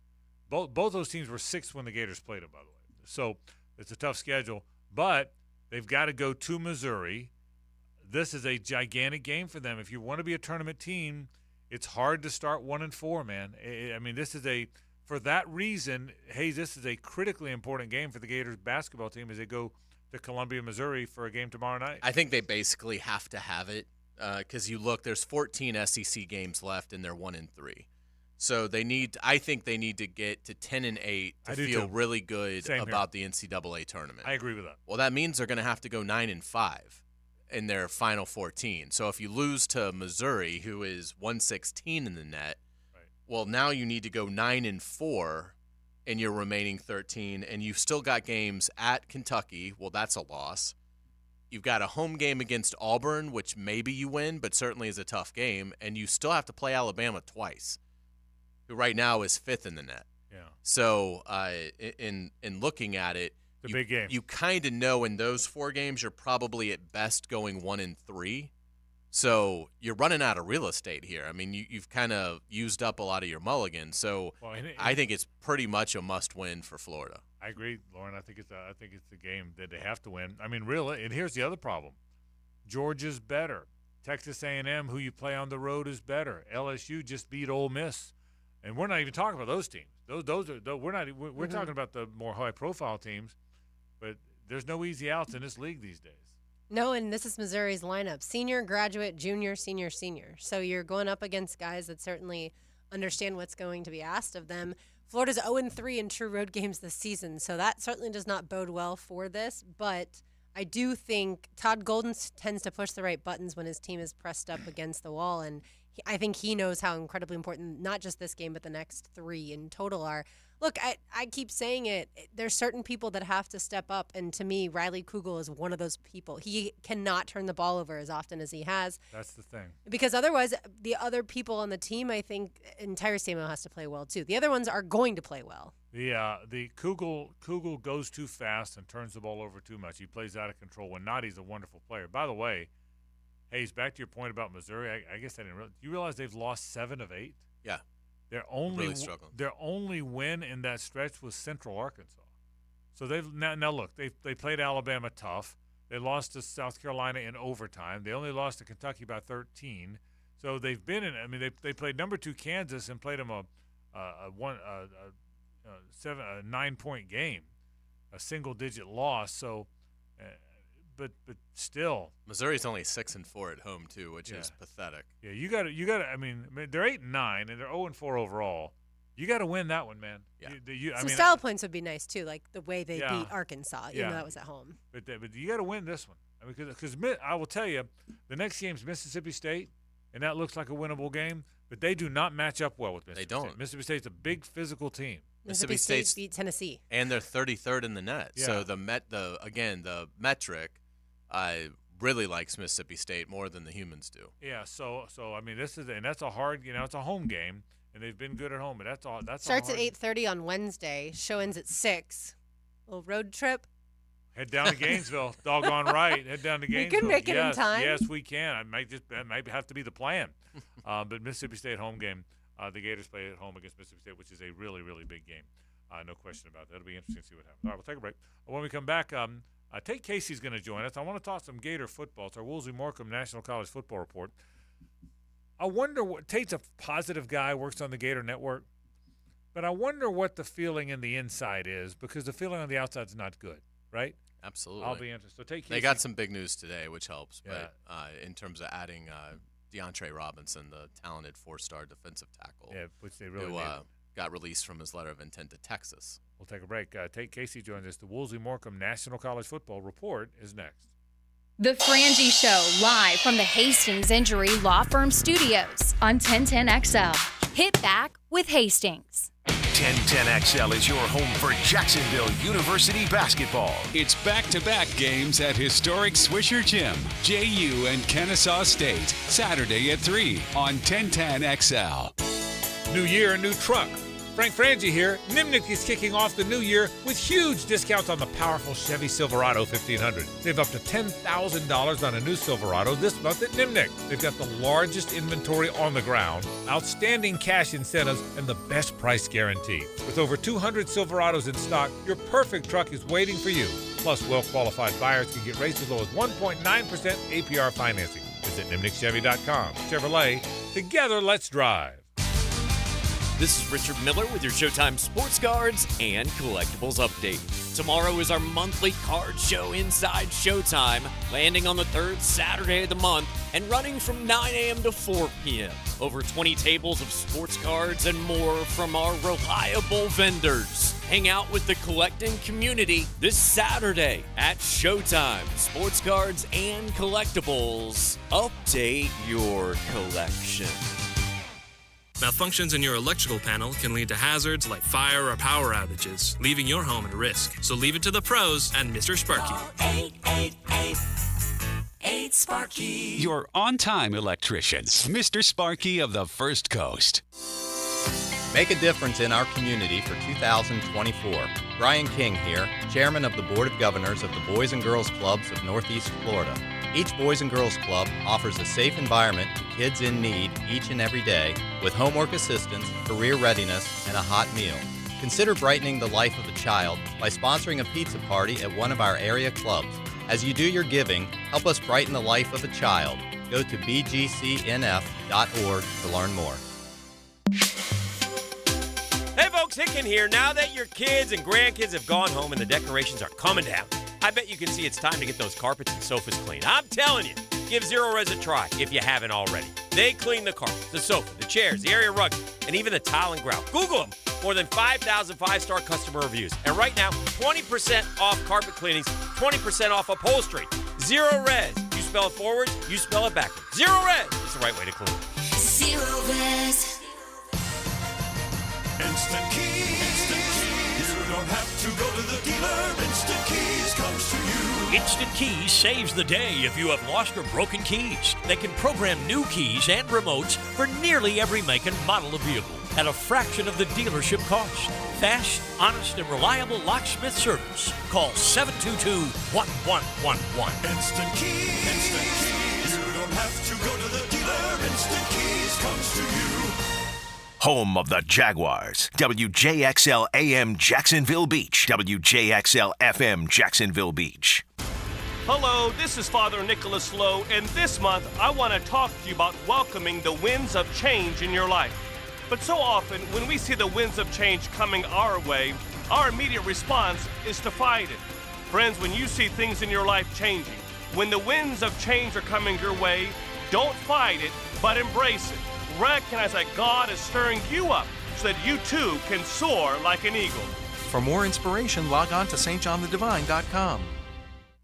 [SPEAKER 4] Both those teams were 6th when the Gators played them, by the way. So it's a tough schedule, but they've got to go to Missouri. This is a gigantic game for them. If you want to be a tournament team, it's hard to start 1-4, man. I mean, for that reason, Hays, this is a critically important game for the Gators basketball team as they go to Columbia, Missouri for a game tomorrow night.
[SPEAKER 5] I think they basically have to have it because you look, there's 14 SEC games left, and they're 1-3. So I think they need to get to 10-8 to feel really good about the NCAA tournament.
[SPEAKER 4] I agree with that.
[SPEAKER 5] Well, that means they're going to have to go 9-5 in their final 14. So if you lose to Missouri, who is 116 in the net, well, now you need to go 9-4 in your remaining 13, and you've still got games at Kentucky. Well, that's a loss. You've got a home game against Auburn, which maybe you win, but certainly is a tough game, and you still have to play Alabama twice, who right now is 5th in the net.
[SPEAKER 4] Yeah.
[SPEAKER 5] So in looking at it,
[SPEAKER 4] the big game.
[SPEAKER 5] You kind of know in those 4 games you're probably at best going 1-3. So you're running out of real estate here. I mean, you've kind of used up a lot of your mulligans. So I think it's pretty much a must-win for Florida.
[SPEAKER 4] I agree, Lauren. I think it's a game that they have to win. I mean, really, and here's the other problem: Georgia's better. Texas A&M, who you play on the road, is better. LSU just beat Ole Miss, and we're not even talking about those teams. Those are we're talking about the more high-profile teams. But there's no easy outs in this league these days.
[SPEAKER 3] No, and this is Missouri's lineup: senior, graduate, junior, senior, senior. So you're going up against guys that certainly understand what's going to be asked of them. Florida's 0-3 in true road games this season, so that certainly does not bode well for this. But I do think Todd Golden tends to push the right buttons when his team is pressed up against the wall, and I think he knows how incredibly important not just this game but the next 3 in total are. Look, I keep saying it. There's certain people that have to step up, and to me, Riley Kugel is one of those people. He cannot turn the ball over as often as he has.
[SPEAKER 4] That's the thing.
[SPEAKER 3] Because otherwise, the other people on the team, I think, entire Samuel has to play well too. The other ones are going to play well.
[SPEAKER 4] The Kugel goes too fast and turns the ball over too much. He plays out of control. When not, he's a wonderful player. By the way, Hayes, back to your point about Missouri. I guess I didn't realize. You realize they've lost 7 of 8?
[SPEAKER 5] Yeah.
[SPEAKER 4] Their only win in that stretch was Central Arkansas. So they've now look, they played Alabama tough. They lost to South Carolina in overtime. They only lost to Kentucky by 13. So they've been in. I mean, they played number 2 Kansas and played them a 9-point game, a single-digit loss. So, but still,
[SPEAKER 5] Missouri's only 6-4 at home too, which is pathetic.
[SPEAKER 4] Yeah, you got to. I mean, they're 8-9 and they're 0-4 overall. You got to win that one, man.
[SPEAKER 5] Yeah.
[SPEAKER 3] Some style points would be nice too, like the way they beat Arkansas, even though that was at home.
[SPEAKER 4] But you got to win this one. I mean, because I will tell you, the next game's Mississippi State, and that looks like a winnable game. But they do not match up well with Mississippi State. Mississippi State's a big physical team.
[SPEAKER 3] Mississippi State beat Tennessee,
[SPEAKER 5] and they're 33rd in the net.
[SPEAKER 4] Yeah.
[SPEAKER 5] So the metric really likes Mississippi State more than the humans do.
[SPEAKER 4] Yeah, so I mean, that's a hard, it's a home game, and they've been good at home, but that's
[SPEAKER 3] starts at 8:30 on Wednesday. Show ends at 6. Little road trip.
[SPEAKER 4] Head down to Gainesville. Doggone right. Head down to Gainesville.
[SPEAKER 3] We can make it in time.
[SPEAKER 4] Yes, we can. That might have to be the plan. But Mississippi State home game, the Gators play at home against Mississippi State, which is a really, really big game. No question about that. It'll be interesting to see what happens. All right, we'll take a break. When we come back, Tate Casey's going to join us. I want to talk some Gator football. It's our Woolsey Morecambe National College Football Report. I wonder what Tate's a positive guy, works on the Gator Network, but I wonder what the feeling in the inside is, because the feeling on the outside is not good, right?
[SPEAKER 5] Absolutely.
[SPEAKER 4] I'll be interested. So Tate Casey.
[SPEAKER 5] They got some big news today, which helps. Yeah. But in terms of adding DeAndre Robinson, the talented 4-star defensive tackle,
[SPEAKER 4] which they really
[SPEAKER 5] who got released from his letter of intent to Texas.
[SPEAKER 4] We'll take a break. Tate Casey joins us. The Woolsey Morecambe National College Football Report is next.
[SPEAKER 26] The Frangie Show, live from the Hastings Injury Law Firm Studios on 1010XL. Hit back with Hastings.
[SPEAKER 2] 1010XL is your home for Jacksonville University basketball.
[SPEAKER 18] It's back-to-back games at historic Swisher Gym, JU and Kennesaw State, Saturday at 3 on 1010XL.
[SPEAKER 4] New year, new truck. Frank Frangie here. Nimnik is kicking off the new year with huge discounts on the powerful Chevy Silverado 1500. Save up to $10,000 on a new Silverado this month at Nimnik. They've got the largest inventory on the ground, outstanding cash incentives, and the best price guarantee. With over 200 Silverados in stock, your perfect truck is waiting for you. Plus, well-qualified buyers can get rates as low as 1.9% APR financing. Visit NimnikChevy.com. Chevrolet, together let's drive.
[SPEAKER 6] This is Richard Miller with your Showtime Sports Cards and Collectibles Update. Tomorrow is our monthly card show inside Showtime, landing on the third Saturday of the month and running from 9 a.m. to 4 p.m. Over 20 tables of sports cards and more from our reliable vendors. Hang out with the collecting community this Saturday at Showtime. Sports cards and collectibles. Update your collection.
[SPEAKER 7] Malfunctions in your electrical panel can lead to hazards like fire or power outages, leaving your home at risk. So leave it to the pros and Mr. Sparky.
[SPEAKER 18] 888-8-SPARKY. Your on-time electrician, Mr. Sparky of the First Coast.
[SPEAKER 14] Make a difference in our community for 2024. Brian King here, Chairman of the Board of Governors of the Boys and Girls Clubs of Northeast Florida. Each Boys and Girls Club offers a safe environment to kids in need each and every day with homework assistance, career readiness, and a hot meal. Consider brightening the life of a child by sponsoring a pizza party at one of our area clubs. As you do your giving, help us brighten the life of a child. Go to bgcnf.org to learn more.
[SPEAKER 9] Hey folks, Hicken here. Now that your kids and grandkids have gone home and the decorations are coming down, I bet you can see it's time to get those carpets and sofas clean. I'm telling you, give Zero Res a try if you haven't already. They clean the carpet, the sofa, the chairs, the area rugs, and even the tile and grout. Google them. More than 5,000 5-star customer reviews. And right now, 20% off carpet cleanings, 20% off upholstery. Zero Res. You spell it forward, you spell it backwards. Zero Res. It's the right way to clean.
[SPEAKER 8] Zero Res. Instant Keys. You don't have to go to the dealer. Instant Keys comes to you.
[SPEAKER 22] Instant Keys saves the day if you have lost or broken keys. They can program new keys and remotes for nearly every make and model of vehicle at a fraction of the dealership cost. Fast, honest, and reliable locksmith service. Call 722-1111.
[SPEAKER 8] Instant Keys. Instant Keys. You don't have to go to the dealer. Instant Keys comes to you.
[SPEAKER 2] Home of the Jaguars. WJXL AM Jacksonville Beach. WJXL FM Jacksonville Beach.
[SPEAKER 10] Hello, this is Father Nicholas Lowe, and this month I want to talk to you about welcoming the winds of change in your life. But so often, when we see the winds of change coming our way, our immediate response is to fight it. Friends, when you see things in your life changing, when the winds of change are coming your way, don't fight it, but embrace it. Recognize that God is stirring you up so that you too can soar like an eagle.
[SPEAKER 11] For more inspiration, log on to stjohnthedivine.com.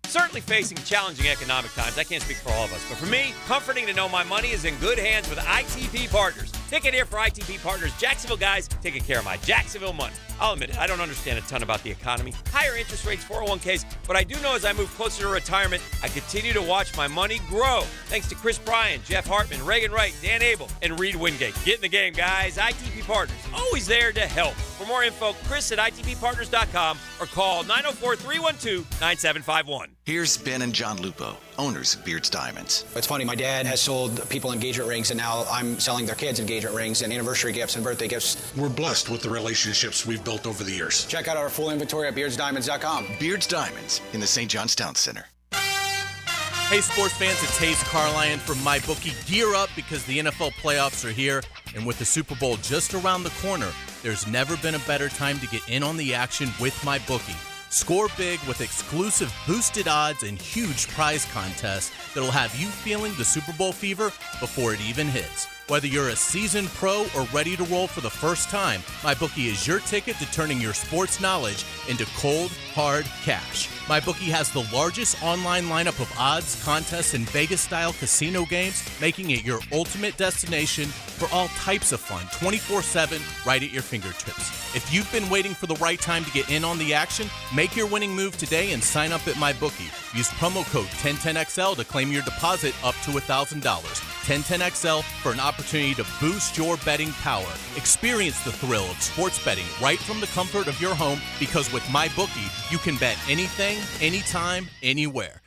[SPEAKER 10] Certainly facing challenging economic times. I can't speak for all of us, but for me, comforting to know my money is in good hands with ITP Partners.
[SPEAKER 9] Ticket here for ITP Partners. Jacksonville guys taking care of my Jacksonville money. I'll admit it, I don't understand a ton about the economy. Higher interest rates, 401ks, but I do know as I move closer to retirement, I continue to watch my money grow. Thanks to Chris Bryan, Jeff Hartman, Reagan Wright, Dan Abel, and Reed Wingate. Get in the game, guys. ITP Partners, always there to help. For more info, Chris at ITPPartners.com or call 904-312-9751.
[SPEAKER 12] Here's Ben and John Lupo, owners of Beard's Diamonds.
[SPEAKER 13] It's funny, my dad has sold people engagement rings, and now I'm selling their kids engagement rings and anniversary gifts and birthday gifts.
[SPEAKER 19] We're blessed with the relationships we've built over the years.
[SPEAKER 13] Check out our full inventory at beardsdiamonds.com.
[SPEAKER 12] Beard's Diamonds in the St. John's Town Center.
[SPEAKER 5] Hey, sports fans, it's Hays Carlyon from MyBookie. Gear up because the NFL playoffs are here, and with the Super Bowl just around the corner, there's never been a better time to get in on the action with MyBookie. Score big with exclusive boosted odds and huge prize contests that'll have you feeling the Super Bowl fever before it even hits. Whether you're a seasoned pro or ready to roll for the first time, MyBookie is your ticket to turning your sports knowledge into cold, hard cash. MyBookie has the largest online lineup of odds, contests, and Vegas-style casino games, making it your ultimate destination for all types of fun, 24/7, right at your fingertips. If you've been waiting for the right time to get in on the action, make your winning move today and sign up at MyBookie. Use promo code 1010XL to claim your deposit up to $1,000. 1010XL for an opportunity to boost your betting power. Experience the thrill of sports betting right from the comfort of your home, because with MyBookie, you can bet anything, anytime, anywhere.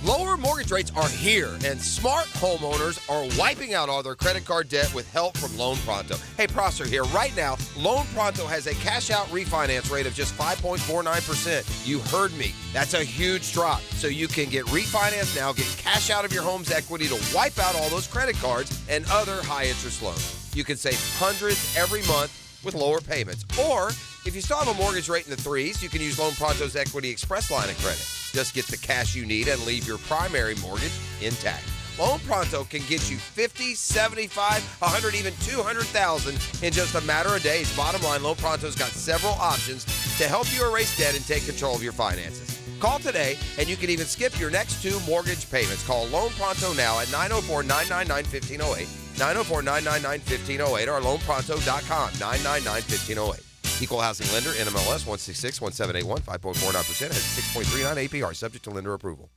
[SPEAKER 17] Lower mortgage rates are here, and smart homeowners are wiping out all their credit card debt with help from Loan Pronto. Hey, Prosser here. Right now, Loan Pronto has a cash-out refinance rate of just 5.49%. You heard me. That's a huge drop. So you can get refinanced now, get cash out of your home's equity to wipe out all those credit cards and other high-interest loans. You can save hundreds every month with lower payments. Or, if you still have a mortgage rate in the threes, you can use Loan Pronto's Equity Express line of credit. Just get the cash you need and leave your primary mortgage intact. Loan Pronto can get you $50, $75, $100, even $200,000 in just a matter of days. Bottom line, Loan Pronto's got several options to help you erase debt and take control of your finances. Call today, and you can even skip your next 2 mortgage payments. Call Loan Pronto now at 904-999-1508, 904-999-1508, or loanpronto.com, 999-1508. Equal housing lender, NMLS 1661781, 5.49%, has 6.39 APR, subject to lender approval.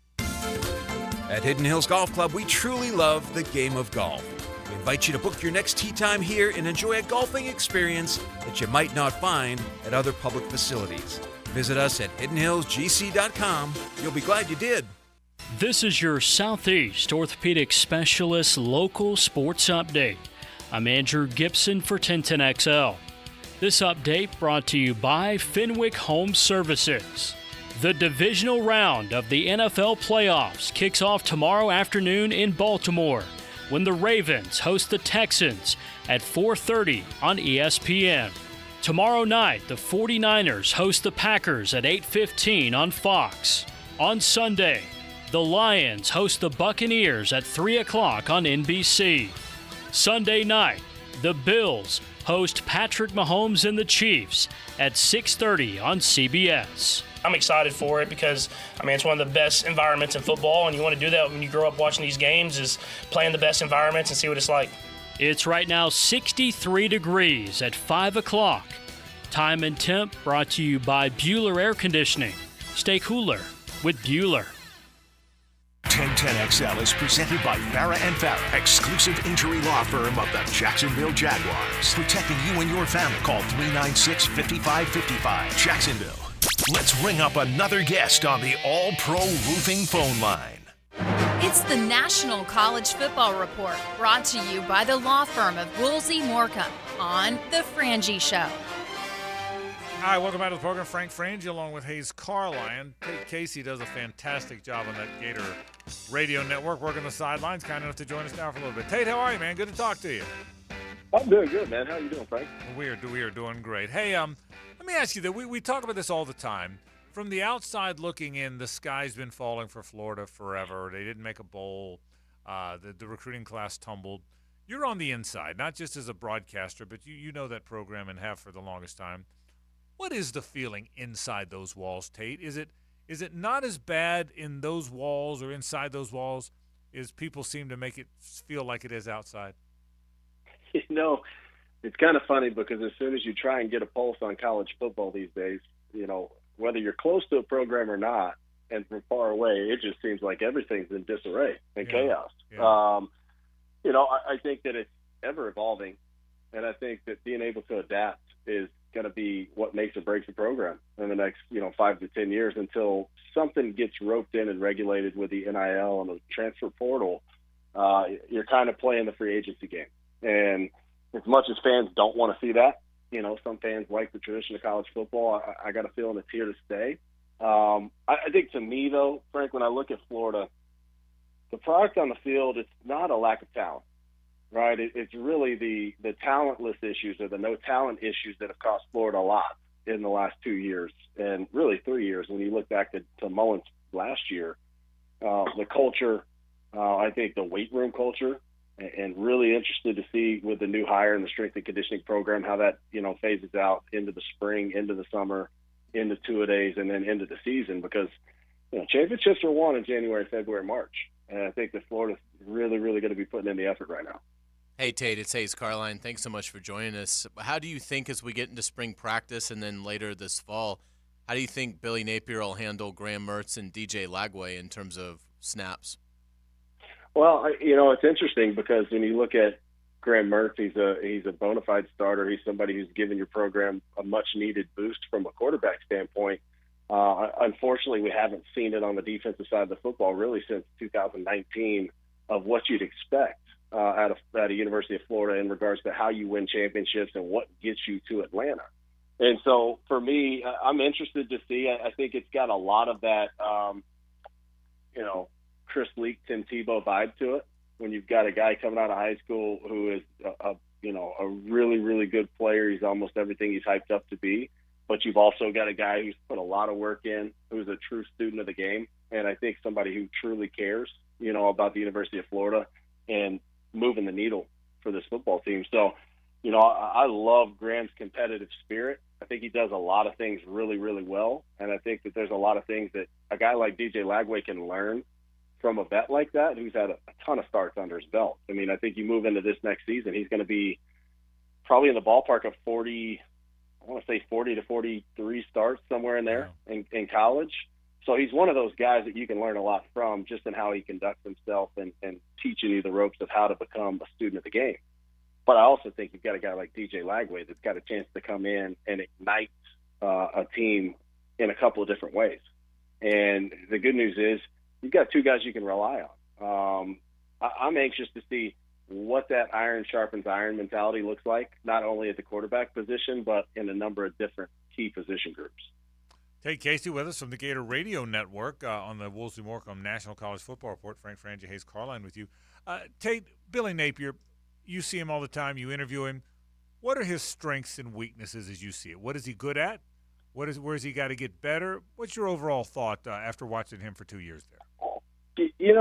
[SPEAKER 20] At Hidden Hills Golf Club, we truly love the game of golf. We invite you to book your next tee time here and enjoy a golfing experience that you might not find at other public facilities. Visit us at hiddenhillsgc.com. You'll be glad you did.
[SPEAKER 1] This is your Southeast Orthopedic Specialist local sports update. I'm Andrew Gibson for 1010XL. This update brought to you by Fenwick Home Services. The divisional round of the NFL playoffs kicks off tomorrow afternoon in Baltimore when the Ravens host the Texans at 4:30 on ESPN. Tomorrow night, the 49ers host the Packers at 8:15 on Fox. On Sunday, the Lions host the Buccaneers at 3 o'clock on NBC. Sunday night, the Bills host Patrick Mahomes and the Chiefs at 6:30 on CBS.
[SPEAKER 21] I'm excited for it because, it's one of the best environments in football, and you want to do that when you grow up watching these games, is play in the best environments and see what it's like.
[SPEAKER 1] It's right now 63 degrees at 5 o'clock. Time and temp brought to you by Bueller Air Conditioning. Stay cooler with Bueller.
[SPEAKER 2] 1010XL is presented by Farah & Farah, exclusive injury law firm of the Jacksonville Jaguars. Protecting you and your family. Call 396-5555. Jacksonville. Let's ring up another guest on the All-Pro Roofing phone line.
[SPEAKER 26] It's the National College Football Report, brought to you by the law firm of Woolsey Morecambe on The Frangie Show.
[SPEAKER 4] Hi, welcome back to the program. Frank Frangie along with Hays Carlyon. Tate Casey does a fantastic job on that Gator radio network, working the sidelines, kind enough to join us now for a little bit. Tate, how are you, man? Good to talk to you.
[SPEAKER 23] I'm doing good, man. How are you doing, Frank?
[SPEAKER 4] We are doing great. Hey, let me ask you that we talk about this all the time. From the outside looking in, the sky's been falling for Florida forever. They didn't make a bowl. The recruiting class tumbled. You're on the inside, not just as a broadcaster, but you know that program and have for the longest time. What is the feeling inside those walls, Tate? Is it not as bad in those walls or inside those walls as people seem to make it feel like it is outside?
[SPEAKER 23] it's kind of funny because as soon as you try and get a pulse on college football these days, whether you're close to a program or not, and from far away, it just seems like everything's in disarray and chaos.
[SPEAKER 4] Yeah.
[SPEAKER 23] I think that it's ever evolving, and I think that being able to adapt is going to be what makes or breaks the program in the next 5 to 10 years until something gets roped in and regulated with the NIL and the transfer portal. You're kind of playing the free agency game, and as much as fans don't want to see that, some fans like the tradition of college football. I got a feeling it's here to stay. I think to me, though, Frank, when I look at Florida, the product on the field, it's not a lack of talent, right? It's really the talentless issues or the no talent issues that have cost Florida a lot in the last 2 years and really 3 years. When you look back to Mullins last year, the culture, I think the weight room culture, and really interested to see with the new hire and the strength and conditioning program how that phases out into the spring, into the summer, into two-a-days, and then into the season, because championships are won in January, February, March, and I think that Florida's really, really going to be putting in the effort right now.
[SPEAKER 5] Hey, Tate, it's Hays Carlyon. Thanks so much for joining us. How do you think as we get into spring practice and then later this fall, how do you think Billy Napier will handle Graham Mertz and DJ Lagway in terms of snaps?
[SPEAKER 23] Well, it's interesting because when you look at Graham Mertz, he's a bona fide starter. He's somebody who's given your program a much-needed boost from a quarterback standpoint. Unfortunately, we haven't seen it on the defensive side of the football really since 2019 of what you'd expect out of University of Florida in regards to how you win championships and what gets you to Atlanta. And so for me, I'm interested to see. I think it's got a lot of that, Chris Leak, Tim Tebow vibe to it. When you've got a guy coming out of high school who is a really, really good player. He's almost everything he's hyped up to be. But you've also got a guy who's put a lot of work in, who's a true student of the game. And I think somebody who truly cares, about the University of Florida and moving the needle for this football team. So, I love Graham's competitive spirit. I think he does a lot of things really, really well. And I think that there's a lot of things that a guy like DJ Lagway can learn from a vet like that who's had a ton of starts under his belt. I mean, I think you move into this next season, he's going to be probably in the ballpark of 40 to 43 starts, somewhere in there in college. So he's one of those guys that you can learn a lot from just in how he conducts himself and teaching you the ropes of how to become a student of the game. But I also think you've got a guy like DJ Lagway that's got a chance to come in and ignite a team in a couple of different ways. And the good news is you've got two guys you can rely on. I'm anxious to see what that iron sharpens iron mentality looks like, not only at the quarterback position, but in a number of different key position groups.
[SPEAKER 4] Tate Casey with us from the Gator Radio Network on the Woolsey Morecambe National College Football Report. Frank Frangie, Hays Carlyon with you. Tate, Billy Napier, you see him all the time. You interview him. What are his strengths and weaknesses as you see it? What is he good at? Where's he got to get better? What's your overall thought after watching him for 2 years there?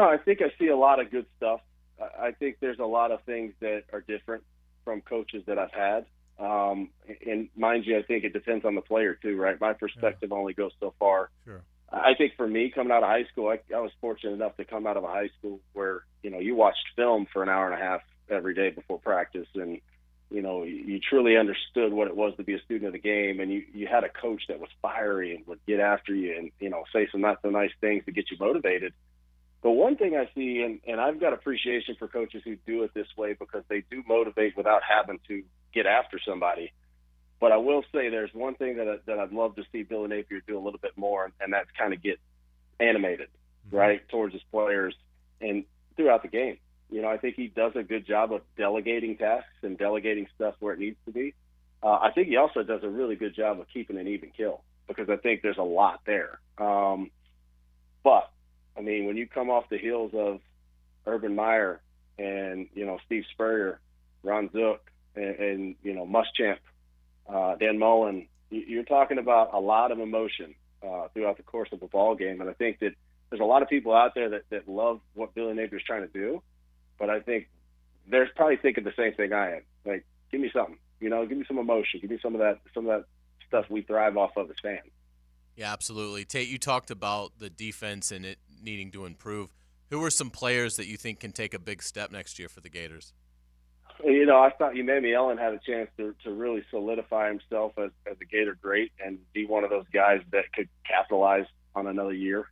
[SPEAKER 23] I think I see a lot of good stuff. I think there's a lot of things that are different from coaches that I've had. And mind you, I think it depends on the player too, right? My perspective only goes so far.
[SPEAKER 4] Sure.
[SPEAKER 23] I think for me, coming out of high school, I was fortunate enough to come out of a high school where, you watched film for an hour and a half every day before practice. And, you truly understood what it was to be a student of the game. And you had a coach that was fiery and would get after you and, say some not so nice things to get you motivated. But one thing I see, and I've got appreciation for coaches who do it this way because they do motivate without having to get after somebody. But I will say there's one thing that I'd love to see Billy Napier do a little bit more, and that's kind of get animated, right, towards his players and throughout the game. I think he does a good job of delegating tasks and delegating stuff where it needs to be. I think he also does a really good job of keeping an even kill because I think there's a lot there. But I mean, when you come off the heels of Urban Meyer and, Steve Spurrier, Ron Zook, and Muschamp, Dan Mullen, you're talking about a lot of emotion throughout the course of a ball game. And I think that there's a lot of people out there that love what Billy Napier's trying to do. But I think they're probably thinking the same thing I am. Like, give me something, give me some emotion, give me some of that stuff we thrive off of as fans.
[SPEAKER 5] Yeah, absolutely. Tate, you talked about the defense and it needing to improve. Who are some players that you think can take a big step next year for the Gators?
[SPEAKER 23] I thought Emmanuel Allen had a chance to really solidify himself as a Gator great and be one of those guys that could capitalize on another year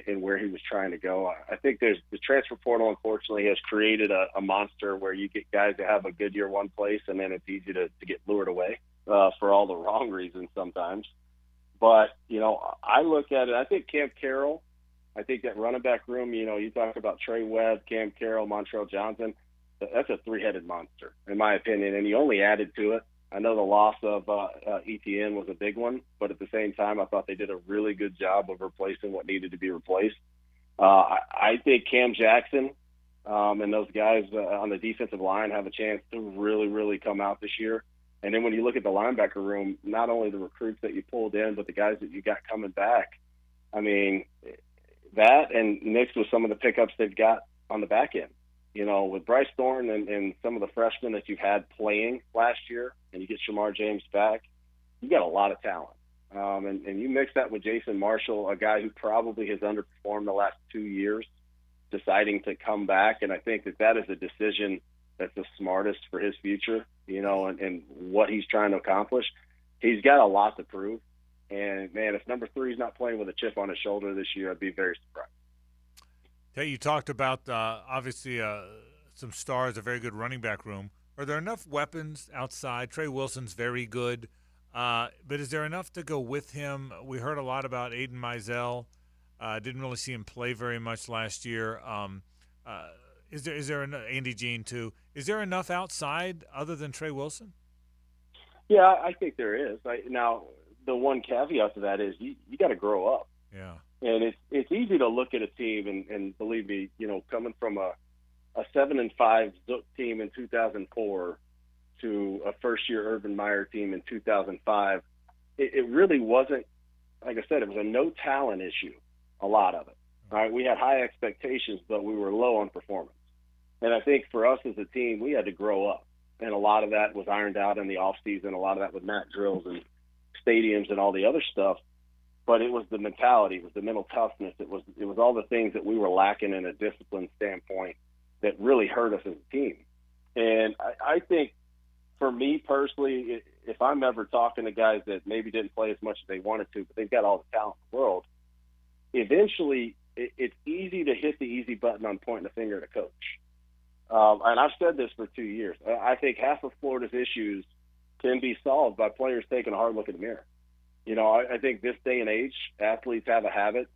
[SPEAKER 23] in where he was trying to go. I think the transfer portal, unfortunately, has created a monster where you get guys that have a good year one place, and then it's easy to get lured away for all the wrong reasons sometimes. But, I look at it, I think Cam Carroll, I think that running back room, you talk about Trey Webb, Cam Carroll, Montrell Johnson, that's a three-headed monster, in my opinion, and he only added to it. I know the loss of ETN was a big one, but at the same time, I thought they did a really good job of replacing what needed to be replaced. I think Cam Jackson and those guys on the defensive line have a chance to really, really come out this year. And then when you look at the linebacker room, not only the recruits that you pulled in, but the guys that you got coming back, I mean, that and mixed with some of the pickups they've got on the back end. With Bryce Thorne and some of the freshmen that you've had playing last year, and you get Shamar James back, you got a lot of talent. And you mix that with Jason Marshall, a guy who probably has underperformed the last 2 years, deciding to come back. And I think that is a decision that's the smartest for his future, and what he's trying to accomplish. He's got a lot to prove. And, man, if number 3 is not playing with a chip on his shoulder this year, I'd be very surprised.
[SPEAKER 4] Hey, you talked about, obviously, some stars, a very good running back room. Are there enough weapons outside? Trey Wilson's very good. But is there enough to go with him? We heard a lot about Aiden Mizell. Didn't really see him play very much last year. Is there Andy Jean, too? Is there enough outside other than Trey Wilson?
[SPEAKER 23] Yeah, I think there is. Now, the one caveat to that is you got to grow up.
[SPEAKER 4] Yeah.
[SPEAKER 23] And it's easy to look at a team and believe me, coming from a 7-5 Zook team in 2004 to a first-year Urban Meyer team in 2005, it really wasn't, like I said, it was a no-talent issue, a lot of it. All right, we had high expectations, but we were low on performance. And I think for us as a team, we had to grow up. And a lot of that was ironed out in the offseason, a lot of that with mat drills and stadiums and all the other stuff. But it was the mentality, it was the mental toughness, it was all the things that we were lacking in a discipline standpoint that really hurt us as a team. And I think for me personally, if I'm ever talking to guys that maybe didn't play as much as they wanted to, but they've got all the talent in the world, eventually it's easy to hit the easy button on pointing the finger at a coach. And I've said this for 2 years. I think half of Florida's issues can be solved by players taking a hard look in the mirror. I think this day and age, athletes have a habit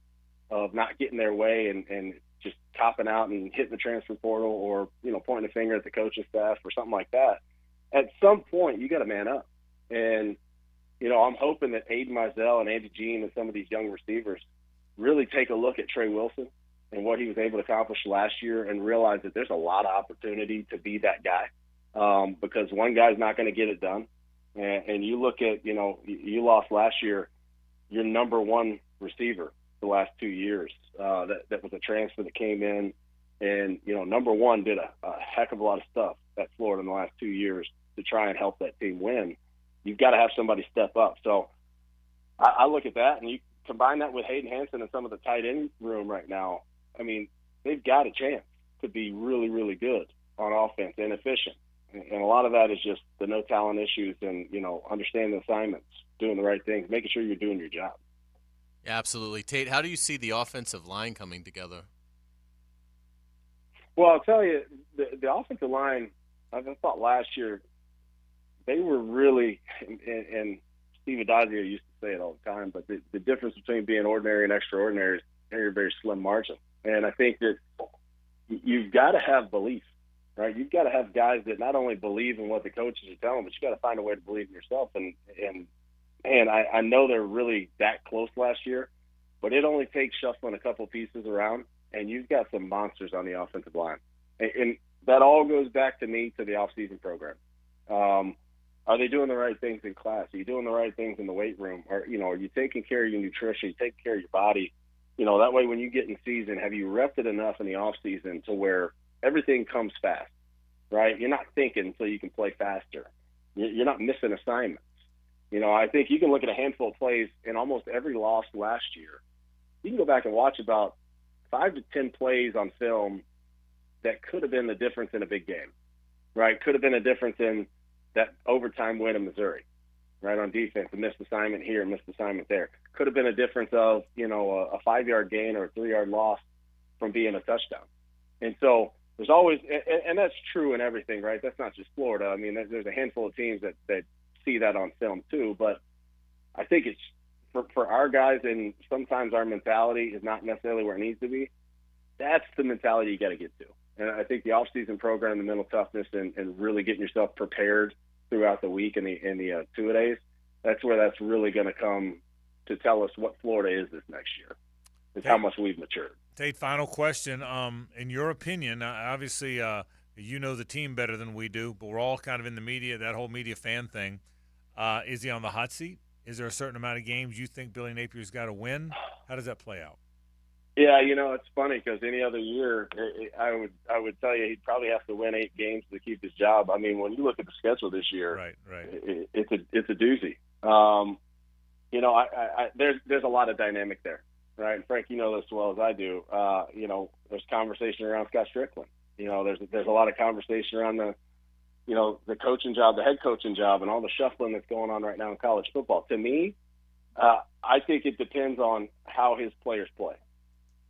[SPEAKER 23] of not getting their way and just copping out and hitting the transfer portal or, pointing a finger at the coaching staff or something like that. At some point, you got to man up. And, I'm hoping that Aiden Mizell and Andy Jean and some of these young receivers really take a look at Trey Wilson and what he was able to accomplish last year and realize that there's a lot of opportunity to be that guy because one guy's not going to get it done. And you look at, you lost last year your number one receiver the last 2 years. That was a transfer that came in. And, number one did a heck of a lot of stuff at Florida in the last 2 years to try and help that team win. You've got to have somebody step up. So I look at that, and you combine that with Hayden Hansen and some of the tight end room right now. I mean, they've got a chance to be really, really good on offense and efficient. And a lot of that is just the no-talent issues and, understanding the assignments, doing the right things, making sure you're doing your job.
[SPEAKER 5] Yeah, absolutely. Tate, how do you see the offensive line coming together?
[SPEAKER 23] Well, I'll tell you, the offensive line, I thought last year, they were really, and Steve Adazio used to say it all the time, but the difference between being ordinary and extraordinary is a very, very slim margin. And I think that you've got to have belief. Right, you've got to have guys that not only believe in what the coaches are telling, but you got to find a way to believe in yourself. And I know they're really that close last year, but it only takes shuffling a couple pieces around, and you've got some monsters on the offensive line. And that all goes back to me to the off-season program. Are they doing the right things in class? Are you doing the right things in the weight room? Are you taking care of your nutrition? Are you taking care of your body? That way when you get in season, have you repped it enough in the off-season to where everything comes fast, right? You're not thinking until you can play faster. You're not missing assignments. I think you can look at a handful of plays in almost every loss last year. You can go back and watch about 5 to 10 plays on film that could have been the difference in a big game, right? Could have been a difference in that overtime win in Missouri, right, on defense, a missed assignment here, a missed assignment there. Could have been a difference of, a 5-yard gain or a 3-yard loss from being a touchdown. And so there's always, and that's true in everything, right? That's not just Florida. I mean, there's a handful of teams that see that on film too, but I think it's for our guys, and sometimes our mentality is not necessarily where it needs to be. That's the mentality you got to get to. And I think the off-season program, the mental toughness, and really getting yourself prepared throughout the week and the two-a-days, that's where that's really going to come to tell us what Florida is this next year, is how much we've matured.
[SPEAKER 4] Tate, final question. In your opinion, obviously you know the team better than we do, but we're all kind of in the media, that whole media fan thing. Is he on the hot seat? Is there a certain amount of games you think Billy Napier's got to win? How does that play out?
[SPEAKER 23] Yeah, it's funny because any other year, I would tell you he'd probably have to win 8 games to keep his job. I mean, when you look at the schedule this year,
[SPEAKER 4] right.
[SPEAKER 23] It's a doozy. There's a lot of dynamic there, right? And Frank, you know this as well as I do. There's conversation around Scott Strickland. There's a lot of conversation around the coaching job, the head coaching job, and all the shuffling that's going on right now in college football. To me, I think it depends on how his players play.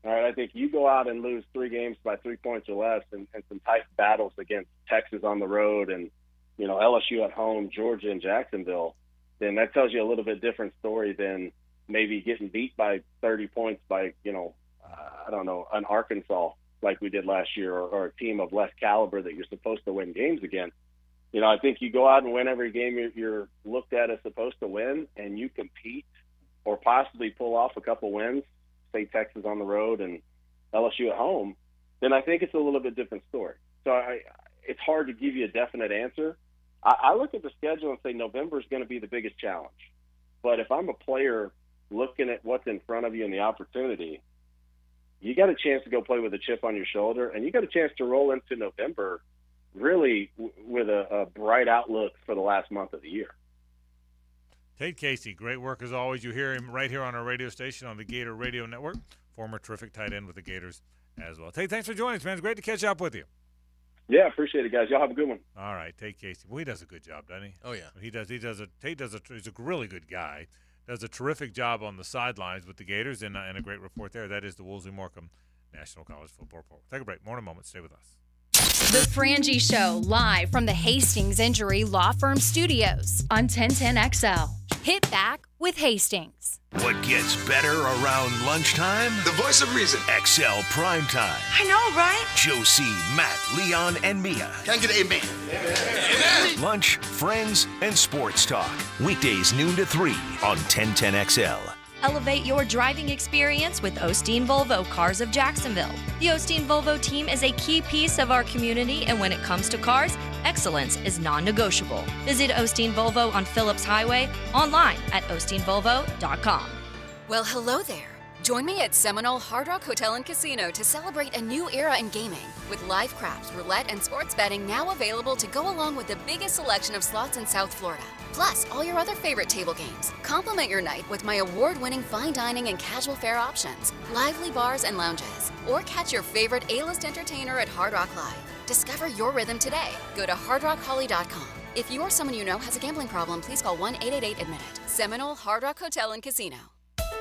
[SPEAKER 23] All right, I think you go out and lose 3 games by 3 points or less, and some tight battles against Texas on the road, and LSU at home, Georgia and Jacksonville, then that tells you a little bit different story than maybe getting beat by 30 points by an Arkansas like we did last year, or a team of less caliber that you're supposed to win games against. I think you go out and win every game you're looked at as supposed to win, and you compete or possibly pull off a couple wins, say Texas on the road and LSU at home, then I think it's a little bit different story. So it's hard to give you a definite answer. I look at the schedule and say November is going to be the biggest challenge. But if I'm a player looking at what's in front of you and the opportunity, you got a chance to go play with a chip on your shoulder, and you got a chance to roll into November really with a bright outlook for the last month of the year.
[SPEAKER 4] Tate Casey, great work as always. You hear him right here on our radio station on the Gator Radio Network. Former terrific tight end with the Gators as well. Tate, thanks for joining us, man. It's great to catch up with you.
[SPEAKER 23] Yeah, appreciate it, guys. Y'all have a good one.
[SPEAKER 4] All right, Tate Casey. Well, he does a good job, doesn't he?
[SPEAKER 5] Oh, yeah.
[SPEAKER 4] He's a really good guy. Does a terrific job on the sidelines with the Gators, and a great report there. That is the Woolsey Morecambe National College Football Report. Take a break. More in a moment. Stay with us.
[SPEAKER 26] The Frangie Show, live from the Hastings Injury Law Firm Studios on 1010XL. Hit back with Hastings.
[SPEAKER 2] What gets better around lunchtime?
[SPEAKER 12] The voice of reason.
[SPEAKER 2] XL Primetime.
[SPEAKER 8] I know, right?
[SPEAKER 2] Josie, Matt, Leon, and Mia.
[SPEAKER 12] Can I get an amen?
[SPEAKER 2] Amen. Lunch, friends, and sports talk. Weekdays noon to 3 on 1010XL.
[SPEAKER 3] Elevate your driving experience with Osteen Volvo Cars of Jacksonville. The Osteen Volvo team is a key piece of our community, and when it comes to cars, excellence is non-negotiable. Visit Osteen Volvo on Phillips Highway, online at osteenvolvo.com.
[SPEAKER 6] Well, hello there. Join me at Seminole Hard Rock Hotel and Casino to celebrate a new era in gaming with live craps, roulette, and sports betting now available to go along with the biggest selection of slots in South Florida. Plus, all your other favorite table games. Complement your night with my award-winning fine dining and casual fare options, lively bars and lounges, or catch your favorite A-list entertainer at Hard Rock Live. Discover your rhythm today. Go to hardrockholly.com. If you or someone you know has a gambling problem, please call 1-888-ADMIT-IT. Seminole Hard Rock Hotel and Casino.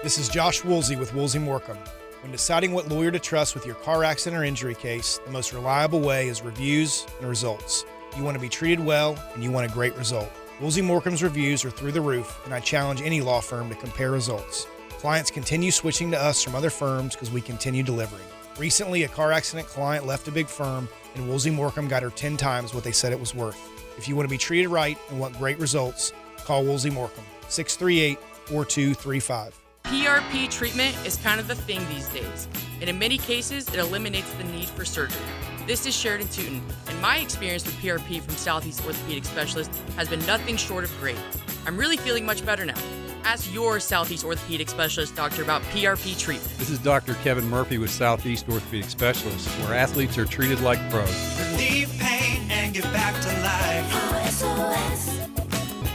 [SPEAKER 15] This is Josh Woolsey with Woolsey Morecambe. When deciding what lawyer to trust with your car accident or injury case, the most reliable way is reviews and results. You want to be treated well, and you want a great result. Woolsey Morecambe's reviews are through the roof, and I challenge any law firm to compare results. Clients continue switching to us from other firms because we continue delivering. Recently, a car accident client left a big firm, and Woolsey Morecambe got her 10 times what they said it was worth. If you want to be treated right and want great results, call Woolsey Morecambe, 638-4235.
[SPEAKER 16] PRP treatment is kind of the thing these days, and in many cases, it eliminates the need for surgery. This is Sheridan Tootin, and my experience with PRP from Southeast Orthopedic Specialist has been nothing short of great. I'm really feeling much better now. Ask your Southeast Orthopedic Specialist doctor about PRP treatment.
[SPEAKER 24] This is Dr. Kevin Murphy with Southeast Orthopedic Specialists, where athletes are treated like pros.
[SPEAKER 8] Relieve pain and get back to life. SOS.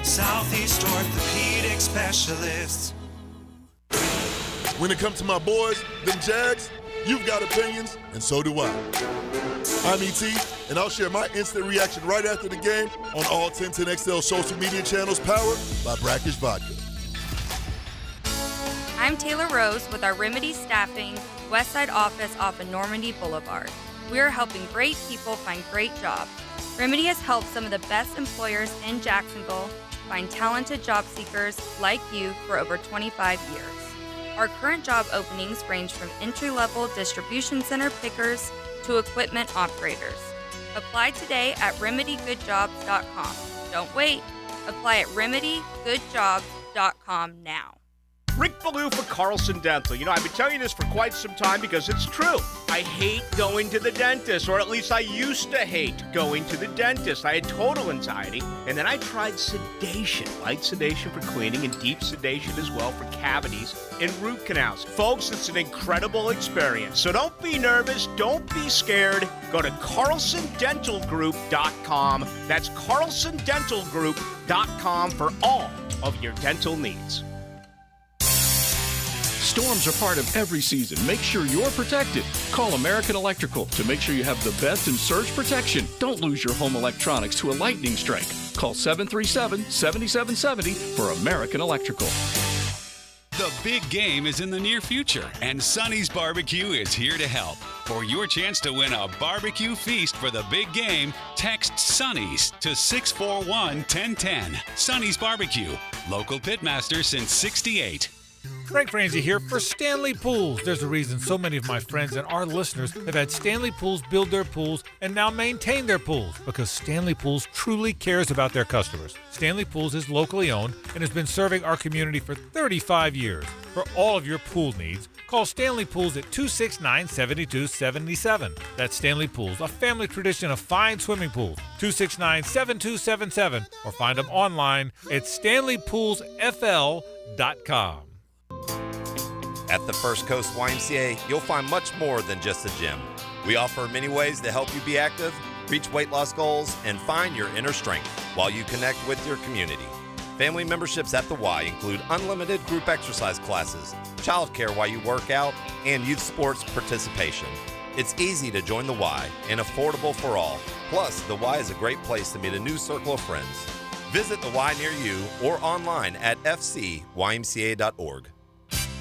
[SPEAKER 8] Southeast Orthopedic Specialists.
[SPEAKER 25] When it comes to my boys, them Jags,
[SPEAKER 7] You've got opinions, and so do I. I'm ET, and I'll share my instant reaction right after the game on all 1010XL social media channels powered by Brackish Vodka.
[SPEAKER 11] I'm Taylor Rose with our Remedy Staffing Westside office off of Normandy Boulevard. We are helping great people find great jobs. Remedy has helped some of the best employers in Jacksonville find talented job seekers like you for over 25 years. Our current job openings range from entry-level distribution center pickers to equipment operators. Apply today at remedygoodjobs.com. Don't wait. Apply at remedygoodjobs.com now.
[SPEAKER 14] Rick Ballou for Carlson Dental. You know, I've been telling you this for quite some time because it's true. I hate going to the dentist, or at least I used to hate going to the dentist. I had total anxiety, and then I tried sedation. Light sedation for cleaning and deep sedation as well for cavities and root canals. Folks, it's an incredible experience. So don't be nervous. Don't be scared. Go to carlsondentalgroup.com. That's carlsondentalgroup.com for all of your dental needs.
[SPEAKER 18] Storms are part of every season. Make sure you're protected. Call American Electrical to make sure you have the best in surge protection. Don't lose your home electronics to a lightning strike. Call 737-7770 for American Electrical.
[SPEAKER 22] The big game is in the near future, and Sonny's Barbecue is here to help. For your chance to win a barbecue feast for the big game, text Sonny's to 641-1010. Sonny's Barbecue, local pitmaster since '68.
[SPEAKER 4] Frank Frangie here for Stanley Pools. There's a reason so many of my friends and our listeners have had Stanley Pools build their pools and now maintain their pools, because Stanley Pools truly cares about their customers. Stanley Pools is locally owned and has been serving our community for 35 years. For all of your pool needs, call Stanley Pools at 269-7277. That's Stanley Pools, a family tradition of fine swimming pools. 269-7277, or find them online at stanleypoolsfl.com.
[SPEAKER 25] At the First Coast YMCA, you'll find much more than just a gym. We offer many ways to help you be active, reach weight loss goals, and find your inner strength while you connect with your community. Family memberships at the Y include unlimited group exercise classes, childcare while you work out, and youth sports participation. It's easy to join the Y and affordable for all. Plus, the Y is a great place to meet a new circle of friends. Visit the Y near you or online at fcymca.org.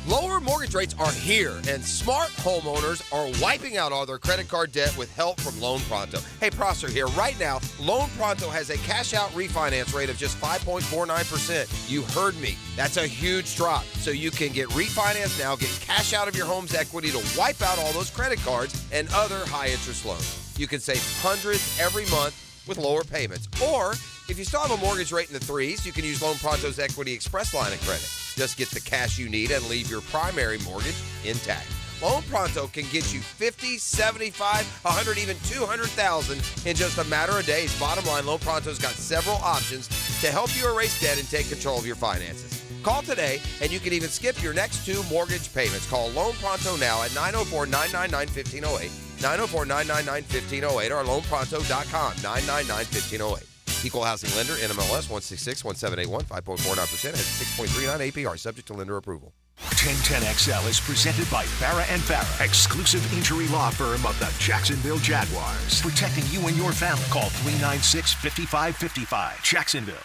[SPEAKER 17] Lower mortgage rates are here, and smart homeowners are wiping out all their credit card debt with help from Loan Pronto. Hey, Prosser here. Right now, Loan Pronto has a cash-out refinance rate of just 5.49%. You heard me. That's a huge drop. So you can get refinanced now, get cash out of your home's equity to wipe out all those credit cards and other high-interest loans. You can save hundreds every month with lower payments. Or, if you still have a mortgage rate in the threes, you can use Loan Pronto's Equity Express line of credit. Just get the cash you need and leave your primary mortgage intact. Loan Pronto can get you $50, $75, $100, even $200,000 in just a matter of days. Bottom line, Loan Pronto's got several options to help you erase debt and take control of your finances. Call today, and you can even skip your next two mortgage payments. Call Loan Pronto now at 904-999-1508, 904-999-1508, or loanpronto.com, 999-1508. Equal housing lender, NMLS 1661781, 5.49%, has 6.39 APR, subject to lender approval.
[SPEAKER 2] 1010XL is presented by Farrah & Farrah, exclusive injury law firm of the Jacksonville Jaguars. Protecting you and your family. Call 396-5555, Jacksonville.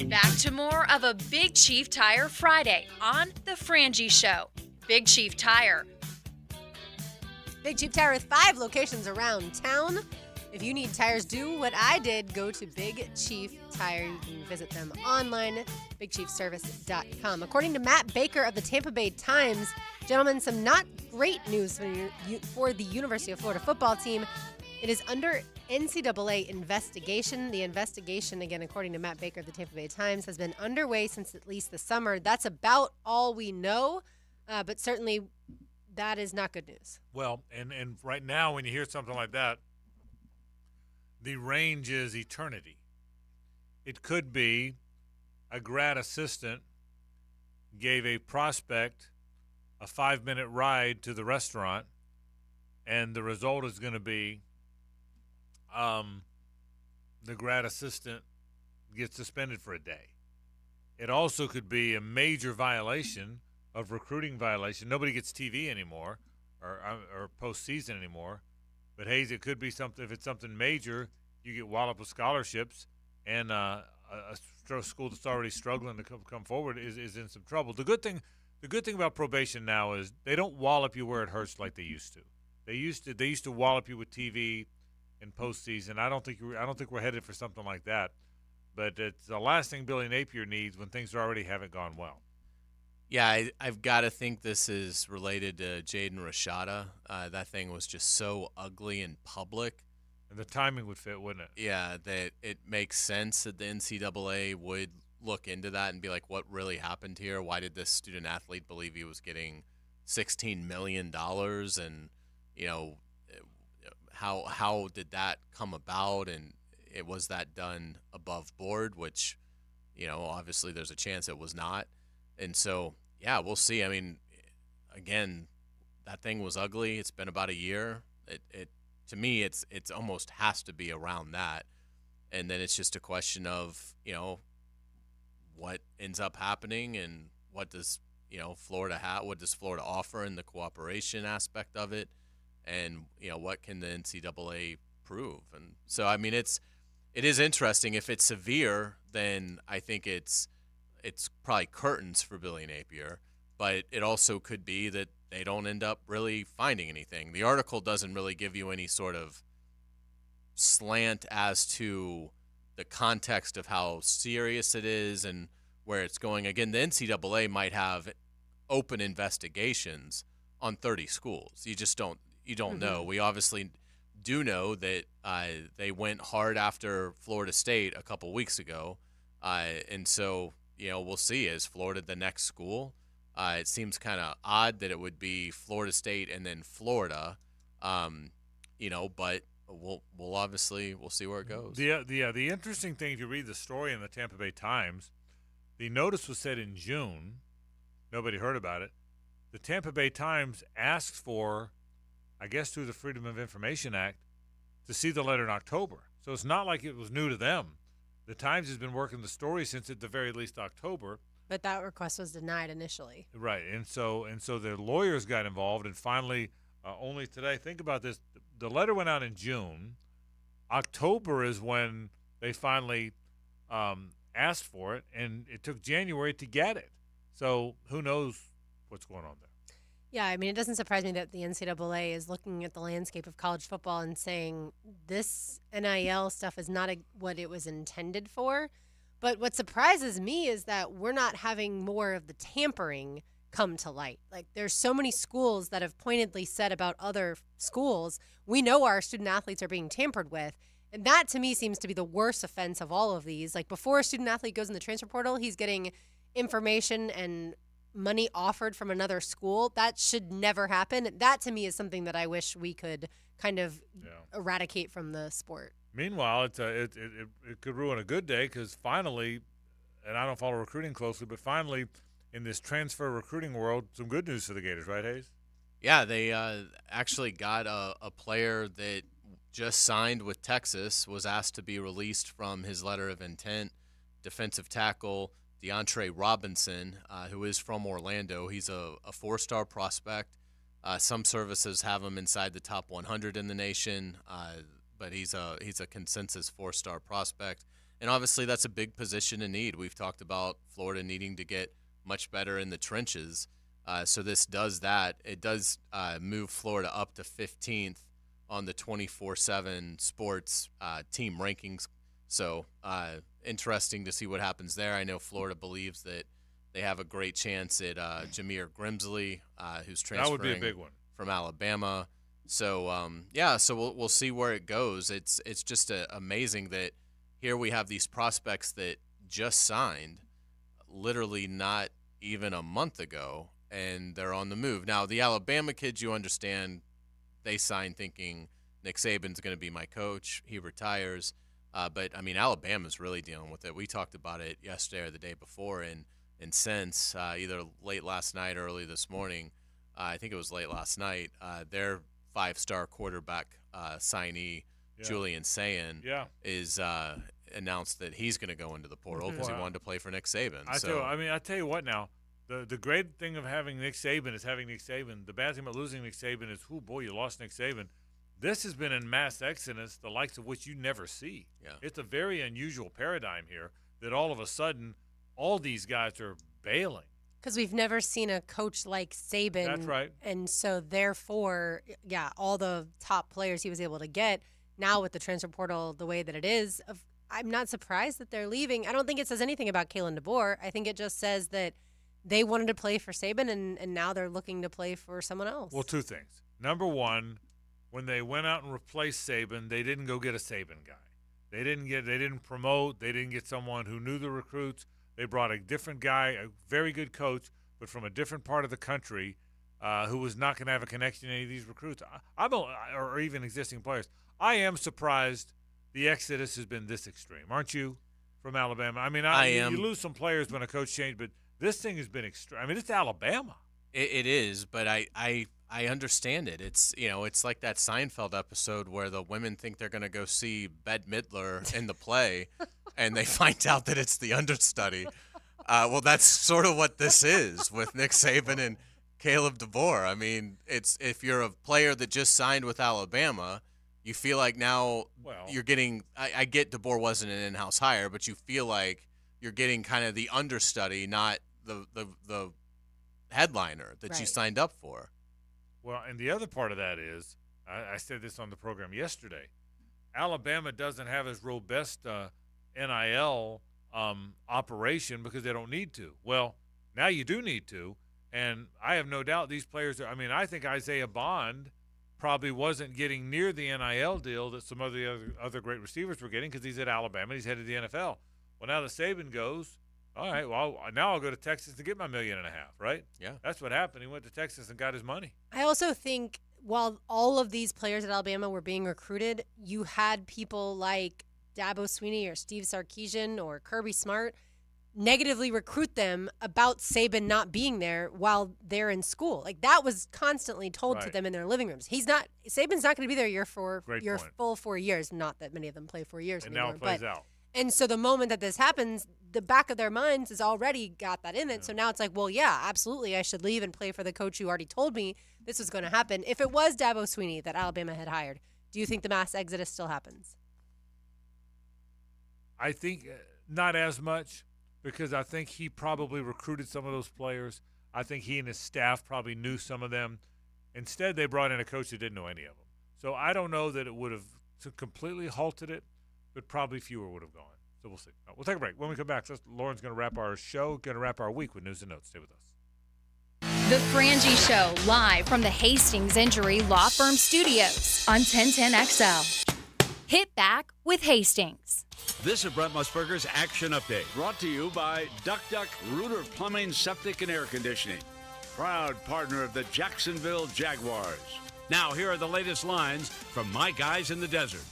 [SPEAKER 26] Back to more of a Big Chief Tire Friday on The Frangie Show. Big Chief Tire.
[SPEAKER 27] Big Chief Tire with 5 locations around town. If you need tires, do what I did. Go to Big Chief Tire. You can visit them online, bigchiefservice.com. According to Matt Baker of the Tampa Bay Times, gentlemen, some not great news for the University of Florida football team. It is under NCAA investigation. The investigation, again, according to Matt Baker of the Tampa Bay Times, has been underway since at least the summer. That's about all we know, but certainly that is not good news.
[SPEAKER 4] Well, and right now when you hear something like that, the range is eternity. It could be a grad assistant gave a prospect a 5-minute ride to the restaurant, and the result is going to be the grad assistant gets suspended for a day. it also could be a major violation of recruiting violation. Nobody gets TV anymore or postseason anymore. But, Hays, it could be something. If it's something major, you get walloped with scholarships, and a school that's already struggling to come forward is in some trouble. The good thing about probation now is they don't wallop you where it hurts like they used to. They used to wallop you with TV in postseason. I don't think we're headed for something like that. But it's the last thing Billy Napier needs when things already haven't gone well.
[SPEAKER 5] Yeah, I've got to think this is related to Jaden Rashada. That thing was just so ugly in public.
[SPEAKER 4] And the timing would fit, wouldn't it?
[SPEAKER 5] Yeah, that it makes sense that the NCAA would look into that and be like, what really happened here? Why did this student athlete believe he was getting $16 million? And, how did that come about? And was that done above board, which, obviously there's a chance it was not. And so, yeah, we'll see. I mean, again, that thing was ugly. It's been about a year. It to me, it's almost has to be around that. And then it's just a question of, what ends up happening and what does, Florida what does Florida offer in the cooperation aspect of it? And, what can the NCAA prove? And so, I mean, it is interesting. If it's severe, then I think it's probably curtains for Billy Napier, but it also could be that they don't end up really finding anything. The article doesn't really give you any sort of slant as to the context of how serious it is and where it's going. Again, the NCAA might have open investigations on 30 schools. You don't know. We obviously do know that they went hard after Florida State a couple weeks ago, and so we'll see. Is Florida the next school? It seems kind of odd that it would be Florida State and then Florida, but we'll see where it goes.
[SPEAKER 4] The interesting thing, if you read the story in the Tampa Bay Times, the notice was said in June. Nobody heard about it. The Tampa Bay Times asked for, I guess through the Freedom of Information Act, to see the letter in October. So it's not like it was new to them. The Times has been working the story since at the very least October.
[SPEAKER 27] But that request was denied initially.
[SPEAKER 4] Right, and so the lawyers got involved, and finally, only today. Think about this: the letter went out in June. October is when they finally asked for it, and it took January to get it. So who knows what's going on there?
[SPEAKER 27] Yeah, I mean, it doesn't surprise me that the NCAA is looking at the landscape of college football and saying this NIL stuff is not what it was intended for. But what surprises me is that we're not having more of the tampering come to light. Like, there's so many schools that have pointedly said about other schools, we know our student athletes are being tampered with. And that, to me, seems to be the worst offense of all of these. Like, before a student athlete goes in the transfer portal, he's getting information and money offered from another school. That should never happen. That, to me, is something that I wish we could kind of eradicate from the sport.
[SPEAKER 4] Meanwhile, it could ruin a good day because finally, and I don't follow recruiting closely, but finally in this transfer recruiting world, some good news for the Gators, right, Hays?
[SPEAKER 5] Yeah, they actually got a player that just signed with Texas, was asked to be released from his letter of intent, defensive tackle DeAndre Robinson, who is from Orlando. He's a four-star prospect. Some services have him inside the top 100 in the nation, but he's a consensus four-star prospect. And obviously that's a big position in need. We've talked about Florida needing to get much better in the trenches. So this does that. It does move Florida up to 15th on the 24/7 sports team rankings. So interesting to see what happens there. I know Florida believes that they have a great chance at Jameer Grimsley, who's transferring
[SPEAKER 4] that would be a big one.
[SPEAKER 5] From Alabama. So, so we'll see where it goes. It's just amazing that here we have these prospects that just signed literally not even a month ago, and they're on the move. Now, the Alabama kids, you understand, they signed thinking Nick Saban's going to be my coach. He retires. But, I mean, Alabama's really dealing with it. We talked about it yesterday or the day before, and since either late last night or early this morning, I think it was late last night, their five-star quarterback signee, Julian Sayin, announced that he's going to go into the portal because he wanted to play for Nick Saban.
[SPEAKER 4] I tell you what now. The great thing of having Nick Saban is having Nick Saban. The bad thing about losing Nick Saban is, you lost Nick Saban. This has been in mass exodus, the likes of which you never see.
[SPEAKER 5] Yeah.
[SPEAKER 4] It's a very unusual paradigm here that all of a sudden all these guys are bailing.
[SPEAKER 27] Because we've never seen a coach like Saban.
[SPEAKER 4] That's right.
[SPEAKER 27] And so, therefore, all the top players he was able to get, now with the transfer portal the way that it is, I'm not surprised that they're leaving. I don't think it says anything about Kalen DeBoer. I think it just says that they wanted to play for Saban, and now they're looking to play for someone else.
[SPEAKER 4] Well, two things. Number one, when they went out and replaced Saban, they didn't go get a Saban guy. They didn't promote. They didn't get someone who knew the recruits. They brought a different guy, a very good coach, but from a different part of the country, who was not going to have a connection to any of these recruits, or even existing players. I am surprised the exodus has been this extreme, aren't you? From Alabama. I mean,
[SPEAKER 5] I am.
[SPEAKER 4] You lose some players when a coach changed, but this thing has been extreme. I mean, it's Alabama.
[SPEAKER 5] It is, but I understand it. It's it's like that Seinfeld episode where the women think they're going to go see Bette Midler in the play, and they find out that it's the understudy. Well, that's sort of what this is with Nick Saban and Caleb DeBoer. I mean, it's if you're a player that just signed with Alabama, you feel like now you're getting. I get DeBoer wasn't an in-house hire, but you feel like you're getting kind of the understudy, not the headliner that you signed up for.
[SPEAKER 4] Well, and the other part of that is, I said this on the program yesterday, Alabama doesn't have as robust NIL operation because they don't need to. Well, now you do need to, and I have no doubt these players are. I mean, I think Isaiah Bond probably wasn't getting near the NIL deal that some of the other great receivers were getting because he's at Alabama. He's headed to the NFL. Well, now that Saban goes, all right, well, now I'll go to Texas to get my $1.5 million, right?
[SPEAKER 5] Yeah.
[SPEAKER 4] That's what happened. He went to Texas and got his money.
[SPEAKER 27] I also think while all of these players at Alabama were being recruited, you had people like Dabo Swinney or Steve Sarkisian or Kirby Smart negatively recruit them about Saban not being there while they're in school. Like that was constantly told to them in their living rooms. Saban's not going to be there your full 4 years. Not that many of them play 4 years anymore.
[SPEAKER 4] And now it plays out.
[SPEAKER 27] And so the moment that this happens, the back of their minds has already got that in it. So now it's like, well, yeah, absolutely, I should leave and play for the coach who already told me this was going to happen. If it was Dabo Swinney that Alabama had hired, do you think the mass exodus still happens?
[SPEAKER 4] I think not as much because I think he probably recruited some of those players. I think he and his staff probably knew some of them. Instead, they brought in a coach that didn't know any of them. So I don't know that it would have completely halted it, but probably fewer would have gone. So we'll see. We'll take a break. When we come back, Lauren's going to wrap our show, going to wrap our week with news and notes. Stay with us.
[SPEAKER 26] The Frangie Show, live from the Hastings Injury Law Firm Studios on 1010XL. Hit back with Hastings.
[SPEAKER 1] This is Brent Musburger's Action Update, brought to you by Duck Duck Rooter Plumbing, Septic, and Air Conditioning, proud partner of the Jacksonville Jaguars. Now, here are the latest lines from my guys in the desert.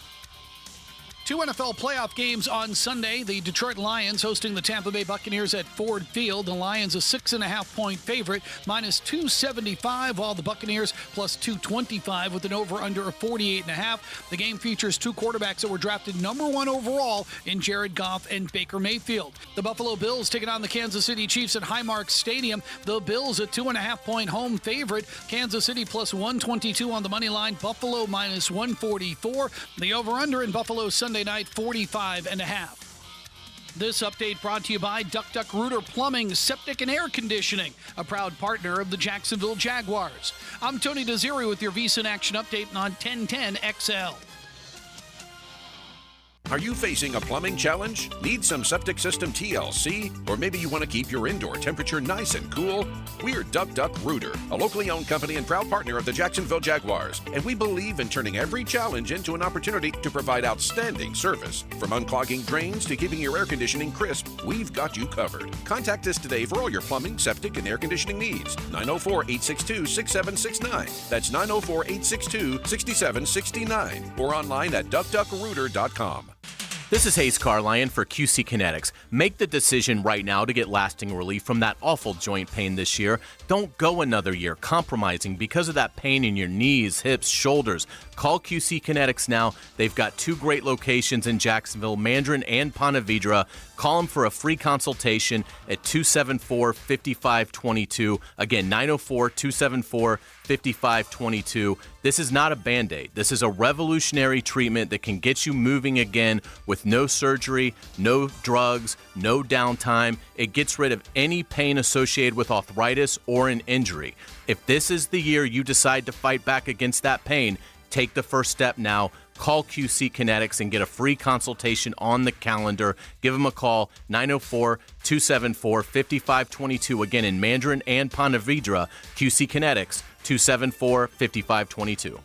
[SPEAKER 9] 2 NFL playoff games on Sunday. The Detroit Lions hosting the Tampa Bay Buccaneers at Ford Field. The Lions a 6.5-point favorite, minus 275, while the Buccaneers plus 225 with an over-under of 48.5. The game features two quarterbacks that were drafted number 1 overall in Jared Goff and Baker Mayfield. The Buffalo Bills taking on the Kansas City Chiefs at Highmark Stadium. The Bills a 2.5-point home favorite. Kansas City plus 122 on the money line. Buffalo minus 144. The over-under in Buffalo Sunday night, 45.5. This update brought to you by Duck Duck Rooter Plumbing, Septic, and Air Conditioning, a proud partner of the Jacksonville Jaguars. I'm Tony Desiri with your VSiN Action Update on 1010XL.
[SPEAKER 10] Are you facing a plumbing challenge? Need some septic system TLC? Or maybe you want to keep your indoor temperature nice and cool? We're Duck Duck Rooter, a locally owned company and proud partner of the Jacksonville Jaguars. And we believe in turning every challenge into an opportunity to provide outstanding service. From unclogging drains to keeping your air conditioning crisp, we've got you covered. Contact us today for all your plumbing, septic, and air conditioning needs. 904-862-6769. That's 904-862-6769. Or online at duckduckrooter.com.
[SPEAKER 5] This is Hays Carlyon for QC Kinetics. Make the decision right now to get lasting relief from that awful joint pain this year. Don't go another year compromising because of that pain in your knees, hips, shoulders. Call QC Kinetics now. They've got 2 great locations in Jacksonville, Mandarin and Ponte Vedra. Call them for a free consultation at 274-5522. Again, 904-274-5522. This is not a Band-Aid. This is a revolutionary treatment that can get you moving again with no surgery, no drugs, no downtime. It gets rid of any pain associated with arthritis or an injury. If this is the year you decide to fight back against that pain, take the first step now. Call QC Kinetics and get a free consultation on the calendar. Give them a call, 904-274-5522. Again, in Mandarin and Ponte Vedra, QC Kinetics, 274-5522.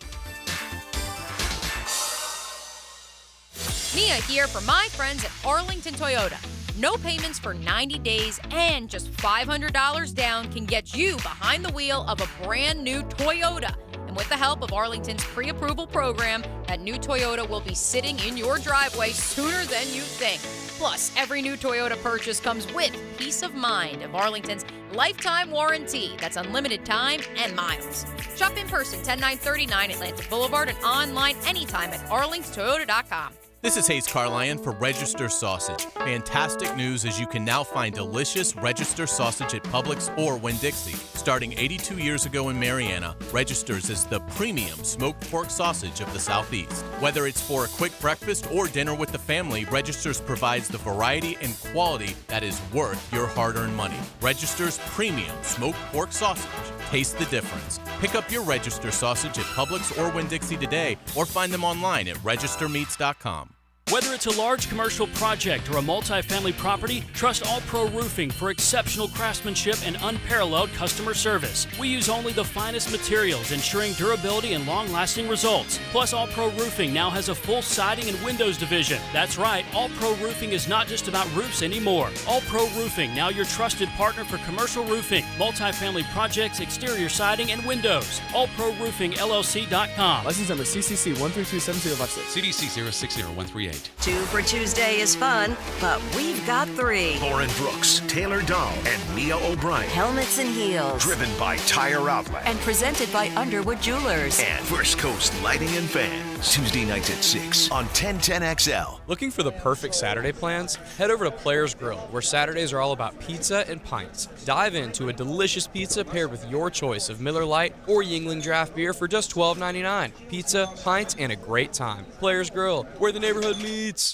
[SPEAKER 3] Mia here for my friends at Arlington Toyota. No payments for 90 days and just $500 down can get you behind the wheel of a brand new Toyota. And with the help of Arlington's pre-approval program, that new Toyota will be sitting in your driveway sooner than you think. Plus, every new Toyota purchase comes with peace of mind of Arlington's lifetime warranty. That's unlimited time and miles. Shop in person, 10939 Atlantic Boulevard, and online anytime at arlingtontoyota.com.
[SPEAKER 5] This is Hays Carlyon for Register Sausage. Fantastic news as you can now find delicious Register sausage at Publix or Winn-Dixie. Starting 82 years ago in Mariana, Register's is the premium smoked pork sausage of the Southeast. Whether it's for a quick breakfast or dinner with the family, Register's provides the variety and quality that is worth your hard-earned money. Register's premium smoked pork sausage. Taste the difference. Pick up your Register sausage at Publix or Winn-Dixie today, or find them online at registermeats.com.
[SPEAKER 12] Whether it's a large commercial project or a multi-family property, trust All Pro Roofing for exceptional craftsmanship and unparalleled customer service. We use only the finest materials, ensuring durability and long-lasting results. Plus, All Pro Roofing now has a full siding and windows division. That's right, All Pro Roofing is not just about roofs anymore. All Pro Roofing, now your trusted partner for commercial roofing, multi-family projects, exterior siding, and windows. AllProRoofingLLC.com.
[SPEAKER 13] License number CCC 1327056.
[SPEAKER 22] CDC 060138.
[SPEAKER 19] 2 for Tuesday is fun, but we've got 3.
[SPEAKER 2] Lauren Brooks, Taylor Dahl, and Mia O'Brien.
[SPEAKER 19] Helmets and Heels.
[SPEAKER 2] Driven by Tire Outlet.
[SPEAKER 19] And presented by Underwood Jewelers.
[SPEAKER 2] And First Coast Lighting and Fans. Tuesday nights at 6 on 1010XL.
[SPEAKER 13] Looking for the perfect Saturday plans? Head over to Players Grill, where Saturdays are all about pizza and pints. Dive into a delicious pizza paired with your choice of Miller Lite or Yingling draft beer for just $12.99. Pizza, pints, and a great time. Players Grill, where the neighborhood meets.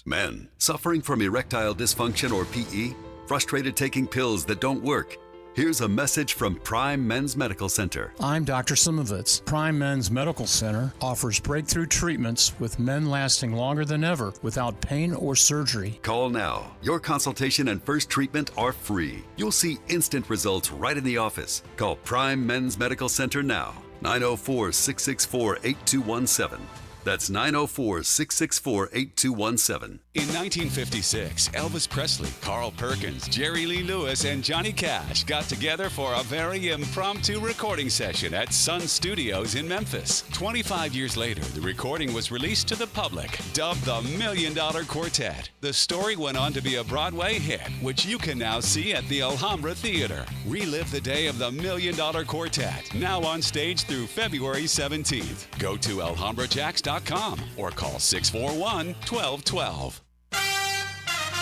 [SPEAKER 20] Men, suffering from erectile dysfunction or PE? Frustrated taking pills that don't work? Here's a message from Prime Men's Medical Center.
[SPEAKER 21] I'm Dr. Simovitz. Prime Men's Medical Center offers breakthrough treatments with men lasting longer than ever without pain or surgery.
[SPEAKER 20] Call now. Your consultation and first treatment are free. You'll see instant results right in the office. Call Prime Men's Medical Center now. 904-664-8217. That's 904-664-8217.
[SPEAKER 22] In 1956, Elvis Presley, Carl Perkins, Jerry Lee Lewis, and Johnny Cash got together for a very impromptu recording session at Sun Studios in Memphis. 25 years later, the recording was released to the public, dubbed the $1 Million Quartet. The story went on to be a Broadway hit, which you can now see at the Alhambra Theater. Relive the day of the $1 Million Quartet, now on stage through February 17th. Go to alhambrajax.com or call 641-1212.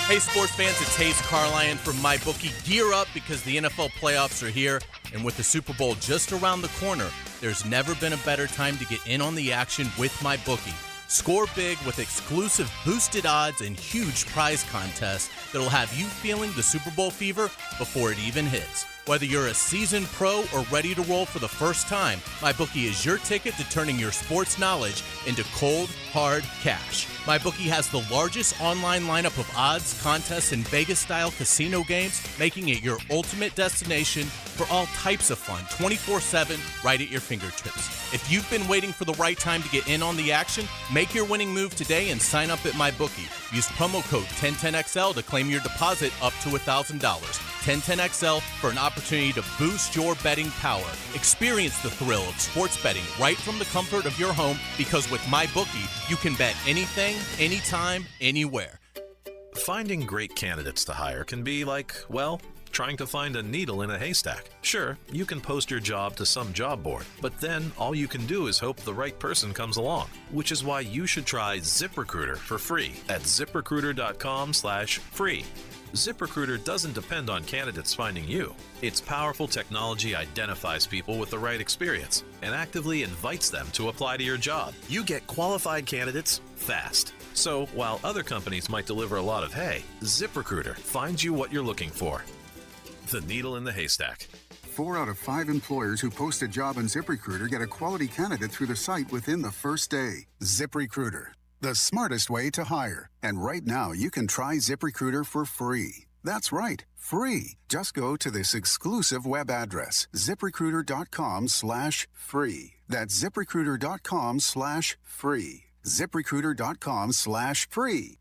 [SPEAKER 5] Hey, sports fans, it's Hays Carlyon from MyBookie. Gear up because the NFL playoffs are here, and with the Super Bowl just around the corner, there's never been a better time to get in on the action with MyBookie. Score big with exclusive boosted odds and huge prize contests that'll have you feeling the Super Bowl fever before it even hits. Whether you're a seasoned pro or ready to roll for the first time, MyBookie is your ticket to turning your sports knowledge into cold, hard cash. MyBookie has the largest online lineup of odds, contests, and Vegas-style casino games, making it your ultimate destination for all types of fun, 24/7, right at your fingertips. If you've been waiting for the right time to get in on the action, make your winning move today and sign up at MyBookie. Use promo code 1010XL to claim your deposit up to $1,000. 1010XL for an opportunity to boost your betting power. Experience the thrill of sports betting right from the comfort of your home, because with MyBookie, you can bet anything, anytime, anywhere.
[SPEAKER 6] Finding great candidates to hire can be like, well, trying to find a needle in a haystack. Sure, you can post your job to some job board, but then all you can do is hope the right person comes along, which is why you should try ZipRecruiter for free at ZipRecruiter.com/free. ZipRecruiter doesn't depend on candidates finding you. Its powerful technology identifies people with the right experience and actively invites them to apply to your job. You get qualified candidates fast. So while other companies might deliver a lot of hay, ZipRecruiter finds you what you're looking for. The needle in the haystack.
[SPEAKER 7] 4 out of 5 employers who post a job on ZipRecruiter get a quality candidate through the site within the first day. ZipRecruiter, the smartest way to hire. And right now, you can try ZipRecruiter for free. That's right, free. Just go to this exclusive web address, ZipRecruiter.com/free. That's ZipRecruiter.com/free. ZipRecruiter.com/free.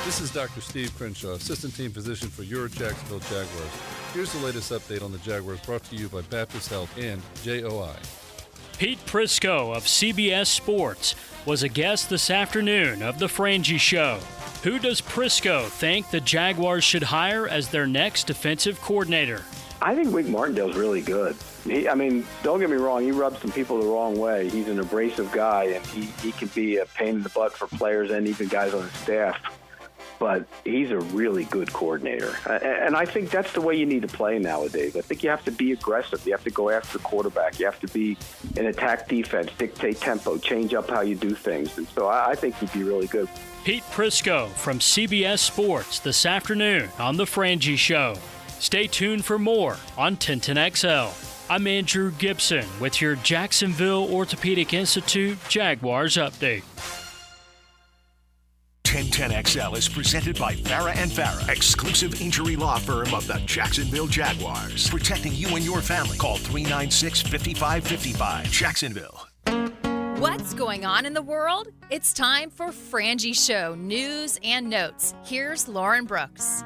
[SPEAKER 8] This is Dr. Steve Crenshaw, Assistant Team Physician for your Jacksonville Jaguars. Here's the latest update on the Jaguars, brought to you by Baptist Health and JOI.
[SPEAKER 12] Pete Prisco of CBS Sports was a guest this afternoon of the Frangie Show. Who does Prisco think the Jaguars should hire as their next defensive coordinator?
[SPEAKER 15] I think Wink Martindale's really good. Don't get me wrong, he rubs some people the wrong way. He's an abrasive guy, and he can be a pain in the butt for players and even guys on his staff. But he's a really good coordinator. And I think that's the way you need to play nowadays. I think you have to be aggressive. You have to go after the quarterback. You have to be an attack defense, dictate tempo, change up how you do things. And so I think he'd be really good.
[SPEAKER 12] Pete Prisco from CBS Sports this afternoon on The Frangie Show. Stay tuned for more on 1010XL. I'm Andrew Gibson with your Jacksonville Orthopedic Institute Jaguars update.
[SPEAKER 2] 1010XL is presented by Farah & Farah, exclusive injury law firm of the Jacksonville Jaguars. Protecting you and your family. Call 396-5555. Jacksonville.
[SPEAKER 26] What's going on in the world? It's time for Frangie Show news and notes. Here's Lauren Brooks.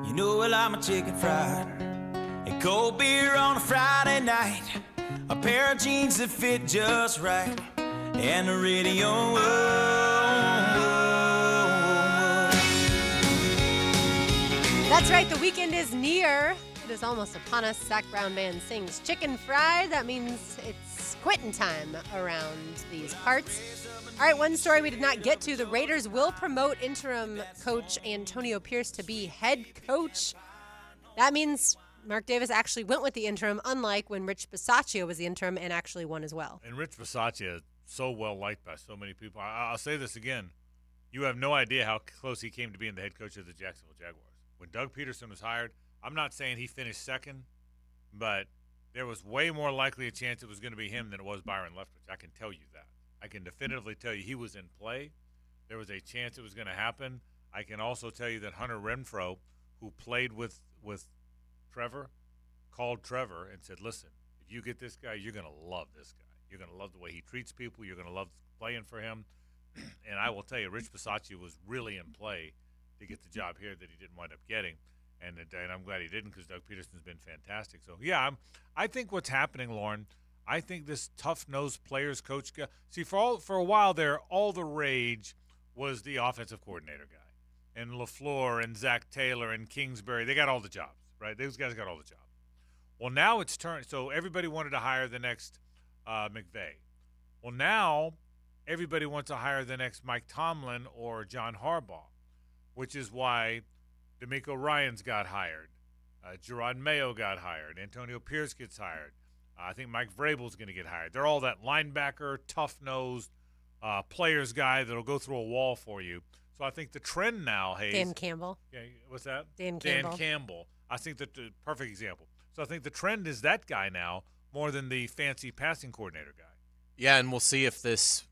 [SPEAKER 16] You know, well, I'm a chicken fried, a cold beer on a Friday night, a pair of jeans that fit just right, and the radio.
[SPEAKER 27] That's right, the weekend is near. It is almost upon us. Zach Brown Band sings Chicken Fried. That means it's quitting time around these parts. All right, one story we did not get to. The Raiders will promote interim coach Antonio Pierce to be head coach. That means Mark Davis actually went with the interim, unlike when Rich Bisaccia was the interim and actually won as well.
[SPEAKER 4] And Rich Bisaccia is so well liked by so many people. I'll say this again. You have no idea how close he came to being the head coach of the Jacksonville Jaguars. When Doug Peterson was hired, I'm not saying he finished second, but there was way more likely a chance it was going to be him than it was Byron Leftwich. I can tell you that. I can definitively tell you he was in play. There was a chance it was going to happen. I can also tell you that Hunter Renfrow, who played with Trevor, called Trevor and said, listen, if you get this guy, you're going to love this guy. You're going to love the way he treats people. You're going to love playing for him. And I will tell you, Rich Bisaccia was really in play to get the job here that he didn't wind up getting. And I'm glad he didn't, because Doug Peterson's been fantastic. So, yeah, I think what's happening, Lauren, I think this tough-nosed players coach guy. See, for a while there, all the rage was the offensive coordinator guy. And LaFleur and Zach Taylor and Kingsbury, they got all the jobs, right? Those guys got all the jobs. Well, now it's turned. So everybody wanted to hire the next McVay. Well, now everybody wants to hire the next Mike Tomlin or John Harbaugh, which is why DeMeco Ryans got hired. Gerard Mayo got hired. Antonio Pierce gets hired. I think Mike Vrabel's going to get hired. They're all that linebacker, tough-nosed players guy that'll go through a wall for you. So I think the trend now, Hays.
[SPEAKER 27] Dan Campbell.
[SPEAKER 4] Yeah, what's that?
[SPEAKER 27] Dan
[SPEAKER 4] Campbell. I think that the perfect example. So I think the trend is that guy now more than the fancy passing coordinator guy.
[SPEAKER 5] Yeah, and we'll see if this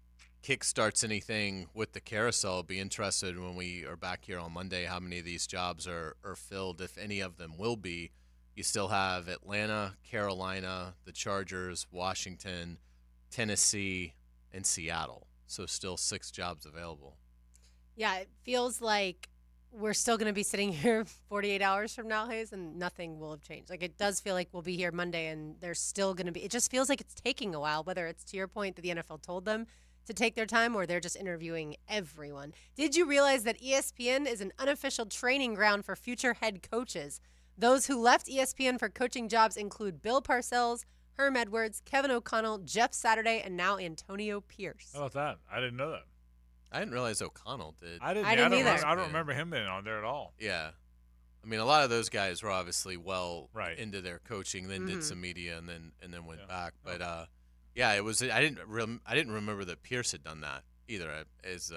[SPEAKER 5] kickstarts anything with the carousel. I'll be interested when we are back here on Monday how many of these jobs are filled, if any of them will be. You still have Atlanta, Carolina, the Chargers, Washington, Tennessee, and Seattle. So still 6 jobs available.
[SPEAKER 27] Yeah, it feels like we're still going to be sitting here 48 hours from now, Hays, and nothing will have changed. Like, it does feel like we'll be here Monday, and there's still going to be – it just feels like it's taking a while, whether it's to your point that the NFL told them to take their time, or they're just interviewing everyone. Did you realize that ESPN is an unofficial training ground for future head coaches? Those who left ESPN for coaching jobs include Bill Parcells, Herm Edwards, Kevin O'Connell, Jeff Saturday, and now Antonio Pierce.
[SPEAKER 4] How about that? I didn't know that.
[SPEAKER 5] I didn't realize O'Connell did.
[SPEAKER 27] I didn't either.
[SPEAKER 4] I don't remember him being on there at all.
[SPEAKER 5] Yeah. I mean, a lot of those guys were obviously into their coaching, then did some media, and then went back. But yeah, it was. I didn't remember that Pierce had done that either.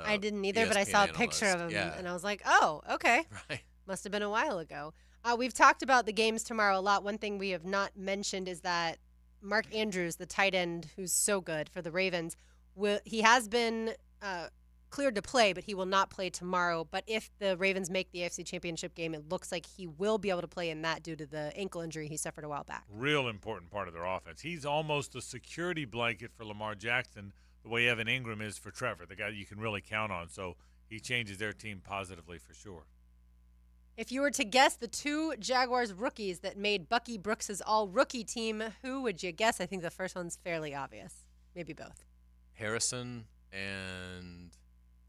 [SPEAKER 27] I didn't either, but I
[SPEAKER 5] ESPN
[SPEAKER 27] saw a
[SPEAKER 5] analyst.
[SPEAKER 27] picture of him,
[SPEAKER 5] Yeah.
[SPEAKER 27] and I was like, oh, okay.
[SPEAKER 5] Right.
[SPEAKER 27] Must have been a while ago. We've talked about the games tomorrow a lot. One thing we have not mentioned is that Mark Andrews, the tight end who's so good for the Ravens, he has been cleared to play, but he will not play tomorrow. But if the Ravens make the AFC Championship game, it looks like he will be able to play in that due to the ankle injury he suffered a while back.
[SPEAKER 4] Real important part of their offense. He's almost a security blanket for Lamar Jackson, the way Evan Ingram is for Trevor, the guy you can really count on. So he changes their team positively for sure.
[SPEAKER 27] If you were to guess the two Jaguars rookies that made Bucky Brooks' all-rookie team, who would you guess? I think the first one's fairly obvious. Maybe both.
[SPEAKER 5] Harrison and...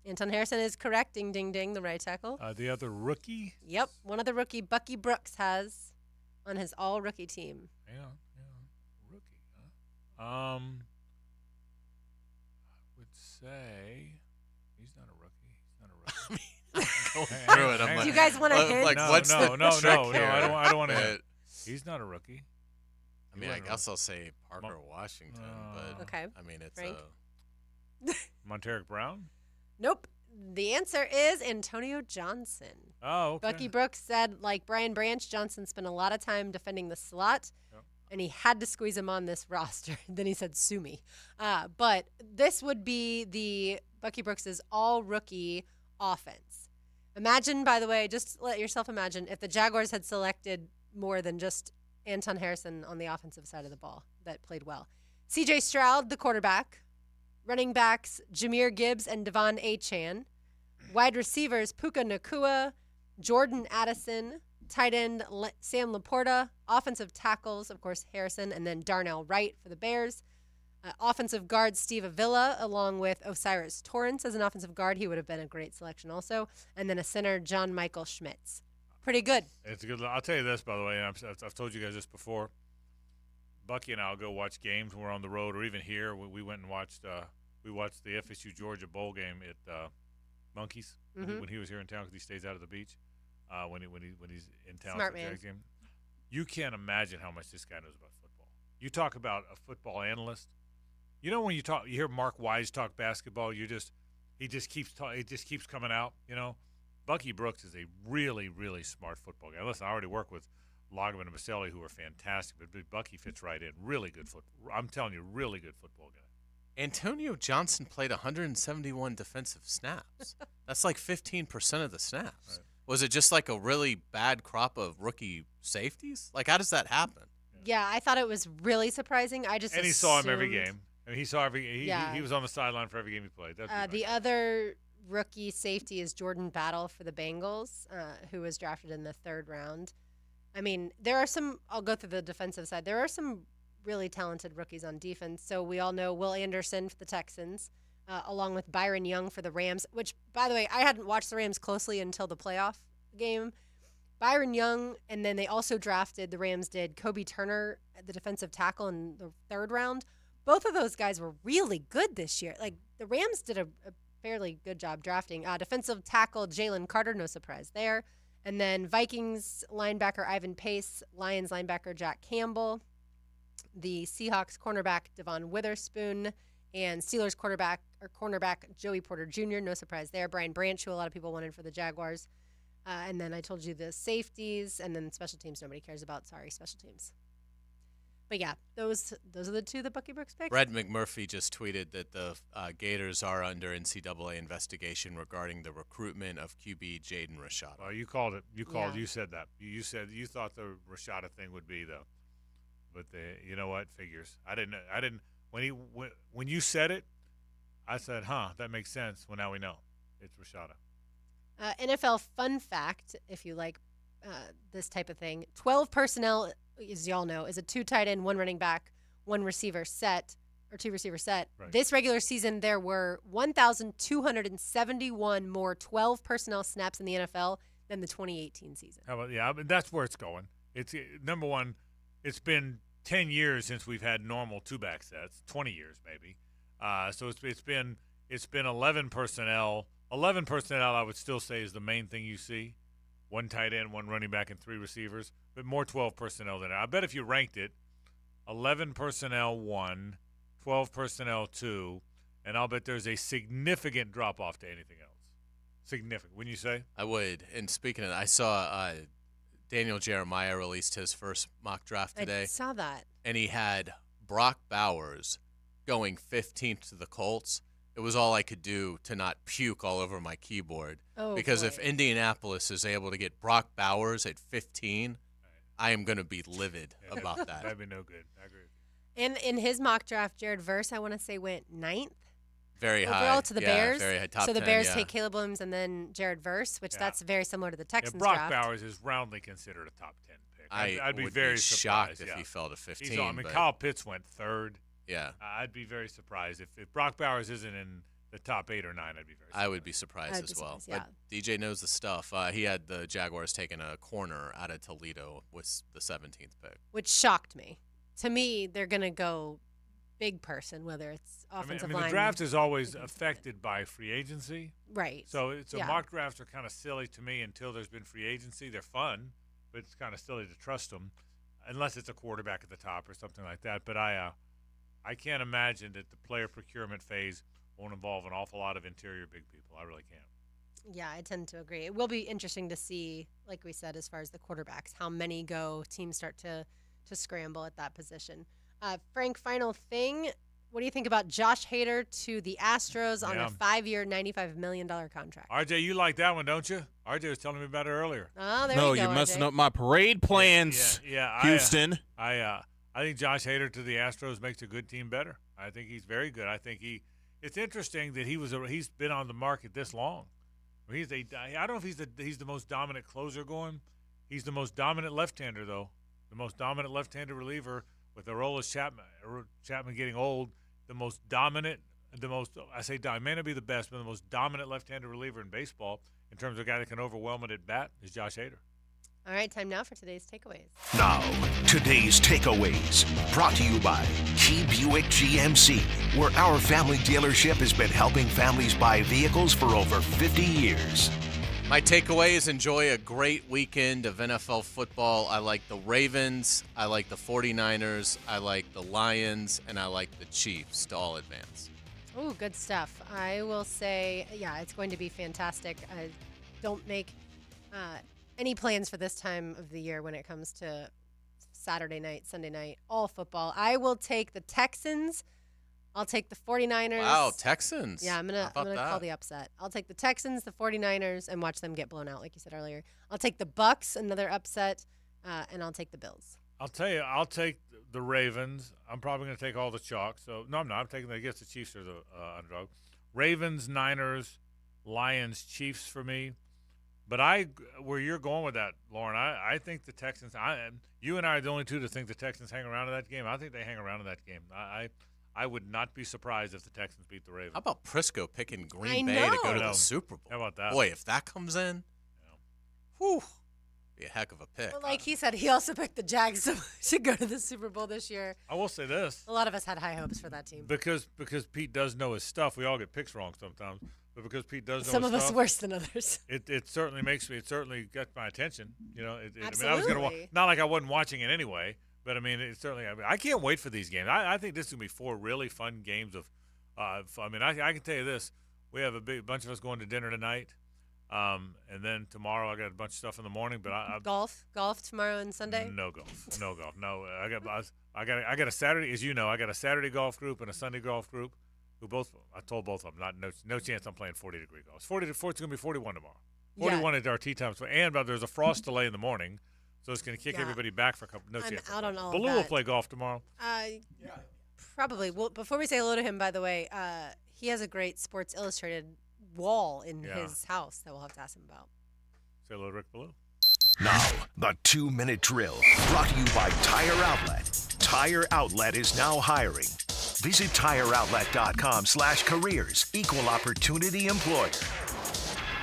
[SPEAKER 27] Anton Harrison is correct. Ding, ding, ding, the right tackle.
[SPEAKER 4] The other rookie?
[SPEAKER 27] Yep, one of the rookie Bucky Brooks has on his all-rookie team.
[SPEAKER 4] Yeah, rookie. Huh? I would say he's not a rookie. He's not a rookie.
[SPEAKER 5] Going through it, I'm
[SPEAKER 27] Do you guys want a hint?
[SPEAKER 5] Like, what's the trick here?
[SPEAKER 4] I don't want to hit. He's not a rookie.
[SPEAKER 5] I mean, I guess I'll say Parker Washington, but
[SPEAKER 27] okay.
[SPEAKER 5] I mean, it's
[SPEAKER 27] Frank?
[SPEAKER 4] Monteric Brown?
[SPEAKER 27] Nope. The answer is Antonio Johnson.
[SPEAKER 4] Oh, okay.
[SPEAKER 27] Bucky Brooks said, like Brian Branch, Johnson spent a lot of time defending the slot, and he had to squeeze him on this roster. Then he said, sue me. But this would be the Bucky Brooks' all-rookie offense. Imagine, by the way, just let yourself imagine if the Jaguars had selected more than just Anton Harrison on the offensive side of the ball that played well. C.J. Stroud, the quarterback. Running backs, Jahmyr Gibbs and Devon Achane. Wide receivers, Puka Nacua, Jordan Addison. Tight end, Sam Laporta. Offensive tackles, of course, Harrison, and then Darnell Wright for the Bears. Offensive guard, Steve Avila, along with Osiris Torrance as an offensive guard. He would have been a great selection also. And then a center, John Michael Schmitz. Pretty good.
[SPEAKER 4] It's a good. I'll tell you this, by the way, and I've told you guys this before. Bucky and I'll go watch games when we're on the road, or even here. We went and watched. We watched the FSU Georgia bowl game at Monkeys when he was here in town because he stays out of the beach when he's in town.
[SPEAKER 27] Smart
[SPEAKER 4] for the
[SPEAKER 27] man.
[SPEAKER 4] Jags game. You can't imagine how much this guy knows about football. You talk about a football analyst. You know when you hear Mark Wise talk basketball, he just keeps coming out. You know, Bucky Brooks is a really, really smart football guy. Listen, I already work with Logman and Maselli, who are fantastic, but Bucky fits right in. Really good I'm telling you, really good football guy.
[SPEAKER 5] Antonio Johnson played 171 defensive snaps. That's like 15% of the snaps. Right. Was it just like a really bad crop of rookie safeties? Like, how does that happen?
[SPEAKER 27] Yeah, I thought it was really surprising. I just
[SPEAKER 4] he saw him every game. I mean, he saw he was on the sideline for every game he played.
[SPEAKER 27] The other rookie safety is Jordan Battle for the Bengals, who was drafted in the 3rd round. I mean, there are some – I'll go through the defensive side. There are some really talented rookies on defense. So we all know Will Anderson for the Texans, along with Byron Young for the Rams, which, by the way, I hadn't watched the Rams closely until the playoff game. Byron Young, and then they also drafted – the Rams did Kobe Turner, the defensive tackle, in the 3rd round. Both of those guys were really good this year. Like, the Rams did a fairly good job drafting. Defensive tackle Jalen Carter, no surprise there. And then Vikings linebacker Ivan Pace, Lions linebacker Jack Campbell, the Seahawks cornerback Devon Witherspoon, and Steelers cornerback Joey Porter Jr., no surprise there. Brian Branch, who a lot of people wanted for the Jaguars. And then I told you the safeties, and then special teams nobody cares about. Sorry, special teams. But yeah, those are the two that Bucky Brooks picked.
[SPEAKER 5] Brad McMurphy just tweeted that the Gators are under NCAA investigation regarding the recruitment of QB Jaden Rashada.
[SPEAKER 4] Well, you called it. You said that. You said you thought the Rashada thing would be though. But you know what? Figures. I didn't. When you said it, I said, that makes sense. Well, now we know it's Rashada.
[SPEAKER 27] NFL fun fact, if you like this type of thing: 12 personnel, as y'all know, is a 2 tight end, 1 running back, 1 receiver set, or two receiver set.
[SPEAKER 4] Right.
[SPEAKER 27] This regular season, there were 1,271 more 12 personnel snaps in the NFL than the 2018 season.
[SPEAKER 4] How about, yeah, I mean, that's where it's going. It's number one. It's been 10 years since we've had normal two-back sets. 20 years maybe. So it's been 11 personnel. 11 personnel, I would still say, is the main thing you see. One tight end, one running back, and three receivers. But more 12 personnel than that. I bet if you ranked it, 11 personnel 1, 12 personnel 2, and I'll bet there's a significant drop-off to anything else. Significant. Wouldn't you say?
[SPEAKER 5] I would. And speaking of that, I saw Daniel Jeremiah released his first mock draft today.
[SPEAKER 27] I saw that.
[SPEAKER 5] And he had Brock Bowers going 15th to the Colts. It was all I could do to not puke all over my keyboard.
[SPEAKER 27] Oh,
[SPEAKER 5] because
[SPEAKER 27] boy.
[SPEAKER 5] if Indianapolis is able to get Brock Bowers at 15, I am going to be livid about that.
[SPEAKER 4] That'd be no good. I agree.
[SPEAKER 27] And in his mock draft, Jared Verse, I want to say, went 9th.
[SPEAKER 5] Very high.
[SPEAKER 27] Overall to the Bears.
[SPEAKER 5] Very high. Top
[SPEAKER 27] so the
[SPEAKER 5] 10,
[SPEAKER 27] Bears
[SPEAKER 5] yeah.
[SPEAKER 27] take Caleb Williams and then Jared Verse, which that's very similar to the Texans
[SPEAKER 4] Brock
[SPEAKER 27] draft.
[SPEAKER 4] Bowers is roundly considered a top 10 pick. I'd be
[SPEAKER 5] would
[SPEAKER 4] very
[SPEAKER 5] shocked
[SPEAKER 4] surprised
[SPEAKER 5] if he fell to 15.
[SPEAKER 4] I mean,
[SPEAKER 5] but
[SPEAKER 4] Kyle Pitts went 3rd.
[SPEAKER 5] Yeah.
[SPEAKER 4] I'd be very surprised. If Brock Bowers isn't in the top 8 or 9, I'd be very surprised.
[SPEAKER 5] I would be surprised as well.
[SPEAKER 27] Yeah.
[SPEAKER 5] But DJ knows the stuff. He had the Jaguars taking a corner out of Toledo with the 17th pick.
[SPEAKER 27] Which shocked me. To me, they're going to go big person, whether it's offensive line.
[SPEAKER 4] The draft is always affected by free agency.
[SPEAKER 27] Right.
[SPEAKER 4] So
[SPEAKER 27] Yeah.
[SPEAKER 4] mock drafts are kind of silly to me until there's been free agency. They're fun, but it's kind of silly to trust them unless it's a quarterback at the top or something like that. But I can't imagine that the player procurement phase won't involve an awful lot of interior big people. I really can't.
[SPEAKER 27] Yeah, I tend to agree. It will be interesting to see, like we said, as far as the quarterbacks, how many go, teams start to scramble at that position. Frank, final thing. What do you think about Josh Hader to the Astros on a 5-year, $95 million contract?
[SPEAKER 4] RJ, you like that one, don't you? RJ was telling me about it earlier.
[SPEAKER 27] Oh, there
[SPEAKER 11] no,
[SPEAKER 27] you go,
[SPEAKER 11] you're messing
[SPEAKER 27] RJ.
[SPEAKER 11] up my parade plans, Houston.
[SPEAKER 4] I think Josh Hader to the Astros makes a good team better. I think he's very good. I think it's interesting that he's been on the market this long. I don't know if he's the most dominant closer going. He's the most dominant left-hander though. The most dominant left-handed reliever with Aroldis Chapman getting old. The most dominant, I may not be the best, but the most dominant left-handed reliever in baseball in terms of a guy that can overwhelm it at bat is Josh Hader.
[SPEAKER 27] All right, time now for today's takeaways.
[SPEAKER 2] Now, today's takeaways, brought to you by Key Buick GMC, where our family dealership has been helping families buy vehicles for over 50 years.
[SPEAKER 5] My takeaway is enjoy a great weekend of NFL football. I like the Ravens, I like the 49ers, I like the Lions, and I like the Chiefs to all advance.
[SPEAKER 27] Oh, good stuff. I will say, yeah, it's going to be fantastic. I don't make any plans for this time of the year when it comes to Saturday night, Sunday night, all football. I will take the Texans. I'll take the 49ers.
[SPEAKER 5] Wow, Texans.
[SPEAKER 27] Yeah, I'm gonna call the upset. I'll take the Texans, the 49ers, and watch them get blown out, like you said earlier. I'll take the Bucks, another upset, and I'll take the Bills.
[SPEAKER 4] I'll tell you, I'll take the Ravens. I'm probably going to take all the chalk. So no, I'm not. I'm taking. I guess the Chiefs are the underdog. Ravens, Niners, Lions, Chiefs for me. But where you're going with that, Lauren, I think the Texans. You and I are the only two to think the Texans hang around in that game. I think they hang around in that game. I would not be surprised if the Texans beat the Ravens.
[SPEAKER 5] How about Prisco picking Green
[SPEAKER 27] I
[SPEAKER 5] Bay to
[SPEAKER 27] know.
[SPEAKER 5] go to the Super Bowl?
[SPEAKER 4] How about that?
[SPEAKER 5] Boy, if that comes in, whew, be a heck of a pick.
[SPEAKER 27] Well, like he said, he also picked the Jags to go to the Super Bowl this year.
[SPEAKER 4] I will say this.
[SPEAKER 27] A lot of us had high hopes for that team.
[SPEAKER 4] Because Pete does know his stuff. We all get picks wrong sometimes. But because Pete does know
[SPEAKER 27] Some
[SPEAKER 4] his
[SPEAKER 27] of us
[SPEAKER 4] stuff,
[SPEAKER 27] worse than others.
[SPEAKER 4] It certainly got my attention. You know,
[SPEAKER 27] Absolutely.
[SPEAKER 4] I mean, I was going to not like I wasn't watching it anyway. But I mean, it certainly. I can't wait for these games. I think this is gonna be 4 really fun games of. I can tell you this: we have a bunch of us going to dinner tonight, and then tomorrow I got a bunch of stuff in the morning. But
[SPEAKER 27] golf tomorrow and Sunday.
[SPEAKER 4] No golf. No, I got a Saturday, as you know, I got a Saturday golf group and a Sunday golf group. Who both? I told both of them no chance I'm playing 40-degree golf. It's gonna be 41 tomorrow. 41 at our tee times, and there's a frost delay in the morning. So it's going to kick everybody back for a couple. No chance.
[SPEAKER 27] I'm out on all of
[SPEAKER 4] Baloo
[SPEAKER 27] that.
[SPEAKER 4] will play golf tomorrow.
[SPEAKER 27] Probably. Well, before we say hello to him, by the way, he has a great Sports Illustrated wall in his house that we'll have to ask him about.
[SPEAKER 4] Say hello to Rick Baloo.
[SPEAKER 2] Now, the 2-minute drill, brought to you by Tire Outlet. Tire Outlet is now hiring. Visit TireOutlet.com/careers. Equal opportunity employer.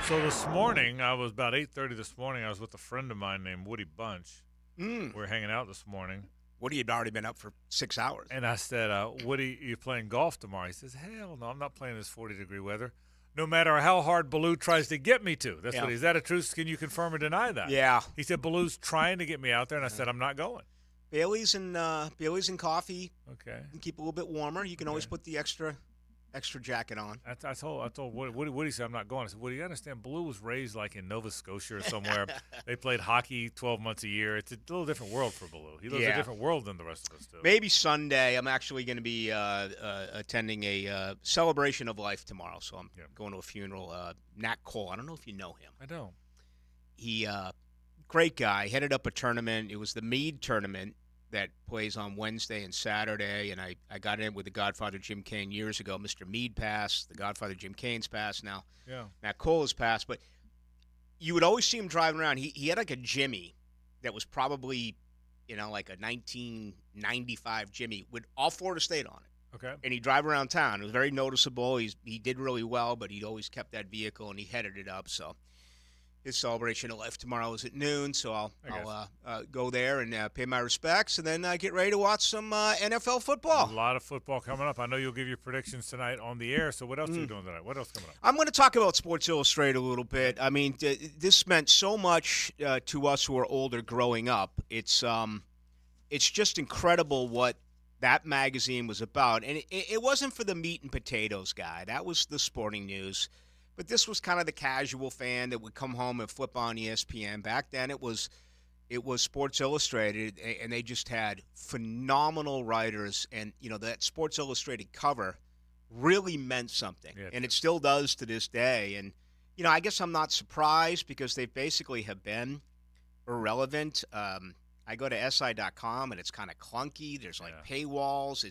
[SPEAKER 4] So this morning, I was about 8:30 this morning. I was with a friend of mine named Woody Bunch. We were hanging out this morning.
[SPEAKER 1] Woody had already been up for 6 hours.
[SPEAKER 4] And I said, Woody, you playing golf tomorrow? He says, hell no, I'm not playing this 40-degree weather. No matter how hard Baloo tries to get me to. That's what. Is that a truth? Can you confirm or deny that?
[SPEAKER 1] Yeah.
[SPEAKER 4] He said Baloo's trying to get me out there, and I said I'm not going.
[SPEAKER 1] Bailey's and coffee.
[SPEAKER 4] Okay.
[SPEAKER 1] And keep it a little bit warmer. You can always put the extra jacket on.
[SPEAKER 4] I told Woody said I'm not going. I said, Woody, you understand? Baloo was raised like in Nova Scotia or somewhere. They played hockey 12 months a year. It's a little different world for Baloo. He lives a different world than the rest of us do.
[SPEAKER 1] Maybe Sunday. I'm actually going to be attending a celebration of life tomorrow. So I'm going to a funeral. Nat Cole. I don't know if you know him.
[SPEAKER 4] I don't.
[SPEAKER 1] He great guy. Headed up a tournament. It was the Meade tournament that plays on Wednesday and Saturday, and I got in with the Godfather Jim Kane years ago. Mr. Meade passed. The Godfather Jim Kane's passed now.
[SPEAKER 4] Yeah.
[SPEAKER 1] Matt Cole has passed. But you would always see him driving around. He had like a Jimmy that was probably, like a 1995 Jimmy with all Florida State on it.
[SPEAKER 4] Okay.
[SPEAKER 1] And he'd drive around town. It was very noticeable. He did really well, but he'd always kept that vehicle, and he headed it up. So his celebration of life tomorrow is at noon, so I'll go there and pay my respects, and then get ready to watch some NFL football.
[SPEAKER 4] A lot of football coming up. I know you'll give your predictions tonight on the air, so what else are you doing tonight? What else coming up?
[SPEAKER 1] I'm going to talk about Sports Illustrated a little bit. I mean, this meant so much to us who are older growing up. It's just incredible what that magazine was about. And it wasn't for the meat and potatoes guy. That was the sporting news. But this was kind of the casual fan that would come home and flip on ESPN. Back then it was Sports Illustrated, and they just had phenomenal writers. And, that Sports Illustrated cover really meant something. Yeah. And it still does to this day. And, I guess I'm not surprised because they basically have been irrelevant. I go to SI.com, and it's kind of clunky. There's, paywalls.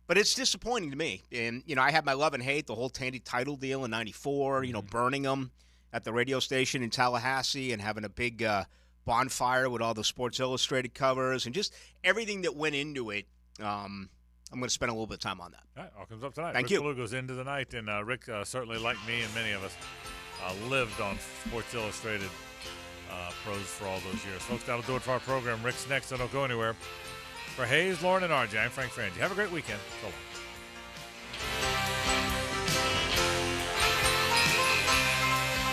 [SPEAKER 1] But it's disappointing to me. And, I had my love and hate, the whole Tandy title deal in 94, burning them at the radio station in Tallahassee and having a big bonfire with all the Sports Illustrated covers and just everything that went into it. I'm going to spend a little bit of time on that.
[SPEAKER 4] All right, all comes up tonight.
[SPEAKER 1] Thank
[SPEAKER 4] Rick
[SPEAKER 1] you.
[SPEAKER 4] Ballou goes into the night, and Rick, certainly like me and many of us, lived on Sports Illustrated pros for all those years. Folks, that'll do it for our program. Rick's next, so don't go anywhere. For Hays, Lauren, and RJ, I'm Frank Frangie. Have a great weekend. So long.